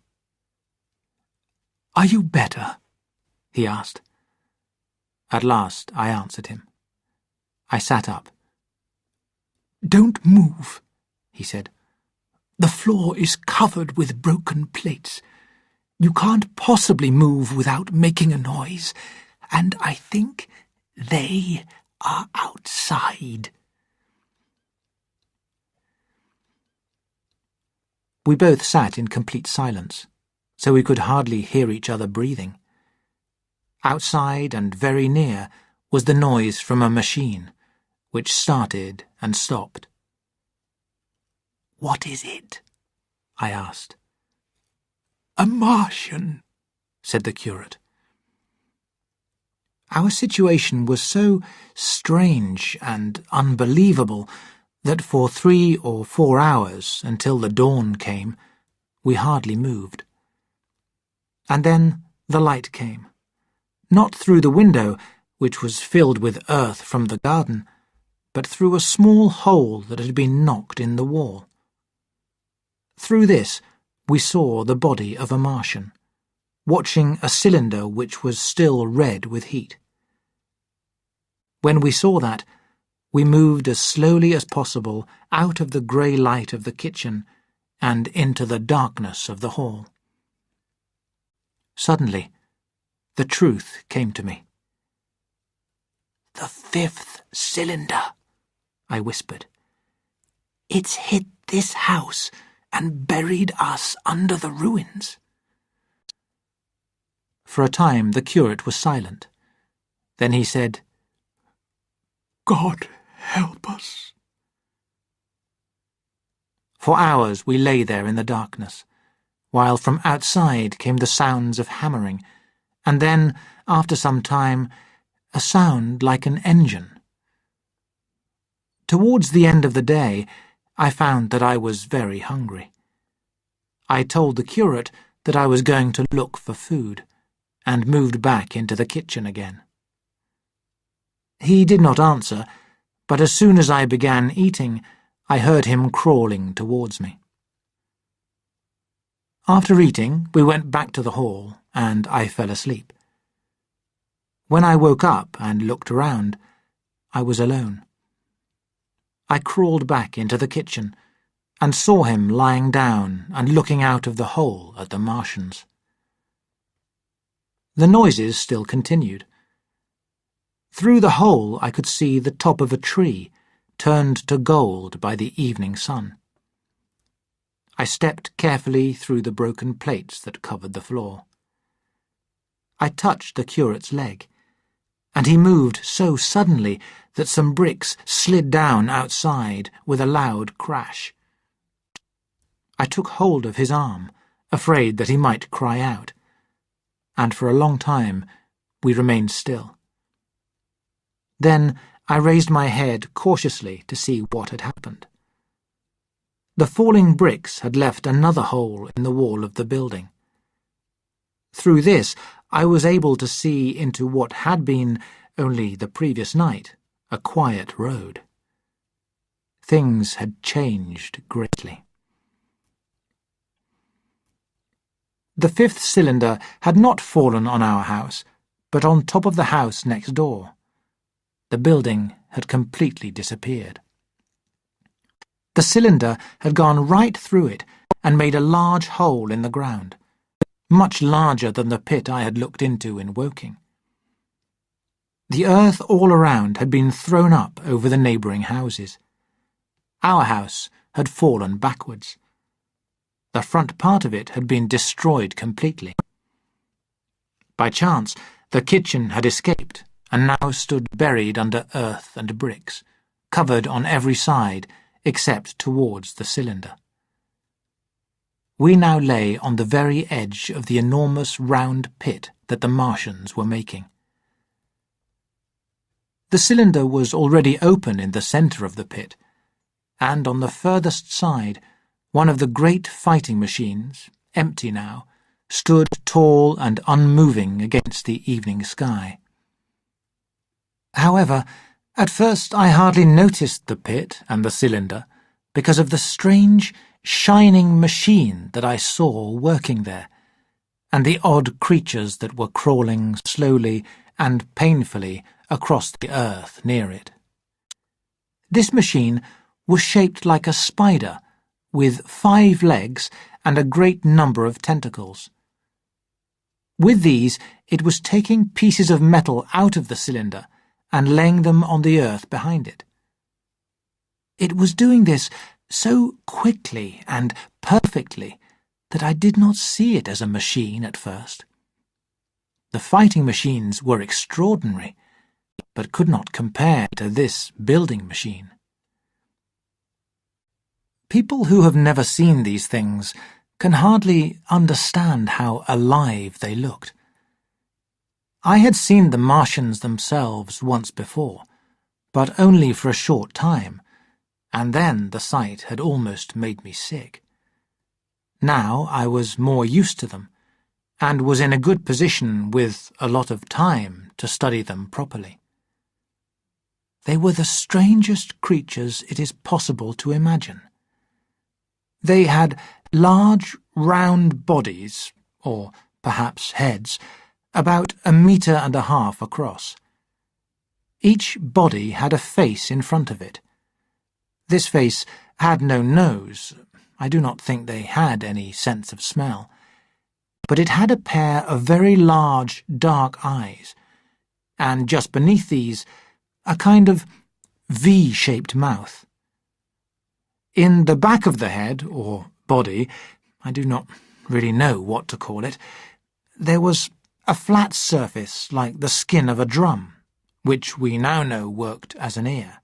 "Are you better?" he asked. At last I answered him. I sat up. "Don't move," he said. "The floor is covered with broken plates. You can't possibly move without making a noise, and I think they are outside." We both sat in complete silence, so we could hardly hear each other breathing. Outside and very near was the noise from a machine, which started and stopped. "What is it?" I asked. "A Martian," said the curate. Our situation was so strange and unbelievable that for 3 or 4 hours, until the dawn came, we hardly moved. And then the light came, not through the window, which was filled with earth from the garden, but through a small hole that had been knocked in the wall. Through this we saw the body of a Martian, watching a cylinder which was still red with heat. When we saw that, we moved as slowly as possible out of the grey light of the kitchen and into the darkness of the hall. Suddenly, the truth came to me. "The 5th cylinder," I whispered. "It's hit this house and buried us under the ruins." For a time the curate was silent. Then he said, "God help us." For hours we lay there in the darkness, while from outside came the sounds of hammering, and then, after some time, a sound like an engine. Towards the end of the day, I found that I was very hungry. I told the curate that I was going to look for food, and moved back into the kitchen again. He did not answer, but as soon as I began eating, I heard him crawling towards me. After eating, we went back to the hall, and I fell asleep. When I woke up and looked around, I was alone. I crawled back into the kitchen, and saw him lying down and looking out of the hole at the Martians. The noises still continued. Through the hole I could see the top of a tree, turned to gold by the evening sun. I stepped carefully through the broken plates that covered the floor. I touched the curate's leg, and he moved so suddenly that some bricks slid down outside with a loud crash. I took hold of his arm, afraid that he might cry out, and for a long time we remained still. Then I raised my head cautiously to see what had happened. The falling bricks had left another hole in the wall of the building. Through this I was able to see into what had been, only the previous night, a quiet road. Things had changed greatly. The 5th cylinder had not fallen on our house, but on top of the house next door. The building had completely disappeared. The cylinder had gone right through it and made a large hole in the ground, much larger than the pit I had looked into in Woking. The earth all around had been thrown up over the neighbouring houses. Our house had fallen backwards. The front part of it had been destroyed completely. By chance, the kitchen had escaped and now stood buried under earth and bricks, covered on every side except towards the cylinder. We now lay on the very edge of the enormous round pit that the Martians were making. The cylinder was already open in the centre of the pit, and on the furthest side, one of the great fighting machines, empty now, stood tall and unmoving against the evening sky. However, At first I hardly noticed the pit and the cylinder because of the strange, shining machine that I saw working there, and the odd creatures that were crawling slowly and painfully across the earth near it. This machine was shaped like a spider, with 5 legs and a great number of tentacles. With these, it was taking pieces of metal out of the cylinder and laying them on the earth behind it. It was doing this so quickly and perfectly that I did not see it as a machine at first. The fighting machines were extraordinary, but could not compare to this building machine. People who have never seen these things can hardly understand how alive they looked. I had seen the Martians themselves once before, but only for a short time, and then the sight had almost made me sick. Now I was more used to them, and was in a good position with a lot of time to study them properly. They were the strangest creatures it is possible to imagine. They had large, round bodies, or perhaps heads, about 1.5 meters across. Each body had a face in front of it. This face had no nose. I do not think they had any sense of smell. But it had a pair of very large, dark eyes, and just beneath these, a kind of V-shaped mouth. In the back of the head, or body, I do not really know what to call it, there was a flat surface like the skin of a drum, which we now know worked as an ear.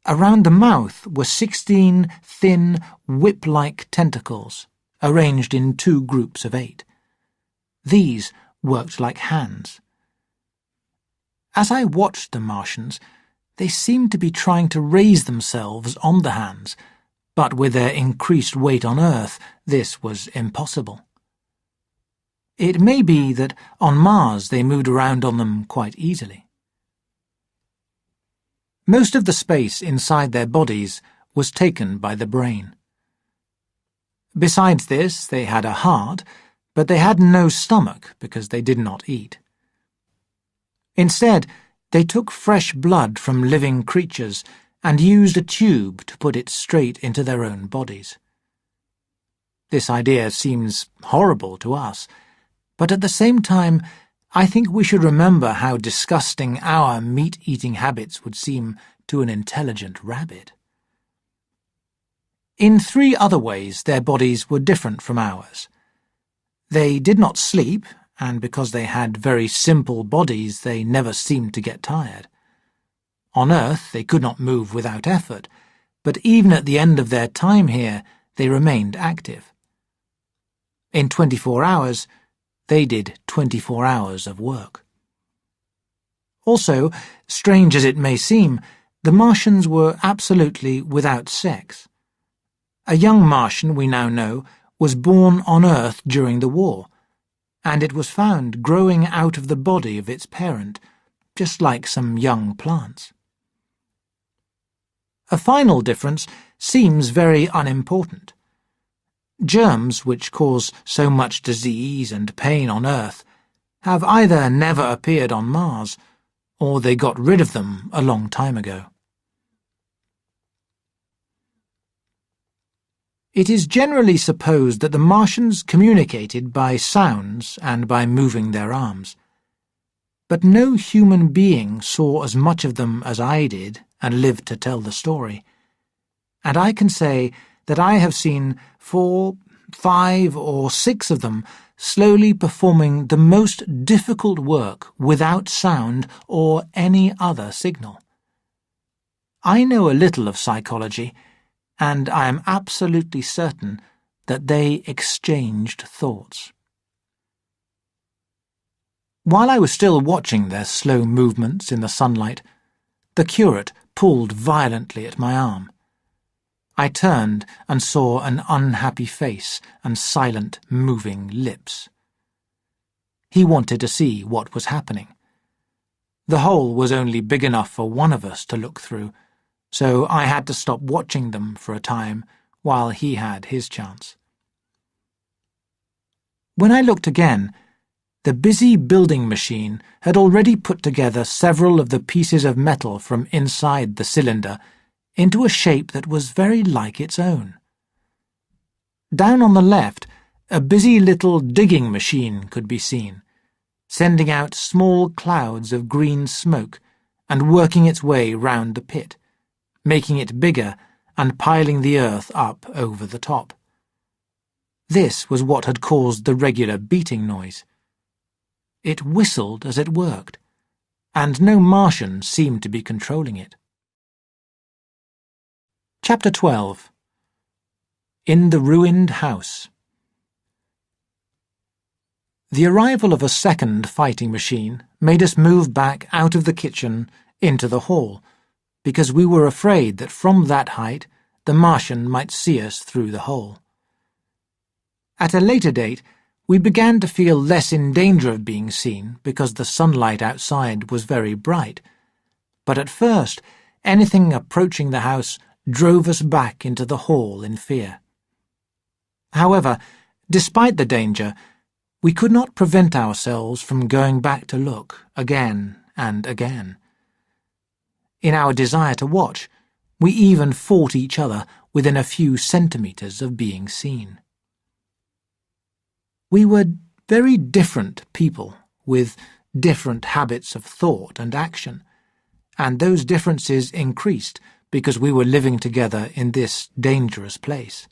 Around the mouth were 16 thin, whip-like tentacles, arranged in 2 groups of 8. These worked like hands. As I watched the Martians, they seemed to be trying to raise themselves on the hands, but with their increased weight on Earth, this was impossible. It may be that on Mars they moved around on them quite easily. Most of the space inside their bodies was taken by the brain. Besides this, they had a heart, but they had no stomach because they did not eat. Instead, they took fresh blood from living creatures and used a tube to put it straight into their own bodies. This idea seems horrible to us, but at the same time, I think we should remember how disgusting our meat-eating habits would seem to an intelligent rabbit. In 3 other ways their bodies were different from ours. They did not sleep, and because they had very simple bodies they never seemed to get tired. On Earth they could not move without effort, but even at the end of their time here they remained active. In 24 hours, they did 24 hours of work. Also, strange as it may seem, the Martians were absolutely without sex. A young Martian, we now know, was born on Earth during the war, and it was found growing out of the body of its parent, just like some young plants. A final difference seems very unimportant. Germs, which cause so much disease and pain on Earth, have either never appeared on Mars, or they got rid of them a long time ago. It is generally supposed that the Martians communicated by sounds and by moving their arms. But no human being saw as much of them as I did and lived to tell the story. And I can say that I have seen 4, 5, or 6 of them slowly performing the most difficult work without sound or any other signal. I know a little of psychology, and I am absolutely certain that they exchanged thoughts. While I was still watching their slow movements in the sunlight, the curate pulled violently at my arm. I turned and saw an unhappy face and silent, moving lips. He wanted to see what was happening. The hole was only big enough for one of us to look through, so I had to stop watching them for a time while he had his chance. When I looked again, the busy building machine had already put together several of the pieces of metal from inside the cylinder into a shape that was very like its own. Down on the left, a busy little digging machine could be seen, sending out small clouds of green smoke and working its way round the pit, making it bigger and piling the earth up over the top. This was what had caused the regular beating noise. It whistled as it worked, and no Martian seemed to be controlling it. Chapter 12. In the Ruined House. The arrival of a second fighting machine made us move back out of the kitchen into the hall, because we were afraid that from that height the Martian might see us through the hole. At a later date, we began to feel less in danger of being seen because the sunlight outside was very bright, but at first anything approaching the house drove us back into the hall in fear. However, despite the danger, we could not prevent ourselves from going back to look again and again. In our desire to watch, we even fought each other within a few centimetres of being seen. We were very different people with different habits of thought and action, and those differences increased because we were living together in this dangerous place.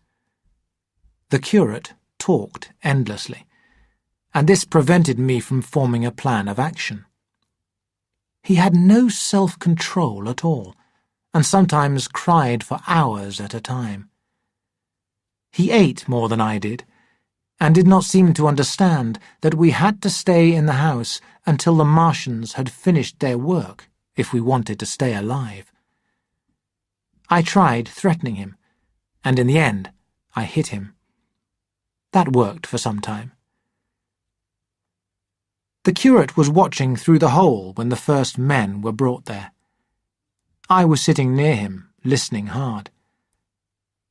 The curate talked endlessly, and this prevented me from forming a plan of action. He had no self-control at all, and sometimes cried for hours at a time. He ate more than I did, and did not seem to understand that we had to stay in the house until the Martians had finished their work if we wanted to stay alive. I tried threatening him, and in the end I hit him. That worked for some time. The curate was watching through the hole when the first men were brought there. I was sitting near him, listening hard.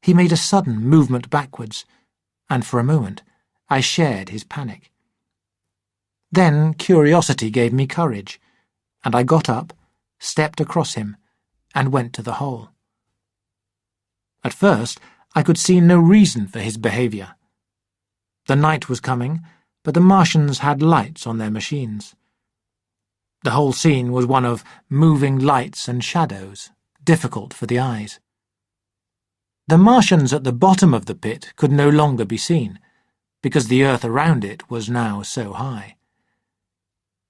He made a sudden movement backwards, and for a moment I shared his panic. Then curiosity gave me courage, and I got up, stepped across him, and went to the hole. At first, I could see no reason for his behaviour. The night was coming, but the Martians had lights on their machines. The whole scene was one of moving lights and shadows, difficult for the eyes. The Martians at the bottom of the pit could no longer be seen, because the earth around it was now so high.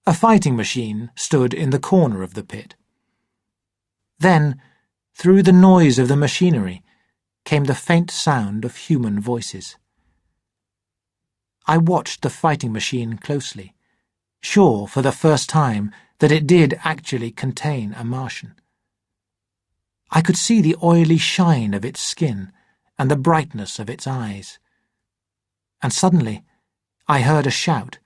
A fighting machine stood in the corner of the pit. Then, through the noise of the machinery, came the faint sound of human voices. I watched the fighting machine closely, sure for the first time that it did actually contain a Martian. I could see the oily shine of its skin and the brightness of its eyes. And suddenly I heard a shout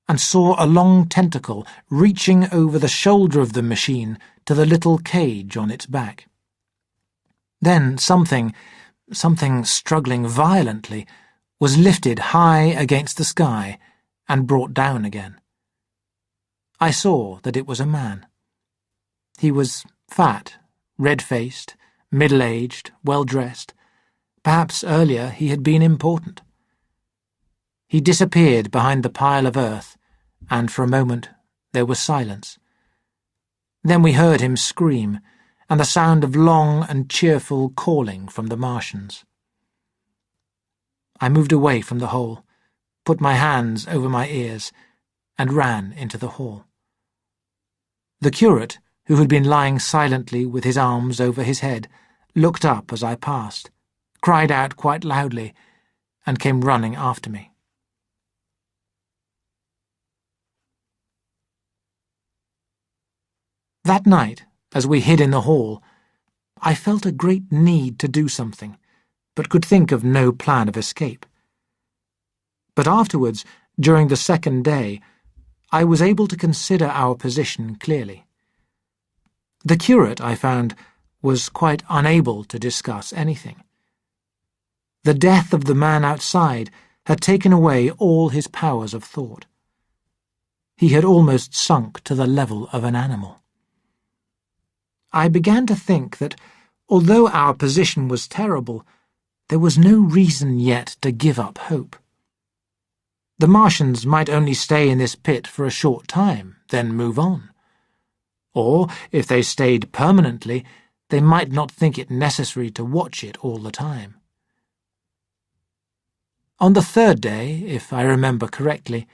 and saw a long tentacle reaching over the shoulder of the machine to the little cage on its back. Then something struggling violently was lifted high against the sky and brought down again. I saw that it was a man. He was fat, red-faced, middle-aged, well-dressed. Perhaps earlier he had been important. He disappeared behind the pile of earth, and for a moment there was silence. Then we heard him scream, and the sound of long and cheerful calling from the Martians. I moved away from the hole, put my hands over my ears, and ran into the hall. The curate, who had been lying silently with his arms over his head, looked up as I passed, cried out quite loudly, and came running after me. That night, as we hid in the hall, I felt a great need to do something, but could think of no plan of escape. But afterwards, during the second day, I was able to consider our position clearly. The curate, I found, was quite unable to discuss anything. The death of the man outside had taken away all his powers of thought. He had almost sunk to the level of an animal. I began to think that, although our position was terrible, there was no reason yet to give up hope. The Martians might only stay in this pit for a short time, then move on. Or, if they stayed permanently, they might not think it necessary to watch it all the time. On the third day, if I remember correctly,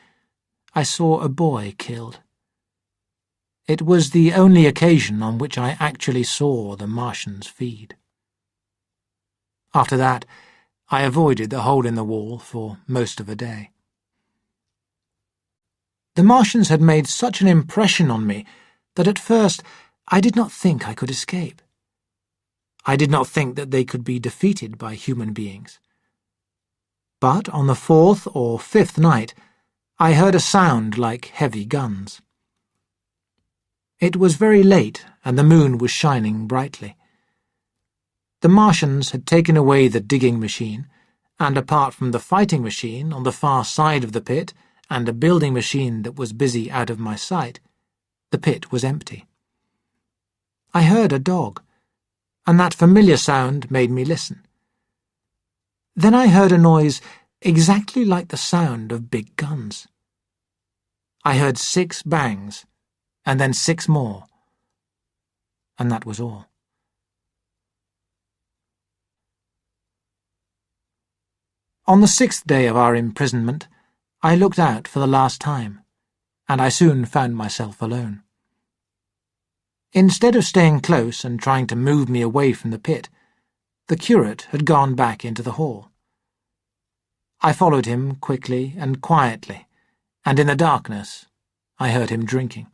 I saw a boy killed. It was the only occasion on which I actually saw the Martians feed. After that, I avoided the hole in the wall for most of a day. The Martians had made such an impression on me that at first I did not think I could escape. I did not think that they could be defeated by human beings. But on the fourth or fifth night, I heard a sound like heavy guns. It was very late, and the moon was shining brightly. The Martians had taken away the digging machine, and apart from the fighting machine on the far side of the pit and a building machine that was busy out of my sight, the pit was empty. I heard a dog, and that familiar sound made me listen. Then I heard a noise exactly like the sound of big guns. I heard 6 bangs, and then 6 more, and that was all. On the 6th day of our imprisonment, I looked out for the last time, and I soon found myself alone. Instead of staying close and trying to move me away from the pit, the curate had gone back into the hall. I followed him quickly and quietly, and in the darkness I heard him drinking.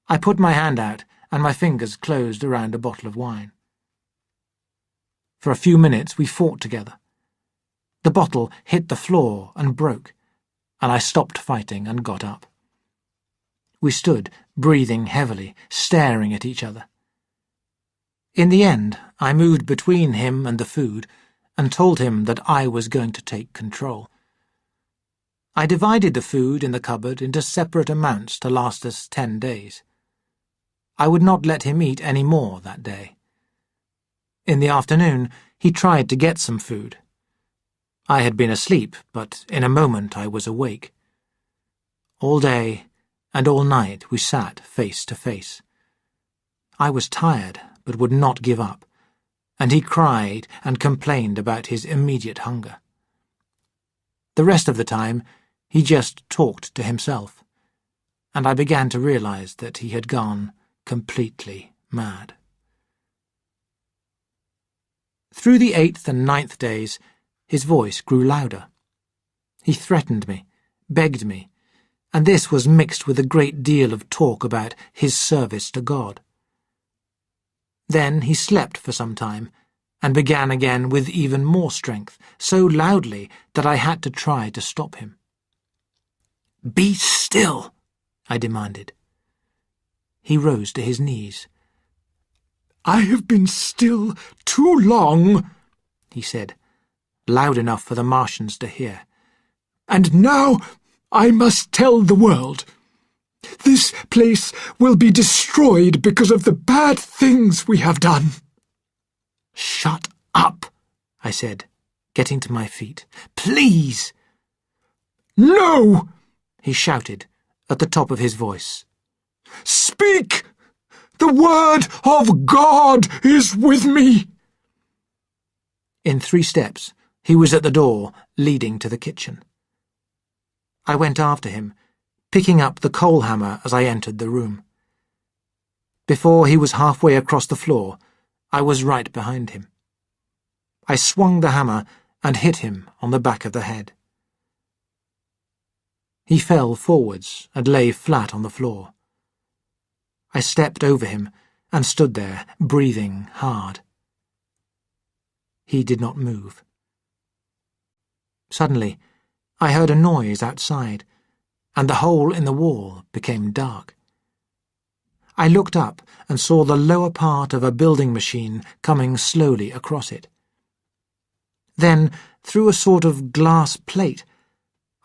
I put my hand out, and my fingers closed around a bottle of wine. For a few minutes we fought together. The bottle hit the floor and broke, and I stopped fighting and got up. We stood, breathing heavily, staring at each other. In the end, I moved between him and the food and told him that I was going to take control. I divided the food in the cupboard into separate amounts to last us 10 days. I would not let him eat any more that day. In the afternoon, he tried to get some food. I had been asleep, but in a moment I was awake. All day and all night we sat face to face. I was tired, but would not give up, and he cried and complained about his immediate hunger. The rest of the time, he just talked to himself, and I began to realize that he had gone completely mad. Through the 8th and 9th days, his voice grew louder. He threatened me, begged me, and this was mixed with a great deal of talk about his service to God. Then he slept for some time, and began again with even more strength, so loudly that I had to try to stop him. "Be still," I demanded. He rose to his knees. "I have been still too long," he said, loud enough for the Martians to hear. "And now I must tell the world. This place will be destroyed because of the bad things we have done." "Shut up," I said, getting to my feet. "Please." "No," he shouted at the top of his voice. "Speak! The word of God is with me." In 3 steps, he was at the door leading to the kitchen. I went after him, picking up the coal hammer as I entered the room. Before he was halfway across the floor, I was right behind him. I swung the hammer and hit him on the back of the head. He fell forwards and lay flat on the floor. I stepped over him and stood there, breathing hard. He did not move. Suddenly, I heard a noise outside, and the hole in the wall became dark. I looked up and saw the lower part of a building machine coming slowly across it. Then, through a sort of glass plate,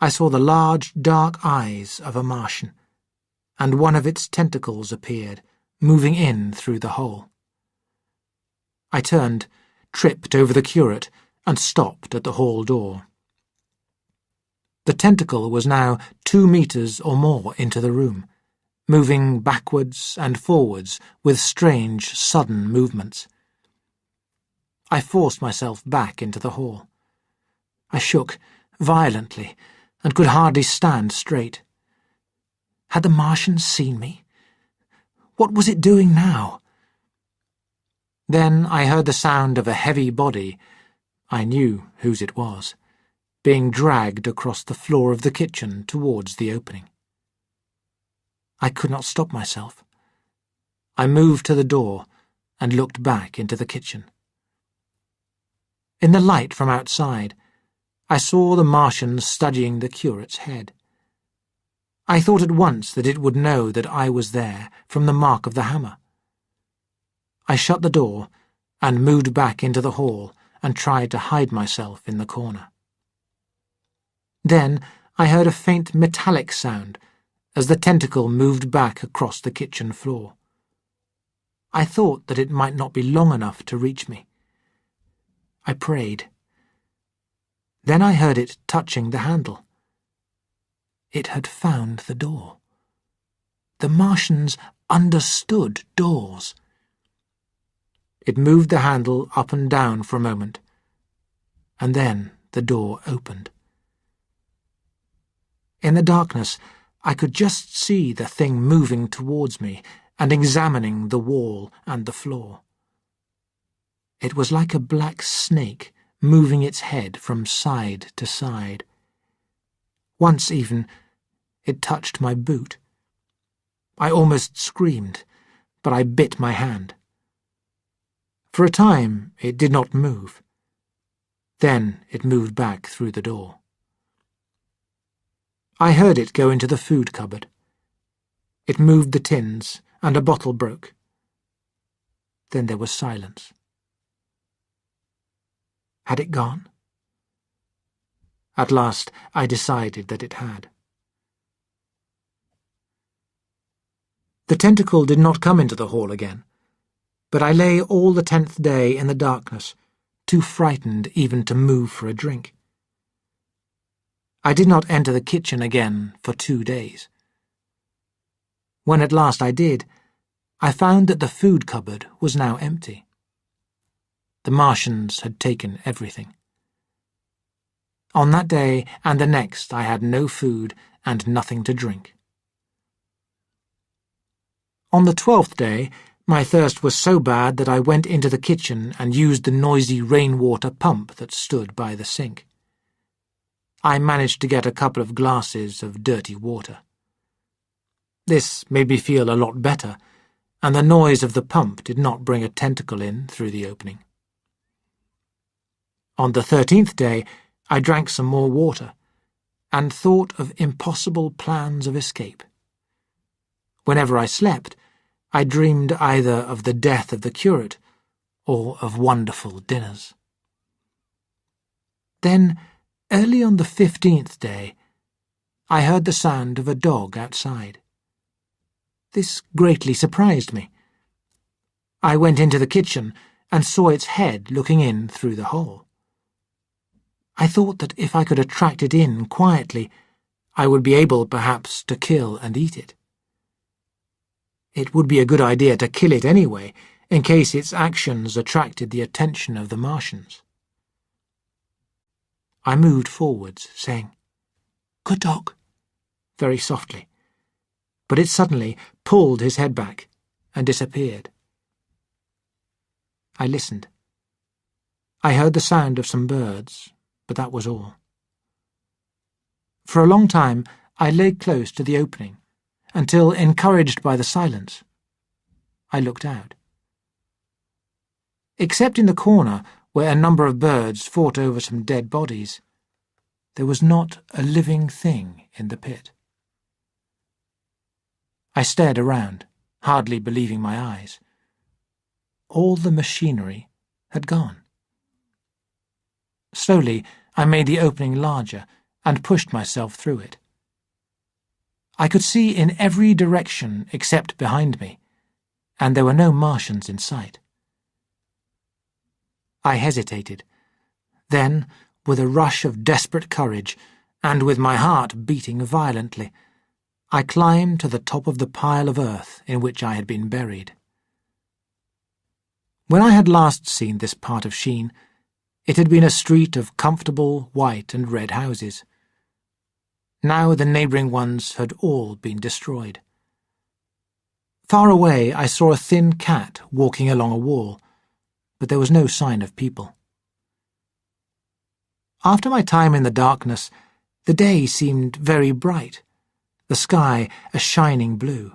I saw the large, dark eyes of a Martian, and one of its tentacles appeared, moving in through the hole. I turned, tripped over the curate, and stopped at the hall door. The tentacle was now 2 meters or more into the room, moving backwards and forwards with strange, sudden movements. I forced myself back into the hall. I shook violently and could hardly stand straight. Had the Martian seen me? What was it doing now? Then I heard the sound of a heavy body, I knew whose it was, being dragged across the floor of the kitchen towards the opening. I could not stop myself. I moved to the door and looked back into the kitchen. In the light from outside, I saw the Martian studying the curate's head. I thought at once that it would know that I was there from the mark of the hammer. I shut the door and moved back into the hall and tried to hide myself in the corner. Then I heard a faint metallic sound as the tentacle moved back across the kitchen floor. I thought that it might not be long enough to reach me. I prayed. Then I heard it touching the handle. It had found the door. The Martians understood doors. It moved the handle up and down for a moment, and then the door opened. In the darkness, I could just see the thing moving towards me and examining the wall and the floor. It was like a black snake moving its head from side to side. Once even, it touched my boot. I almost screamed, but I bit my hand. For a time, it did not move. Then it moved back through the door. I heard it go into the food cupboard. It moved the tins, and a bottle broke. Then there was silence. Had it gone? At last I decided that it had. The tentacle did not come into the hall again, but I lay all the 10th day in the darkness, too frightened even to move for a drink. I did not enter the kitchen again for 2 days. When at last I did, I found that the food cupboard was now empty. The Martians had taken everything. On that day and the next I had no food and nothing to drink. On the 12th day, my thirst was so bad that I went into the kitchen and used the noisy rainwater pump that stood by the sink. I managed to get a couple of glasses of dirty water. This made me feel a lot better, and the noise of the pump did not bring a tentacle in through the opening. On the 13th day, I drank some more water, and thought of impossible plans of escape. Whenever I slept, I dreamed either of the death of the curate or of wonderful dinners. Then, early on the 15th day, I heard the sound of a dog outside. This greatly surprised me. I went into the kitchen and saw its head looking in through the hole. I thought that if I could attract it in quietly, I would be able, perhaps, to kill and eat it. It would be a good idea to kill it anyway, in case its actions attracted the attention of the Martians. I moved forwards, saying, "Good dog," very softly, but it suddenly pulled his head back and disappeared. I listened. I heard the sound of some birds, but that was all. For a long time I lay close to the opening, until, encouraged by the silence, I looked out. Except in the corner, where a number of birds fought over some dead bodies, there was not a living thing in the pit. I stared around, hardly believing my eyes. All the machinery had gone. Slowly, I made the opening larger and pushed myself through it. I could see in every direction except behind me, and there were no Martians in sight. I hesitated. Then, with a rush of desperate courage, and with my heart beating violently, I climbed to the top of the pile of earth in which I had been buried. When I had last seen this part of Sheen, it had been a street of comfortable white and red houses. Now the neighbouring ones had all been destroyed. Far away I saw a thin cat walking along a wall, but there was no sign of people. After my time in the darkness, the day seemed very bright, the sky a shining blue.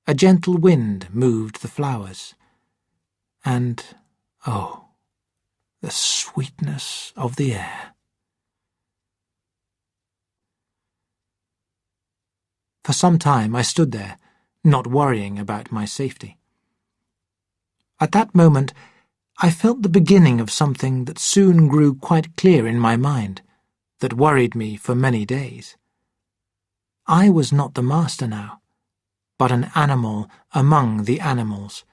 A gentle wind moved the flowers, and, oh, the sweetness of the air. For some time I stood there, not worrying about my safety. At that moment I felt the beginning of something that soon grew quite clear in my mind, that worried me for many days. I was not the master now, but an animal among the animals,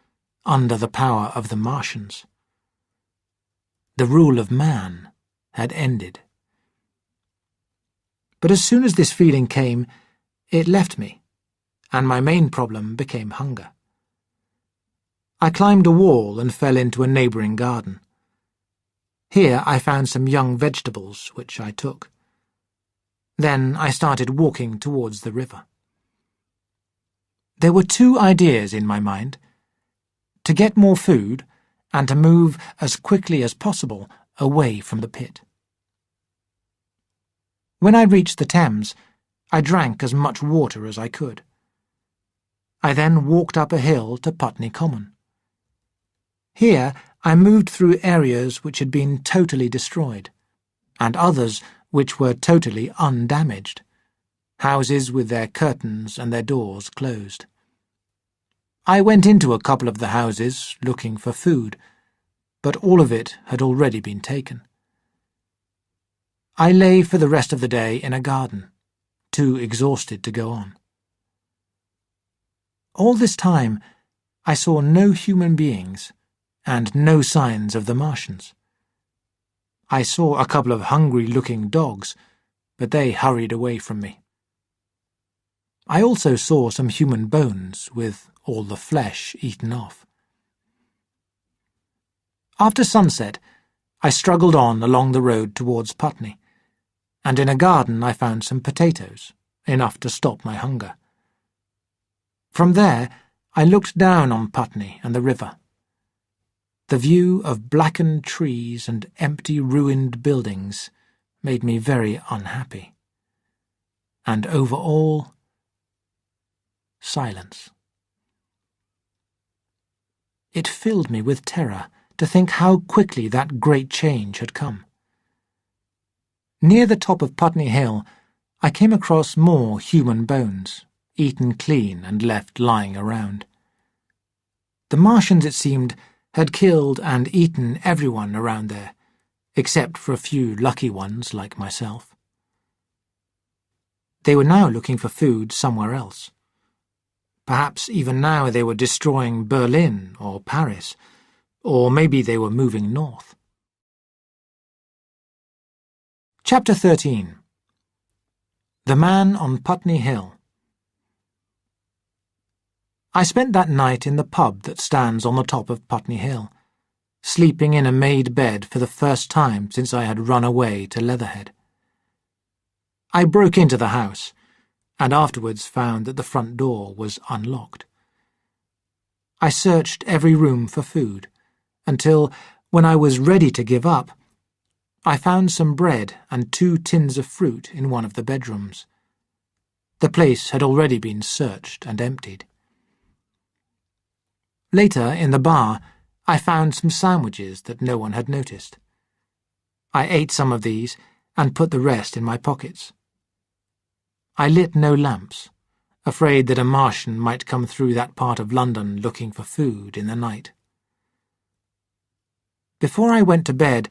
under the power of the Martians. The rule of man had ended. But as soon as this feeling came, it left me, and my main problem became hunger. I climbed a wall and fell into a neighbouring garden. Here I found some young vegetables, which I took. Then I started walking towards the river. There were two ideas in my mind: to get more food and to move as quickly as possible away from the pit. When I reached the Thames, I drank as much water as I could. I then walked up a hill to Putney Common. Here I moved through areas which had been totally destroyed, and others which were totally undamaged, houses with their curtains and their doors closed. I went into a couple of the houses looking for food, but all of it had already been taken. I lay for the rest of the day in a garden, too exhausted to go on. All this time I saw no human beings and no signs of the Martians. I saw a couple of hungry-looking dogs, but they hurried away from me. I also saw some human bones with all the flesh eaten off. After sunset, I struggled on along the road towards Putney, and in a garden I found some potatoes, enough to stop my hunger. From there, I looked down on Putney and the river. The view of blackened trees and empty ruined buildings made me very unhappy. And over all, silence. It filled me with terror to think how quickly that great change had come. Near the top of Putney Hill, I came across more human bones, eaten clean and left lying around. The Martians, it seemed, had killed and eaten everyone around there, except for a few lucky ones like myself. They were now looking for food somewhere else. Perhaps even now they were destroying Berlin or Paris, or maybe they were moving north. Chapter 13. The Man on Putney Hill. I spent that night in the pub that stands on the top of Putney Hill, sleeping in a made bed for the first time since I had run away to Leatherhead. I broke into the house, and afterwards found that the front door was unlocked. I searched every room for food, until, when I was ready to give up, I found some bread and 2 tins of fruit in one of the bedrooms. The place had already been searched and emptied. Later, in the bar, I found some sandwiches that no one had noticed. I ate some of these and put the rest in my pockets. I lit no lamps, afraid that a Martian might come through that part of London looking for food in the night. Before I went to bed,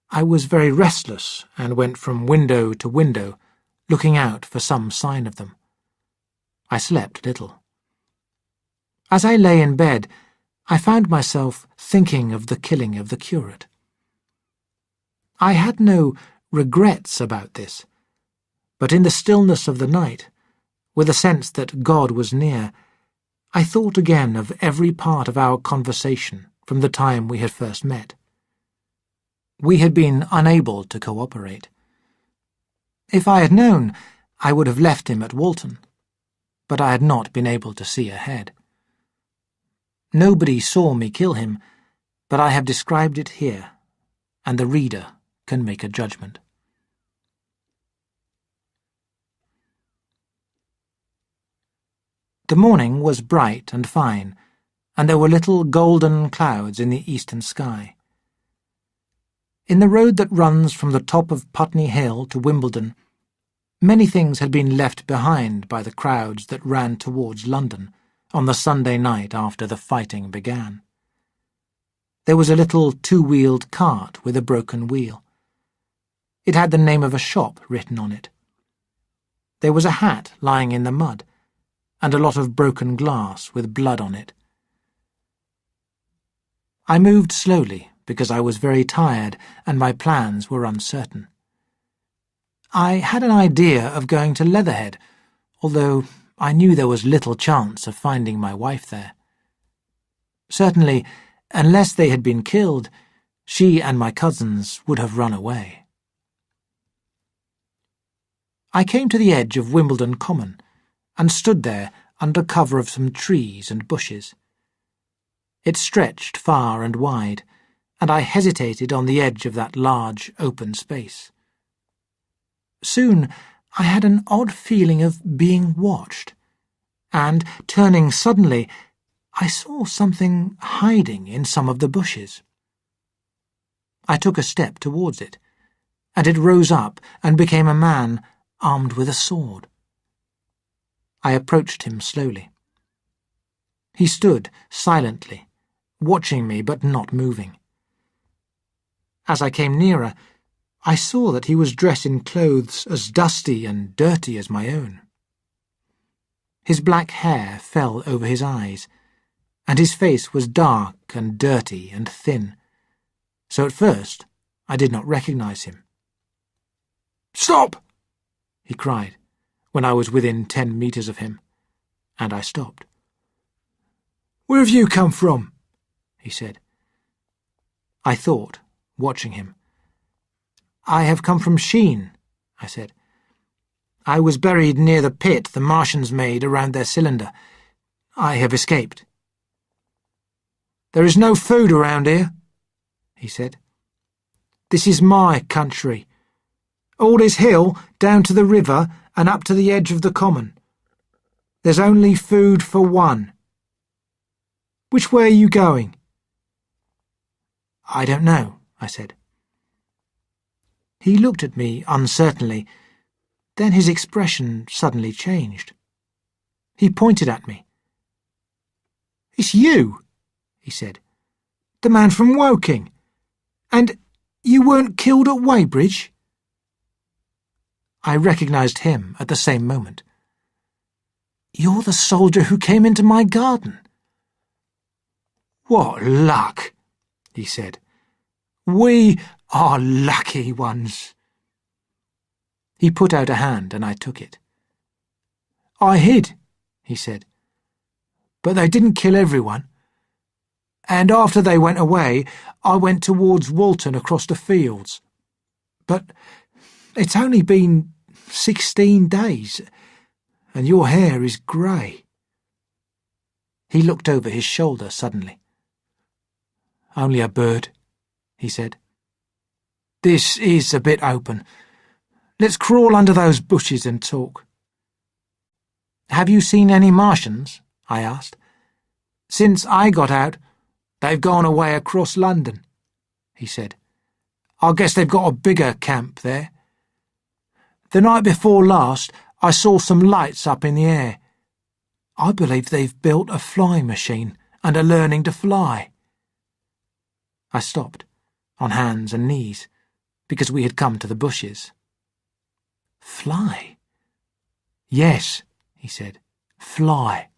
I was very restless and went from window to window, looking out for some sign of them. I slept little. As I lay in bed, I found myself thinking of the killing of the curate. I had no regrets about this, but in the stillness of the night, with a sense that God was near, I thought again of every part of our conversation from the time we had first met. We had been unable to cooperate. If I had known, I would have left him at Walton, but I had not been able to see ahead. Nobody saw me kill him, but I have described it here, and the reader can make a judgment. The morning was bright and fine, and there were little golden clouds in the eastern sky. In the road that runs from the top of Putney Hill to Wimbledon, many things had been left behind by the crowds that ran towards London on the Sunday night after the fighting began. There was a little two-wheeled cart with a broken wheel. It had the name of a shop written on it. There was a hat lying in the mud, and a lot of broken glass with blood on it. I moved slowly because I was very tired and my plans were uncertain. I had an idea of going to Leatherhead, although I knew there was little chance of finding my wife there. Certainly, unless they had been killed, she and my cousins would have run away. I came to the edge of Wimbledon Common, and stood there under cover of some trees and bushes. It stretched far and wide, and I hesitated on the edge of that large open space. Soon I had an odd feeling of being watched, and, turning suddenly, I saw something hiding in some of the bushes. I took a step towards it, and it rose up and became a man armed with a sword. I approached him slowly. He stood silently, watching me but not moving. As I came nearer, I saw that he was dressed in clothes as dusty and dirty as my own. His black hair fell over his eyes, and his face was dark and dirty and thin, so at first I did not recognize him. "Stop!" he cried, when I was within 10 meters of him, and I stopped. "Where have you come from?" he said. I thought, watching him. "I have come from Sheen," I said. "I was buried near the pit the Martians made around their cylinder. I have escaped." "There is no food around here," he said. "This is my country. All this hill down to the river and up to the edge of the common. There's only food for one. Which way are you going?" "I don't know," I said. He looked at me uncertainly, then his expression suddenly changed. He pointed at me. "It's you," he said. "The man from Woking. And you weren't killed at Weybridge?" I recognized him at the same moment. "You're the soldier who came into my garden." "What luck," he said. "We are lucky ones." He put out a hand and I took it. "I hid," he said. "But they didn't kill everyone. And after they went away, I went towards Walton across the fields. But it's only been 16 days, and your hair is grey." He looked over his shoulder suddenly. "Only a bird," he said. "This is a bit open. Let's crawl under those bushes and talk." "Have you seen any Martians?" I asked. "Since I got out, they've gone away across London," he said. "I guess they've got a bigger camp there. The night before last, I saw some lights up in the air. I believe they've built a flying machine and are learning to fly." I stopped, on hands and knees, because we had come to the bushes. "Fly?" "Yes," he said. "Fly."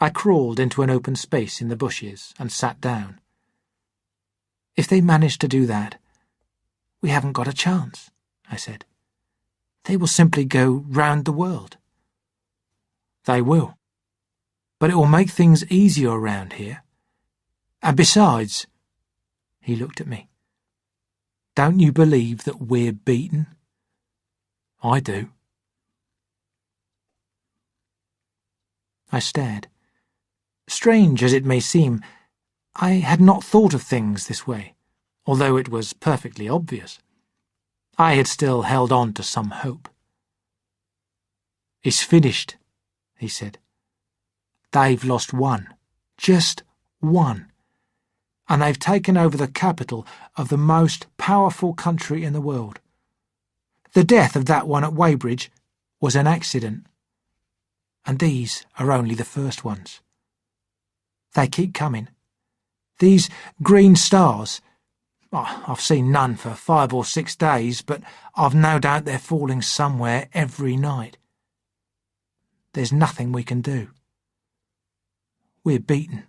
I crawled into an open space in the bushes and sat down. "If they manage to do that, we haven't got a chance," I said. "They will simply go round the world." "They will. But it will make things easier around here. And besides," he looked at me, "don't you believe that we're beaten?" "I do." I stared. Strange as it may seem, I had not thought of things this way, although it was perfectly obvious. I had still held on to some hope. "It's finished," he said. "They've lost one, just one, and they've taken over the capital of the most powerful country in the world. The death of that one at Weybridge was an accident, and these are only the first ones. They keep coming. These green stars, I've seen none for 5 or 6 days, but I've no doubt they're falling somewhere every night. There's nothing we can do. We're beaten."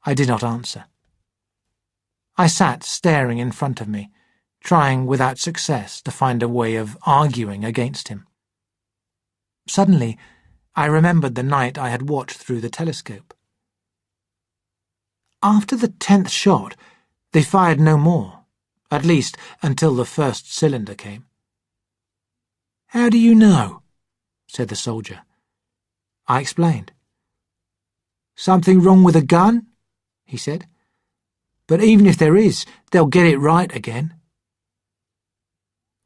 I did not answer. I sat staring in front of me, trying without success to find a way of arguing against him. Suddenly, I remembered the night I had watched through the telescope. After the 10th shot, they fired no more, at least until the first cylinder came. "How do you know?" said the soldier. I explained. "Something wrong with the gun?" he said. "But even if there is, they'll get it right again."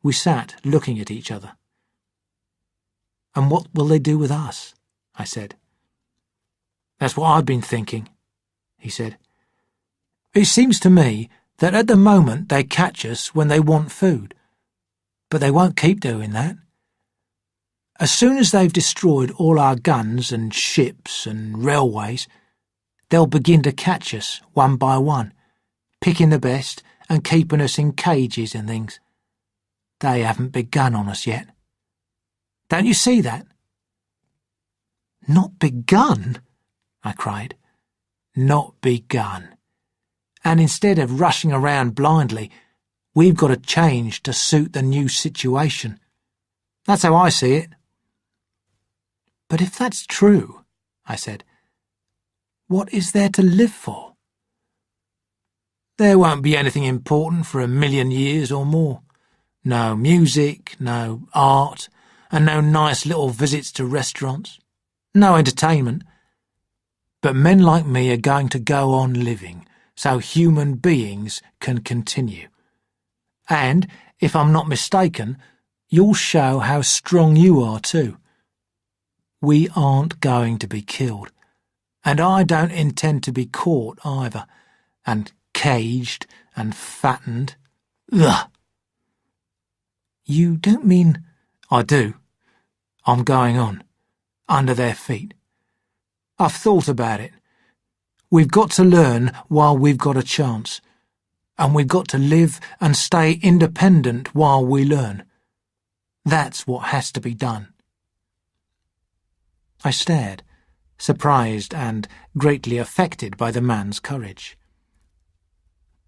We sat looking at each other. "And what will they do with us?" I said. "That's what I've been thinking," he said. "It seems to me that at the moment they catch us when they want food, but they won't keep doing that. As soon as they've destroyed all our guns and ships and railways, they'll begin to catch us one by one, picking the best and keeping us in cages and things. They haven't begun on us yet. Don't you see that?" "Not begun?" I cried. "Not begun. And instead of rushing around blindly, we've got to change to suit the new situation. That's how I see it." "But if that's true," I said, "what is there to live for?" "There won't be anything important for 1,000,000 years or more. No music, no art, and no nice little visits to restaurants. No entertainment. But men like me are going to go on living, so human beings can continue. And, if I'm not mistaken, you'll show how strong you are too. We aren't going to be killed, and I don't intend to be caught either, and caged and fattened. Ugh!" "You don't mean—" "I do. I'm going on, under their feet. I've thought about it. We've got to learn while we've got a chance, and we've got to live and stay independent while we learn. That's what has to be done." I stared, surprised and greatly affected by the man's courage.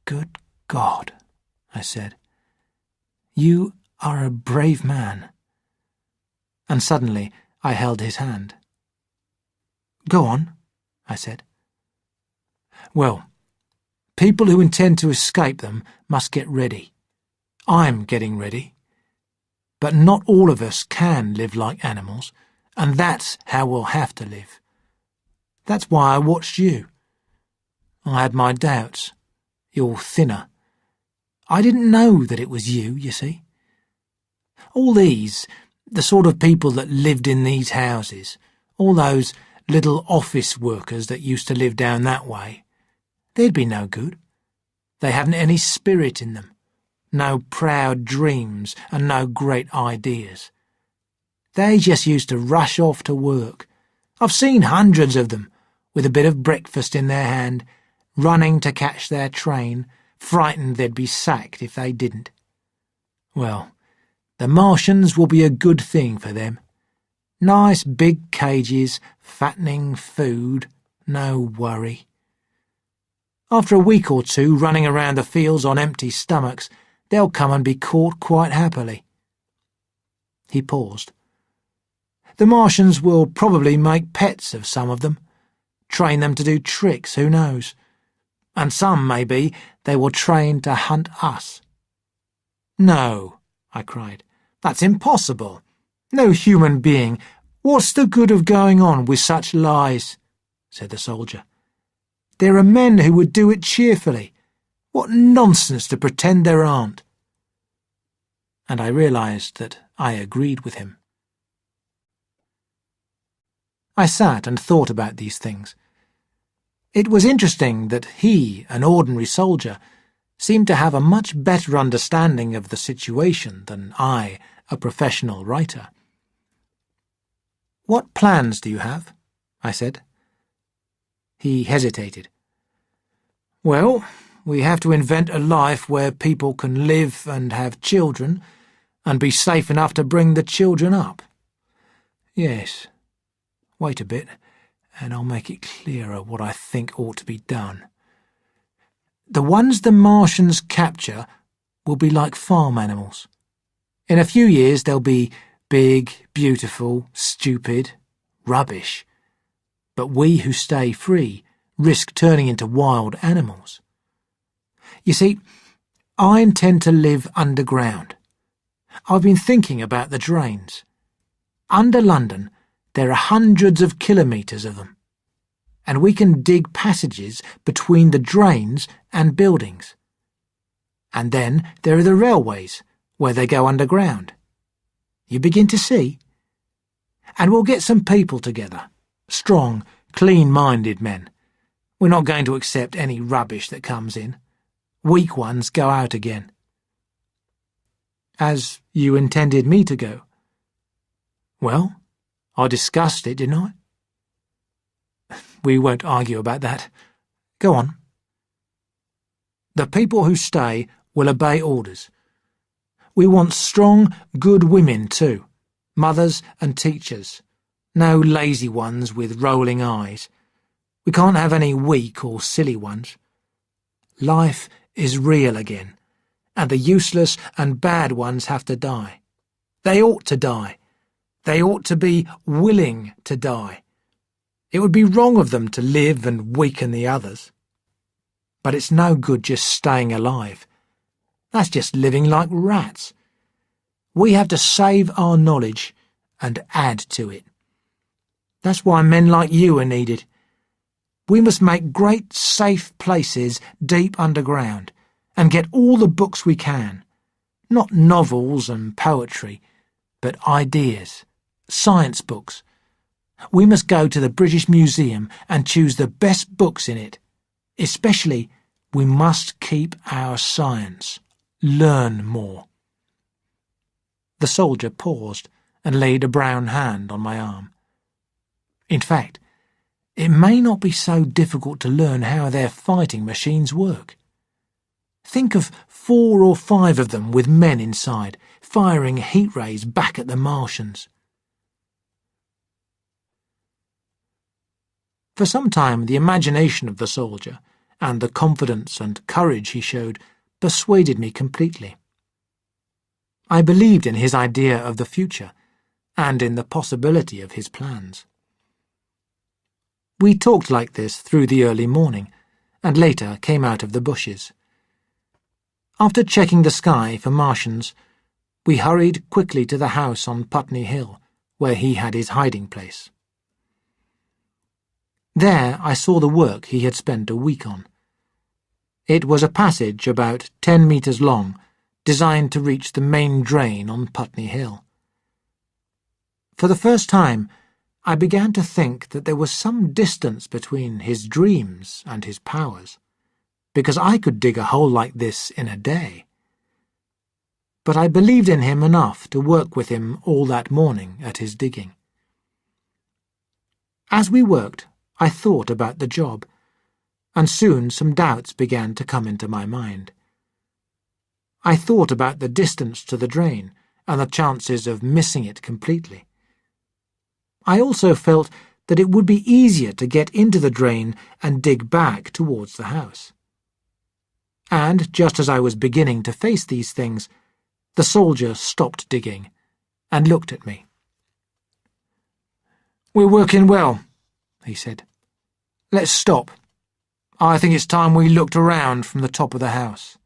"Good God," I said. "You are a brave man." And suddenly I held his hand. "Go on," I said. "Well, people who intend to escape them must get ready. I'm getting ready. But not all of us can live like animals, and that's how we'll have to live. That's why I watched you. I had my doubts. You're thinner. I didn't know that it was you see. All these, the sort of people that lived in these houses, all those little office workers that used to live down that way, they'd be no good. They haven't any spirit in them, no proud dreams and no great ideas. They just used to rush off to work. I've seen hundreds of them, with a bit of breakfast in their hand, running to catch their train, frightened they'd be sacked if they didn't. Well, the Martians will be a good thing for them. Nice big cages, fattening food, no worry. After a week or two running around the fields on empty stomachs, they'll come and be caught quite happily. He paused. The Martians will probably make pets of some of them, train them to do tricks, who knows? And some, maybe, they will train to hunt us. No, I cried. That's impossible. No human being. What's the good of going on with such lies? Said the soldier. There are men who would do it cheerfully. What nonsense to pretend there aren't. And I realised that I agreed with him. I sat and thought about these things. It was interesting that he, an ordinary soldier, seemed to have a much better understanding of the situation than I, a professional writer. "What plans do you have?" I said. He hesitated. "Well, we have to invent a life where people can live and have children and be safe enough to bring the children up. Yes. Wait a bit, and I'll make it clearer what I think ought to be done. The ones the Martians capture will be like farm animals. In a few years they'll be big, beautiful, stupid, rubbish. But we who stay free risk turning into wild animals. You see, I intend to live underground. I've been thinking about the drains. Under London, there are hundreds of kilometres of them, and we can dig passages between the drains and buildings. And then there are the railways, where they go underground. You begin to see? And we'll get some people together, strong, clean-minded men. We're not going to accept any rubbish that comes in. Weak ones go out again." "As you intended me to go?" "Well, I discussed it, didn't I?" "We won't argue about that. Go on." "The people who stay will obey orders. We want strong, good women too, mothers and teachers. No lazy ones with rolling eyes. We can't have any weak or silly ones. Life is real again, and the useless and bad ones have to die. They ought to die. They ought to be willing to die. It would be wrong of them to live and weaken the others. But it's no good just staying alive. That's just living like rats. We have to save our knowledge and add to it. That's why men like you are needed. We must make great safe places deep underground and get all the books we can. Not novels and poetry, but ideas, science books. We must go to the British Museum and choose the best books in it. Especially, we must keep our science. Learn more." The soldier paused and laid a brown hand on my arm. "In fact, it may not be so difficult to learn how their fighting machines work. Think of 4 or 5 of them with men inside, firing heat rays back at the Martians." For some time the imagination of the soldier, and the confidence and courage he showed, persuaded me completely. I believed in his idea of the future, and in the possibility of his plans. We talked like this through the early morning, and later came out of the bushes. After checking the sky for Martians, we hurried quickly to the house on Putney Hill, where he had his hiding place. There I saw the work he had spent a week on. It was a passage about 10 metres long, designed to reach the main drain on Putney Hill. For the first time, I began to think that there was some distance between his dreams and his powers, because I could dig a hole like this in a day. but I believed in him enough to work with him all that morning at his digging. As we worked, I thought about the job, and soon some doubts began to come into my mind. I thought about the distance to the drain and the chances of missing it completely. I also felt that it would be easier to get into the drain and dig back towards the house. And just as I was beginning to face these things, the soldier stopped digging and looked at me. "We're working well," he said. "Let's stop. I think it's time we looked around from the top of the house."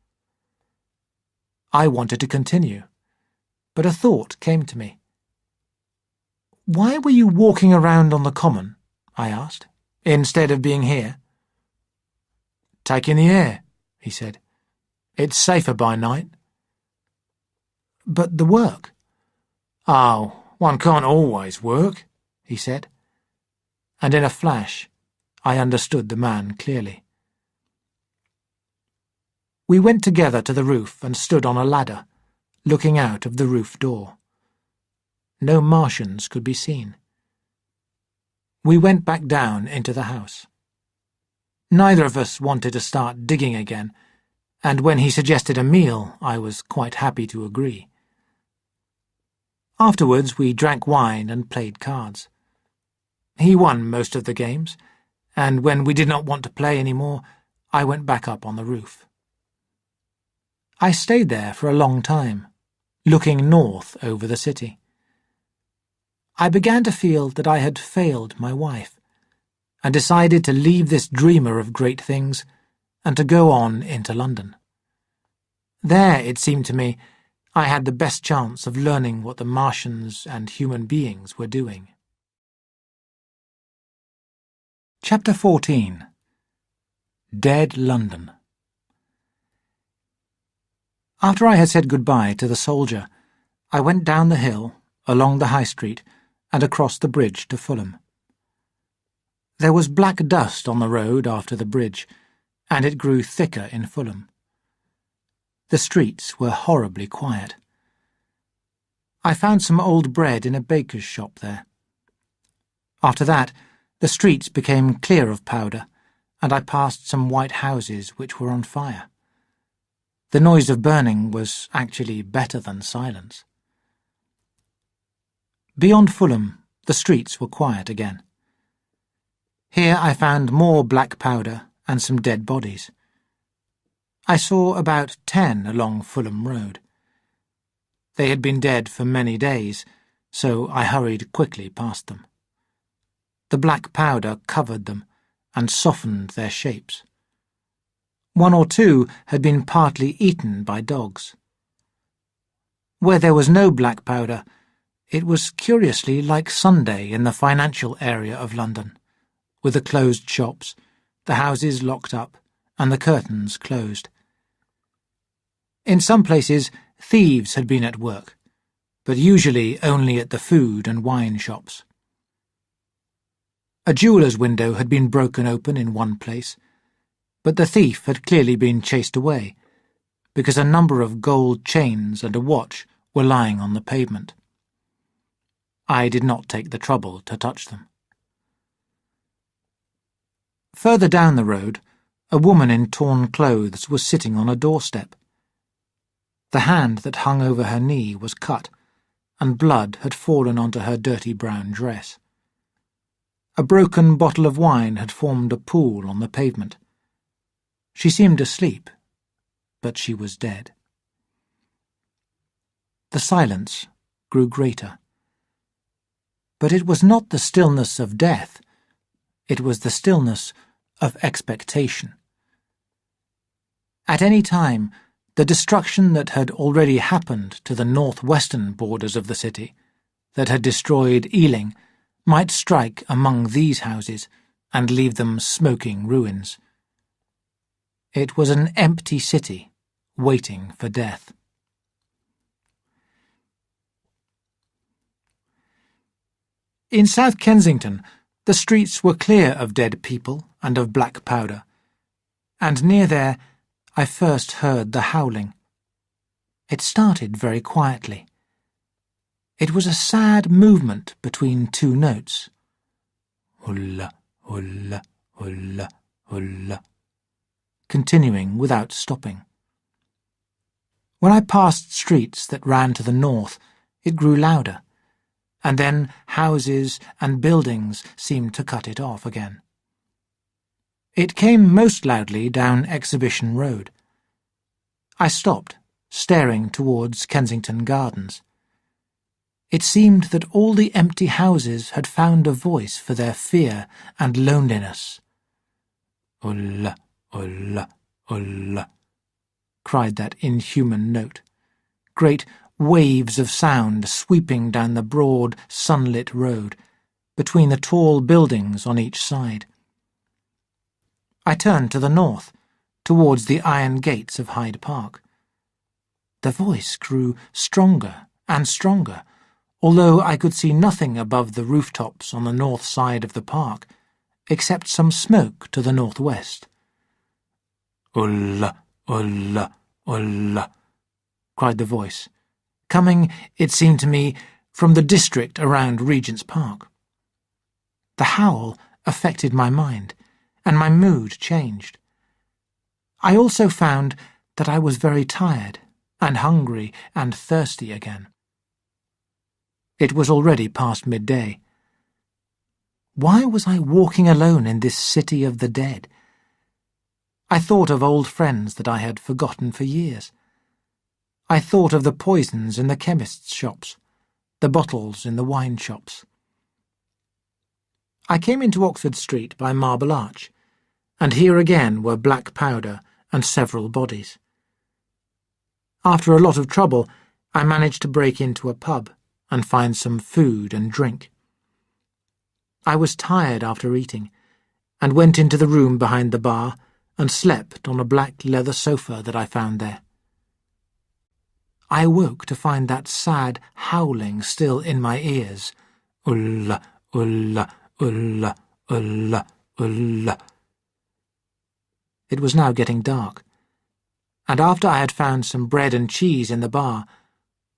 I wanted to continue, but a thought came to me. "Why were you walking around on the common?" I asked, "instead of being here?" "Taking the air," he said. "It's safer by night." "But the work?" "Oh, one can't always work," he said. And in a flash, I understood the man clearly. We went together to the roof and stood on a ladder, looking out of the roof door. No Martians could be seen. We went back down into the house. Neither of us wanted to start digging again, and when he suggested a meal, I was quite happy to agree. Afterwards, we drank wine and played cards. He won most of the games, and when we did not want to play any more, I went back up on the roof. I stayed there for a long time, looking north over the city. I began to feel that I had failed my wife, and decided to leave this dreamer of great things and to go on into London. There, it seemed to me, I had the best chance of learning what the Martians and human beings were doing. Chapter 14. Dead London. After I had said goodbye to the soldier, I went down the hill, along the High Street, and across the bridge to Fulham. There was black dust on the road after the bridge, and it grew thicker in Fulham. The streets were horribly quiet. I found some old bread in a baker's shop there. After that, the streets became clear of powder, and I passed some white houses which were on fire. The noise of burning was actually better than silence. Beyond Fulham, the streets were quiet again. Here I found more black powder and some dead bodies. I saw about 10 along Fulham Road. They had been dead for many days, so I hurried quickly past them. The black powder covered them and softened their shapes. 1 or 2 had been partly eaten by dogs. Where there was no black powder, it was curiously like Sunday in the financial area of London, with the closed shops, the houses locked up, and the curtains closed. In some places, thieves had been at work, but usually only at the food and wine shops. A jeweller's window had been broken open in one place, but the thief had clearly been chased away, because a number of gold chains and a watch were lying on the pavement. I did not take the trouble to touch them. Further down the road, a woman in torn clothes was sitting on a doorstep. The hand that hung over her knee was cut, and blood had fallen onto her dirty brown dress. A broken bottle of wine had formed a pool on the pavement. She seemed asleep, but she was dead. The silence grew greater. But it was not the stillness of death, it was the stillness of expectation. At any time, the destruction that had already happened to the northwestern borders of the city, that had destroyed Ealing, might strike among these houses and leave them smoking ruins. It was an empty city, waiting for death. In South Kensington, the streets were clear of dead people and of black powder, and near there I first heard the howling. It started very quietly. It was a sad movement between two notes. Ulla, ulla, ulla, ulla, continuing without stopping. When I passed streets that ran to the north, it grew louder, and then houses and buildings seemed to cut it off again. It came most loudly down Exhibition Road. I stopped, staring towards Kensington Gardens. It seemed that all the empty houses had found a voice for their fear and loneliness. Ulla, ulla, ulla, cried that inhuman note. Great waves of sound sweeping down the broad, sunlit road, between the tall buildings on each side. I turned to the north, towards the iron gates of Hyde Park. The voice grew stronger and stronger, although I could see nothing above the rooftops on the north side of the park, except some smoke to the northwest. Ulla, ulla, ulla, cried the voice, coming, it seemed to me, from the district around Regent's Park. The howl affected my mind, and my mood changed. I also found that I was very tired, and hungry and thirsty again. It was already past midday. Why was I walking alone in this city of the dead? I thought of old friends that I had forgotten for years. I thought of the poisons in the chemists' shops, the bottles in the wine shops. I came into Oxford Street by Marble Arch, and here again were black powder and several bodies. After a lot of trouble, I managed to break into a pub and find some food and drink. I was tired after eating, and went into the room behind the bar and slept on a black leather sofa that I found there. I awoke to find that sad howling still in my ears. Ulla, ulla, ulla, ulla, ulla. It was now getting dark, and after I had found some bread and cheese in the bar,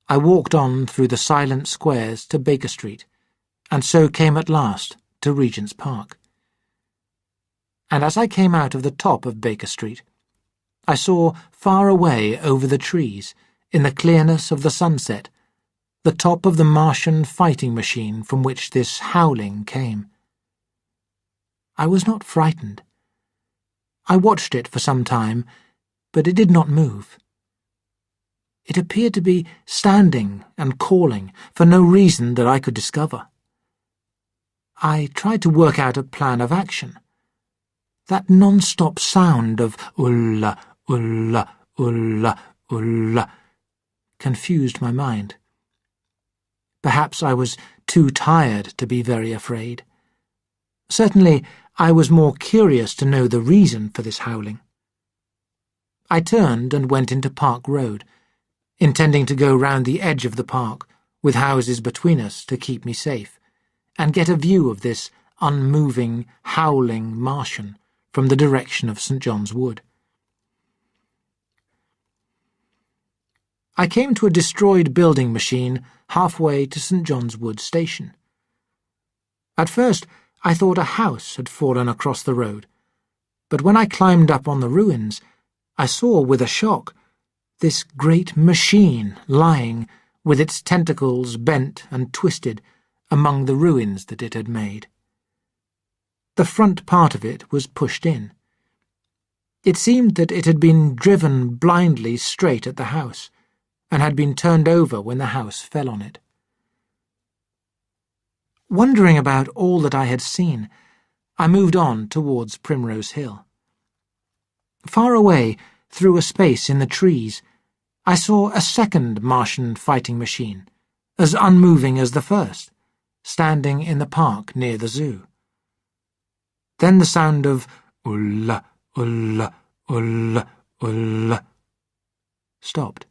I walked on through the silent squares to Baker Street, and so came at last to Regent's Park. And as I came out of the top of Baker Street, I saw far away over the trees, in the clearness of the sunset, the top of the Martian fighting machine from which this howling came. I was not frightened. I watched it for some time, but it did not move. It appeared to be standing and calling for no reason that I could discover. I tried to work out a plan of action. That non-stop sound of ulla, ulla, ulla, ulla confused my mind. Perhaps I was too tired to be very afraid. Certainly, I was more curious to know the reason for this howling. I turned and went into Park Road, intending to go round the edge of the park, with houses between us to keep me safe, and get a view of this unmoving, howling Martian from the direction of St. John's Wood. I came to a destroyed building machine halfway to St. John's Wood station. At first, I thought a house had fallen across the road, but when I climbed up on the ruins, I saw with a shock this great machine lying, with its tentacles bent and twisted, among the ruins that it had made. The front part of it was pushed in. It seemed that it had been driven blindly straight at the house, and had been turned over when the house fell on it. Wondering about all that I had seen, I moved on towards Primrose Hill. Far away, through a space in the trees, I saw a second Martian fighting machine, as unmoving as the first, standing in the park near the zoo. Then the sound of ulla, ulla, ulla, ulla stopped.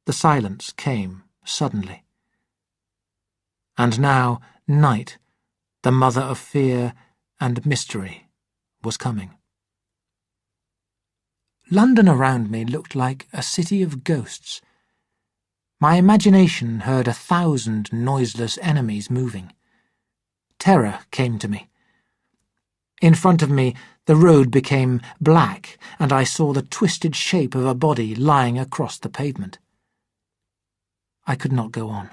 The silence came suddenly. And now night, the mother of fear and mystery, was coming. London around me looked like a city of ghosts. My imagination heard 1,000 noiseless enemies moving. Terror came to me. In front of me, the road became black, and I saw the twisted shape of a body lying across the pavement. I could not go on.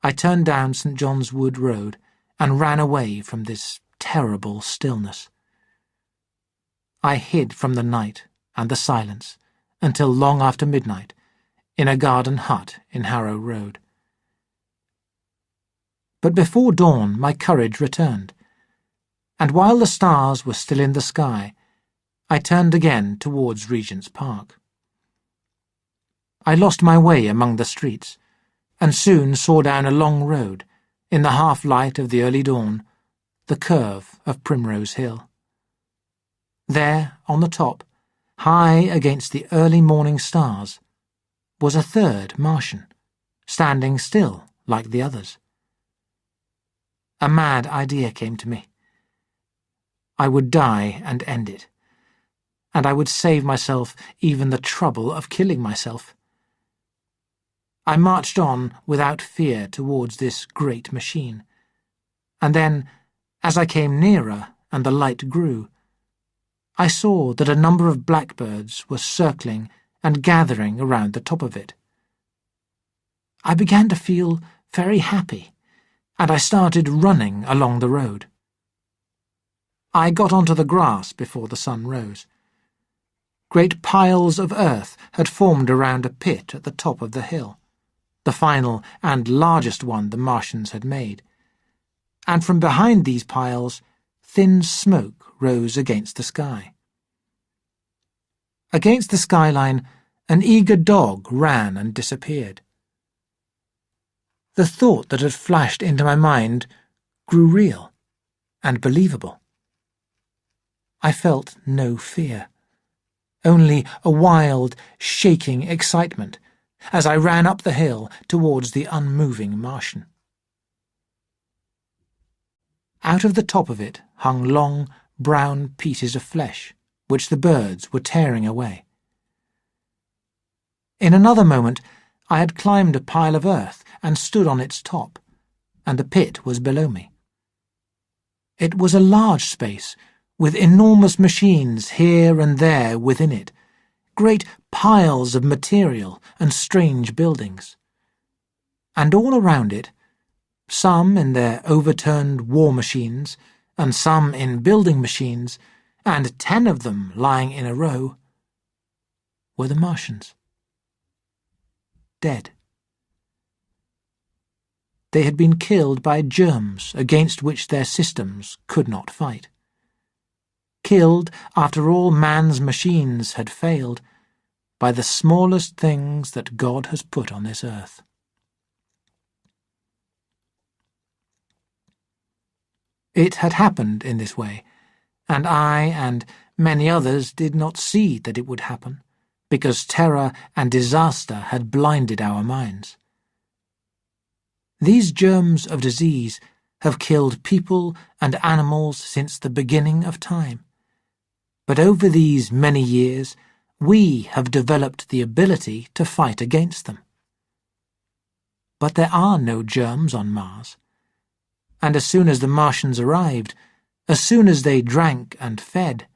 I turned down St. John's Wood Road and ran away from this terrible stillness. I hid from the night and the silence until long after midnight in a garden hut in Harrow Road. But before dawn my courage returned, and while the stars were still in the sky, I turned again towards Regent's Park. I lost my way among the streets, and soon saw down a long road, in the half-light of the early dawn, the curve of Primrose Hill. There, on the top, high against the early morning stars, was a third Martian, standing still like the others. A mad idea came to me. I would die and end it, and I would save myself even the trouble of killing myself. I marched on without fear towards this great machine, and then, as I came nearer and the light grew, I saw that a number of blackbirds were circling and gathering around the top of it. I began to feel very happy, and I started running along the road. I got onto the grass before the sun rose. Great piles of earth had formed around a pit at the top of the hill, the final and largest one the Martians had made, and from behind these piles thin smoke rose against the sky. Against the skyline, an eager dog ran and disappeared. The thought that had flashed into my mind grew real and believable. I felt no fear, only a wild, shaking excitement as I ran up the hill towards the unmoving Martian. Out of the top of it hung long, brown pieces of flesh, which the birds were tearing away. In another moment I had climbed a pile of earth and stood on its top, and the pit was below me. It was a large space, with enormous machines here and there within it, great piles of material and strange buildings. And all around it, some in their overturned war machines, and some in building machines, and 10 of them lying in a row, were the Martians. Dead. They had been killed by germs against which their systems could not fight. Killed, after all man's machines had failed, by the smallest things that God has put on this earth. It had happened in this way, and I and many others did not see that it would happen, because terror and disaster had blinded our minds. These germs of disease have killed people and animals since the beginning of time. But over these many years, we have developed the ability to fight against them. But there are no germs on Mars, and as soon as the Martians arrived, as soon as they drank and fed,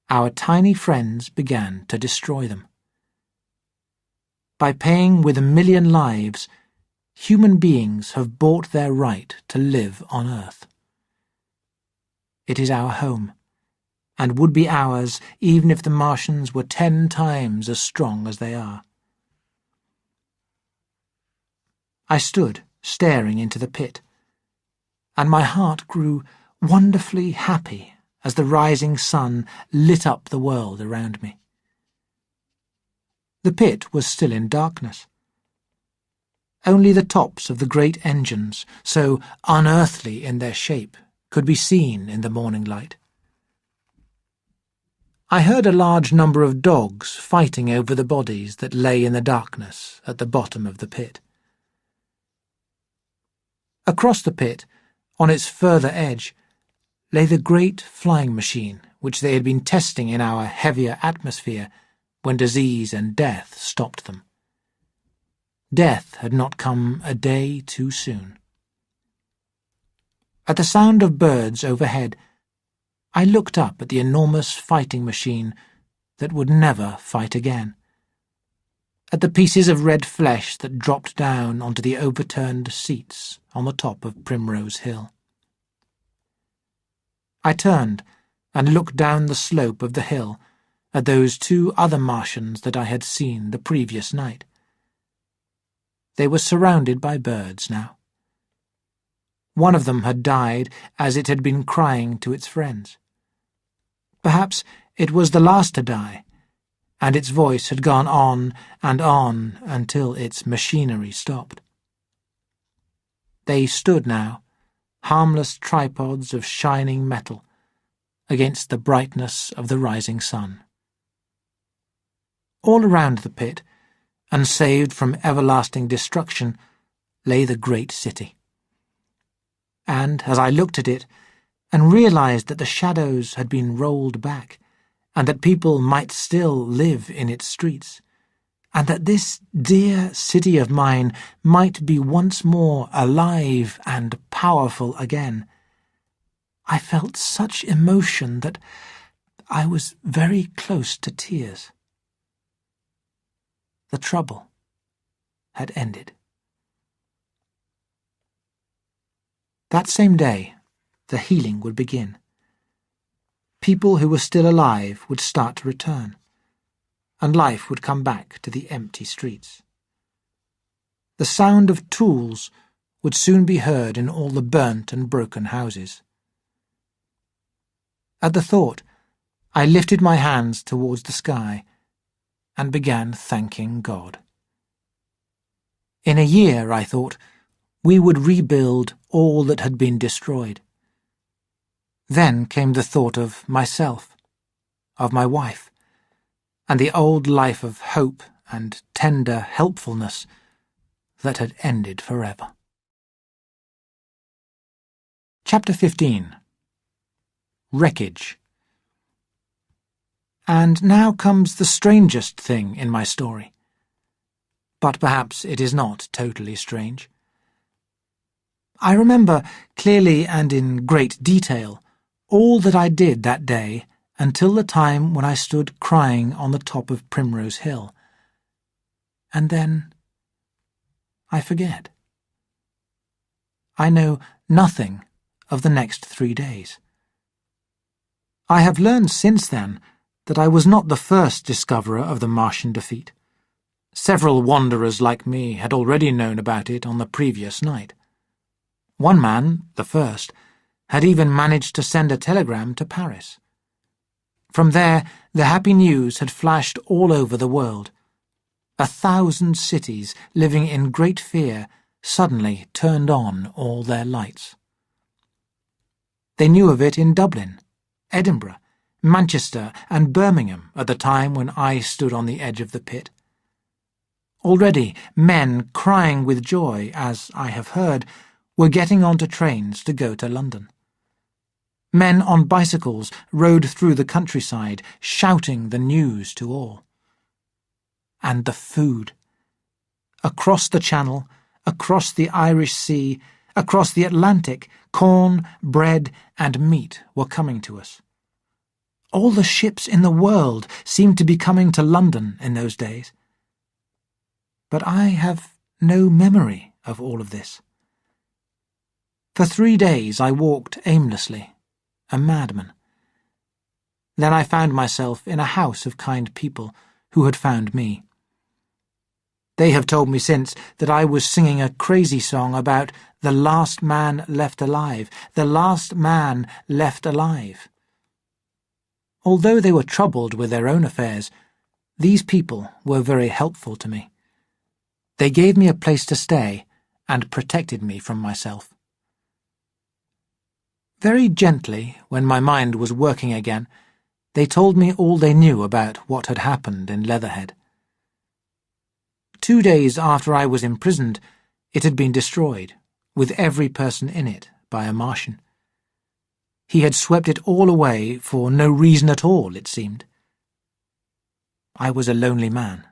our tiny friends began to destroy them. By paying with 1,000,000 lives, human beings have bought their right to live on Earth. It is our home, and would be ours even if the Martians were 10 times as strong as they are. I stood staring into the pit, and my heart grew wonderfully happy as the rising sun lit up the world around me. The pit was still in darkness. Only the tops of the great engines, so unearthly in their shape, could be seen in the morning light. I heard a large number of dogs fighting over the bodies that lay in the darkness at the bottom of the pit. Across the pit, on its further edge, lay the great flying machine which they had been testing in our heavier atmosphere when disease and death stopped them. Death had not come a day too soon. At the sound of birds overhead, I looked up at the enormous fighting machine that would never fight again, at the pieces of red flesh that dropped down onto the overturned seats on the top of Primrose Hill. I turned and looked down the slope of the hill at those two other Martians that I had seen the previous night. They were surrounded by birds now. One of them had died as it had been crying to its friends. Perhaps it was the last to die, and its voice had gone on until its machinery stopped. They stood now, harmless tripods of shining metal, against the brightness of the rising sun. All around the pit, unsaved from everlasting destruction, lay the great city. And as I looked at it, and realized that the shadows had been rolled back, and that people might still live in its streets, and that this dear city of mine might be once more alive and powerful again, I felt such emotion that I was very close to tears. The trouble had ended. That same day, the healing would begin. People who were still alive would start to return, and life would come back to the empty streets. The sound of tools would soon be heard in all the burnt and broken houses. At the thought, I lifted my hands towards the sky and began thanking God. In a year, I thought, we would rebuild all that had been destroyed. Then came the thought of myself, of my wife, and the old life of hope and tender helpfulness that had ended forever. Chapter 15. Wreckage. And now comes the strangest thing in my story. But perhaps it is not totally strange. I remember clearly and in great detail all that I did that day until the time when I stood crying on the top of Primrose Hill. And then I forget. I know nothing of the next 3 days. I have learned since then that I was not the first discoverer of the Martian defeat. Several wanderers like me had already known about it on the previous night. One man, the first, had even managed to send a telegram to Paris. From there, the happy news had flashed all over the world. 1,000 cities living in great fear suddenly turned on all their lights. They knew of it in Dublin, Edinburgh, Manchester, and Birmingham at the time when I stood on the edge of the pit. Already, men crying with joy, as I have heard, were getting onto trains to go to London. Men on bicycles rode through the countryside, shouting the news to all. And the food. Across the Channel, across the Irish Sea, across the Atlantic, corn, bread, and meat were coming to us. All the ships in the world seemed to be coming to London in those days. But I have no memory of all of this. For 3 days I walked aimlessly, a madman. Then I found myself in a house of kind people who had found me. They have told me since that I was singing a crazy song about the last man left alive, the last man left alive. Although they were troubled with their own affairs, these people were very helpful to me. They gave me a place to stay and protected me from myself. Very gently, when my mind was working again, they told me all they knew about what had happened in Leatherhead. 2 days after I was imprisoned, it had been destroyed, with every person in it, by a Martian. he had swept it all away for no reason at all, it seemed. I was a lonely man,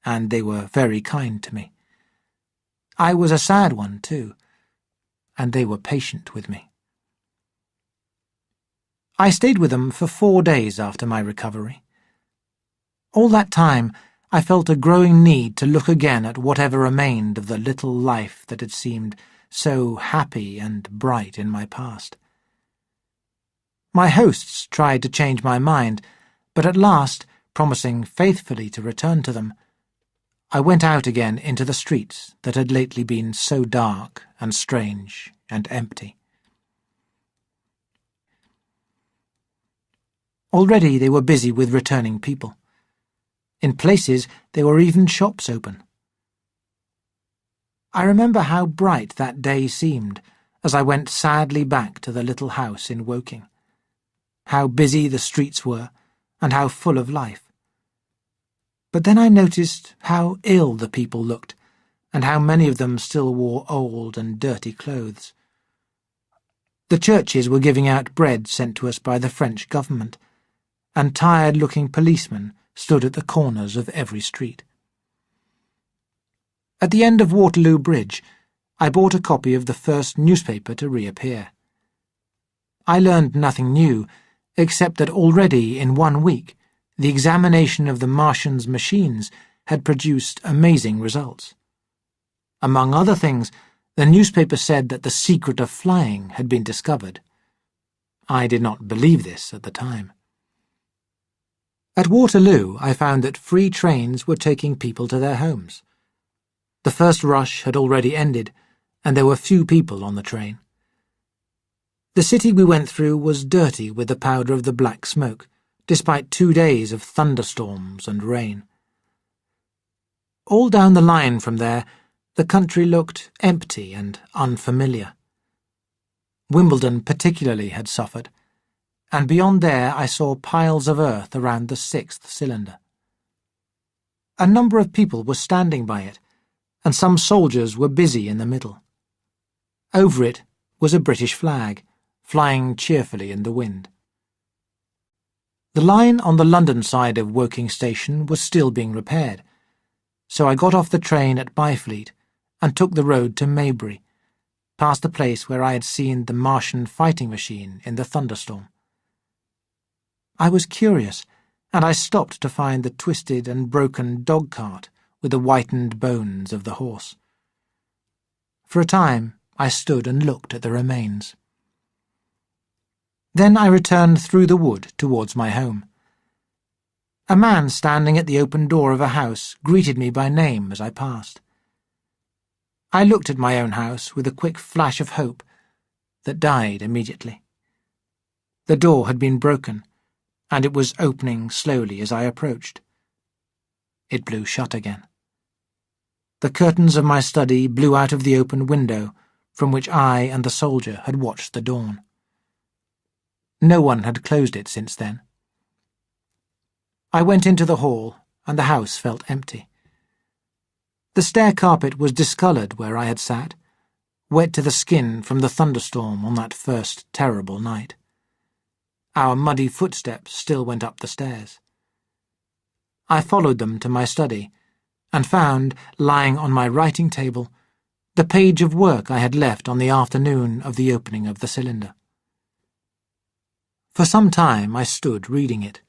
and they were very kind to me. I was a sad one, too, and they were patient with me. I stayed with them for 4 days after my recovery. All that time, I felt a growing need to look again at whatever remained of the little life that had seemed so happy and bright in my past. My hosts tried to change my mind, but at last, promising faithfully to return to them, I went out again into the streets that had lately been so dark and strange and empty. Already they were busy with returning people. In places there were even shops open. I remember how bright that day seemed as I went sadly back to the little house in Woking. How busy the streets were, and how full of life. But then I noticed how ill the people looked, and how many of them still wore old and dirty clothes. The churches were giving out bread sent to us by the French government, and tired-looking policemen stood at the corners of every street. At the end of Waterloo Bridge, I bought a copy of the first newspaper to reappear. I learned nothing new, except that already in 1 week the examination of the Martians' machines had produced amazing results. Among other things, the newspaper said that the secret of flying had been discovered. I did not believe this at the time. At Waterloo, I found that free trains were taking people to their homes. The first rush had already ended, and there were few people on the train. The city we went through was dirty with the powder of the black smoke, despite 2 days of thunderstorms and rain. All down the line from there, the country looked empty and unfamiliar. Wimbledon particularly had suffered, and beyond there I saw piles of earth around the 6th cylinder. A number of people were standing by it, and some soldiers were busy in the middle. Over it was a British flag, flying cheerfully in the wind. The line on the London side of Woking Station was still being repaired, so I got off the train at Byfleet and took the road to Maybury, past the place where I had seen the Martian fighting machine in the thunderstorm. I was curious, and I stopped to find the twisted and broken dog-cart with the whitened bones of the horse. For a time I stood and looked at the remains. Then I returned through the wood towards my home. A man standing at the open door of a house greeted me by name as I passed. I looked at my own house with a quick flash of hope that died immediately. The door had been broken, and it was opening slowly as I approached. It blew shut again. The curtains of my study blew out of the open window from which I and the soldier had watched the dawn. No one had closed it since then. I went into the hall, and the house felt empty. The stair carpet was discoloured where I had sat, wet to the skin from the thunderstorm on that first terrible night. Our muddy footsteps still went up the stairs. I followed them to my study, and found, lying on my writing table, the page of work I had left on the afternoon of the opening of the cylinder. For some time I stood reading it.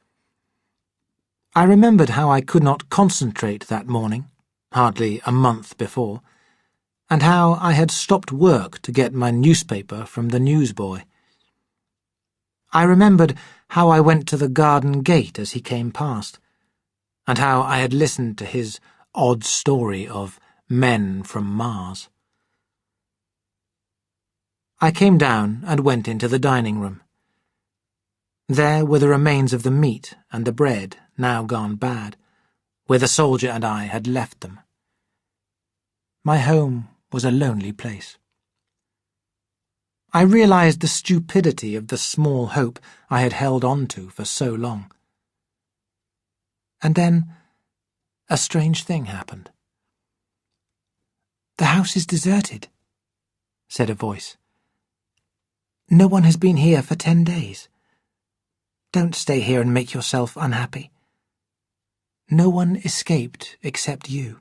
I remembered how I could not concentrate that morning, hardly a month before, and how I had stopped work to get my newspaper from the newsboy. I remembered how I went to the garden gate as he came past, and how I had listened to his odd story of men from Mars. I came down and went into the dining room. There were the remains of the meat and the bread, now gone bad, where the soldier and I had left them. My home was a lonely place. I realized the stupidity of the small hope I had held on to for so long. And then a strange thing happened. "The house is deserted," said a voice. No one has been here for 10 days. Don't stay here and make yourself unhappy. No one escaped except you.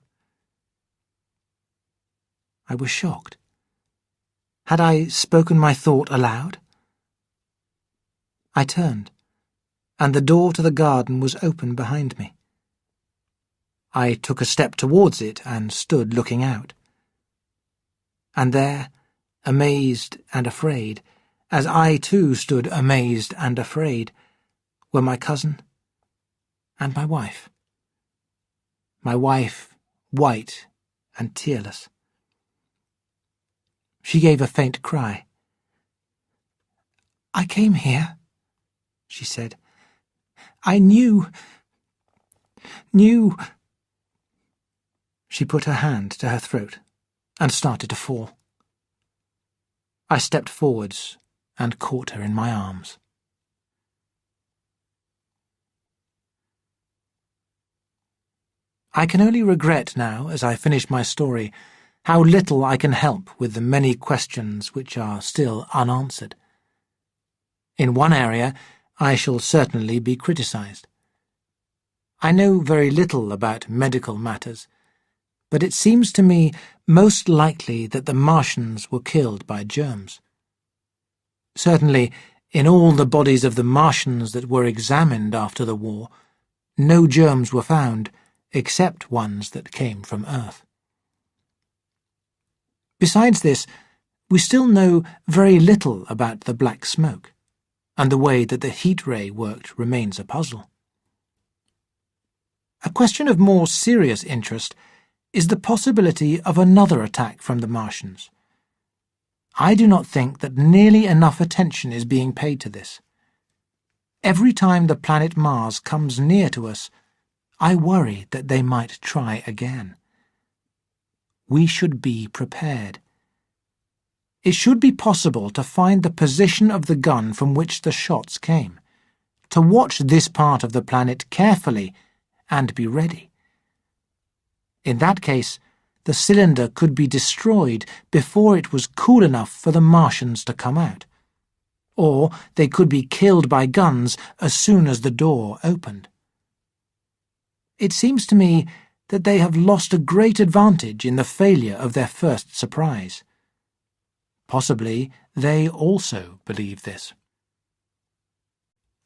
I was shocked. Had I spoken my thought aloud? I turned, and the door to the garden was open behind me. I took a step towards it and stood looking out. And there, amazed and afraid, as I too stood amazed and afraid, were my cousin and my wife. My wife, white and tearless. She gave a faint cry. "I came here," she said. "I knew. She put her hand to her throat and started to fall. I stepped forwards and caught her in my arms. I can only regret now, as I finish my story, how little I can help with the many questions which are still unanswered. In one area, I shall certainly be criticised. I know very little about medical matters, but it seems to me most likely that the Martians were killed by germs. Certainly, in all the bodies of the Martians that were examined after the war, no germs were found, except ones that came from Earth. Besides this, we still know very little about the black smoke, and the way that the heat ray worked remains a puzzle. A question of more serious interest is the possibility of another attack from the Martians. I do not think that nearly enough attention is being paid to this. Every time the planet Mars comes near to us, I worry that they might try again. We should be prepared. It should be possible to find the position of the gun from which the shots came, to watch this part of the planet carefully and be ready. In that case, the cylinder could be destroyed before it was cool enough for the Martians to come out, or they could be killed by guns as soon as the door opened. It seems to me that they have lost a great advantage in the failure of their first surprise. Possibly they also believe this.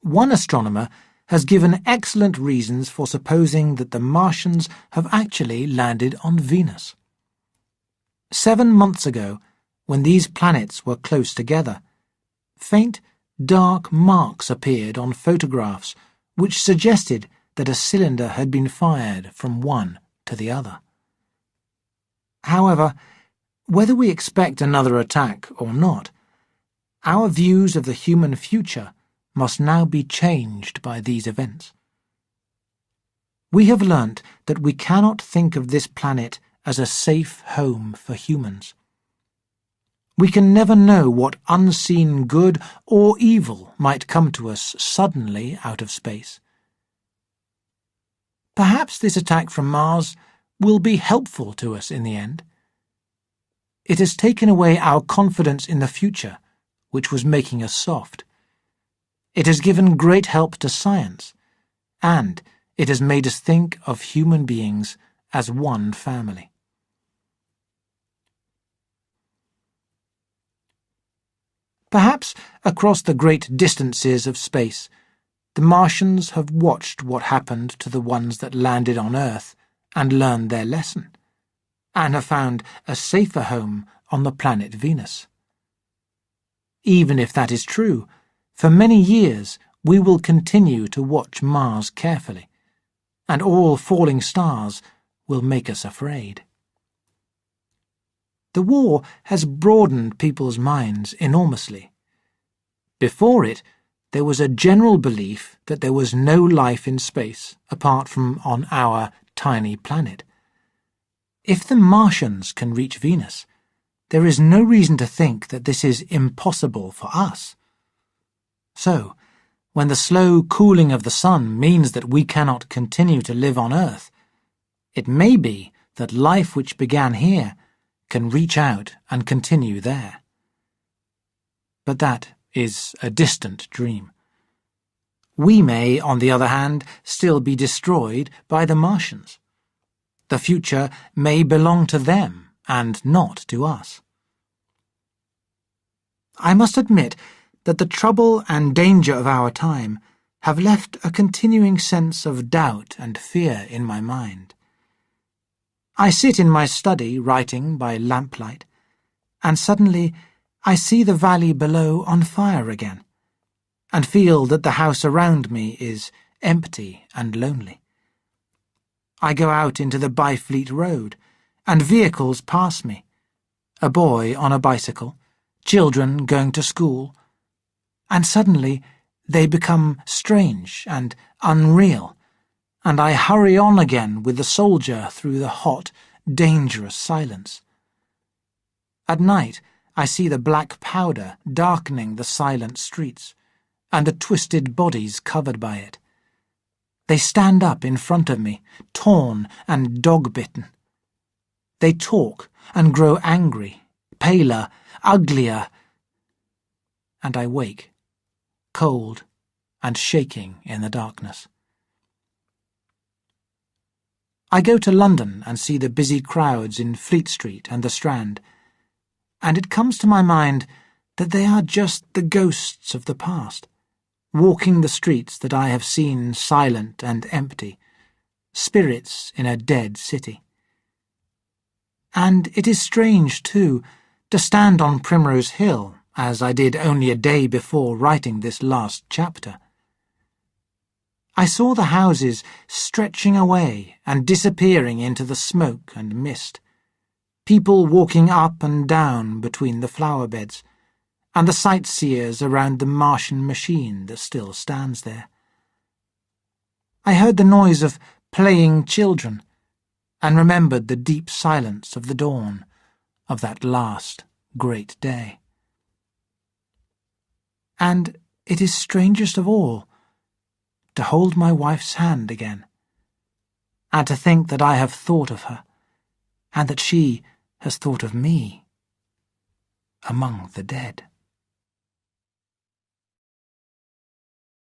One astronomer has given excellent reasons for supposing that the Martians have actually landed on Venus. 7 months ago, when these planets were close together, faint, dark marks appeared on photographs which suggested that a cylinder had been fired from one to the other. However, whether we expect another attack or not, our views of the human future must now be changed by these events. We have learnt that we cannot think of this planet as a safe home for humans. We can never know what unseen good or evil might come to us suddenly out of space. Perhaps this attack from Mars will be helpful to us in the end. It has taken away our confidence in the future, which was making us soft. It has given great help to science, and it has made us think of human beings as one family. Perhaps across the great distances of space, the Martians have watched what happened to the ones that landed on Earth and learned their lesson, and have found a safer home on the planet Venus. Even if that is true, for many years we will continue to watch Mars carefully, and all falling stars will make us afraid. The war has broadened people's minds enormously. Before it, there was a general belief that there was no life in space apart from on our tiny planet. If the Martians can reach Venus, there is no reason to think that this is impossible for us. So, when the slow cooling of the sun means that we cannot continue to live on Earth, it may be that life which began here can reach out and continue there. but that is a distant dream. We may, on the other hand, still be destroyed by the Martians. The future may belong to them and not to us. I must admit that the trouble and danger of our time have left a continuing sense of doubt and fear in my mind. I sit in my study writing by lamplight, and suddenly I see the valley below on fire again, and feel that the house around me is empty and lonely. I go out into the Byfleet Road, and vehicles pass me, a boy on a bicycle, children going to school, and suddenly they become strange and unreal, and I hurry on again with the soldier through the hot, dangerous silence. At night I see the black powder darkening the silent streets, and the twisted bodies covered by it. They stand up in front of me, torn and dog-bitten. They talk and grow angry, paler, uglier, and I wake, cold and shaking in the darkness. I go to London and see the busy crowds in Fleet Street and the Strand, and it comes to my mind that they are just the ghosts of the past, walking the streets that I have seen silent and empty, spirits in a dead city. And it is strange, too, to stand on Primrose Hill, as I did only a day before writing this last chapter. I saw the houses stretching away and disappearing into the smoke and mist, people walking up and down between the flower beds, and the sightseers around the Martian machine that still stands there. I heard the noise of playing children, and remembered the deep silence of the dawn of that last great day. And it is strangest of all to hold my wife's hand again, and to think that I have thought of her, and that she has thought of me among the dead.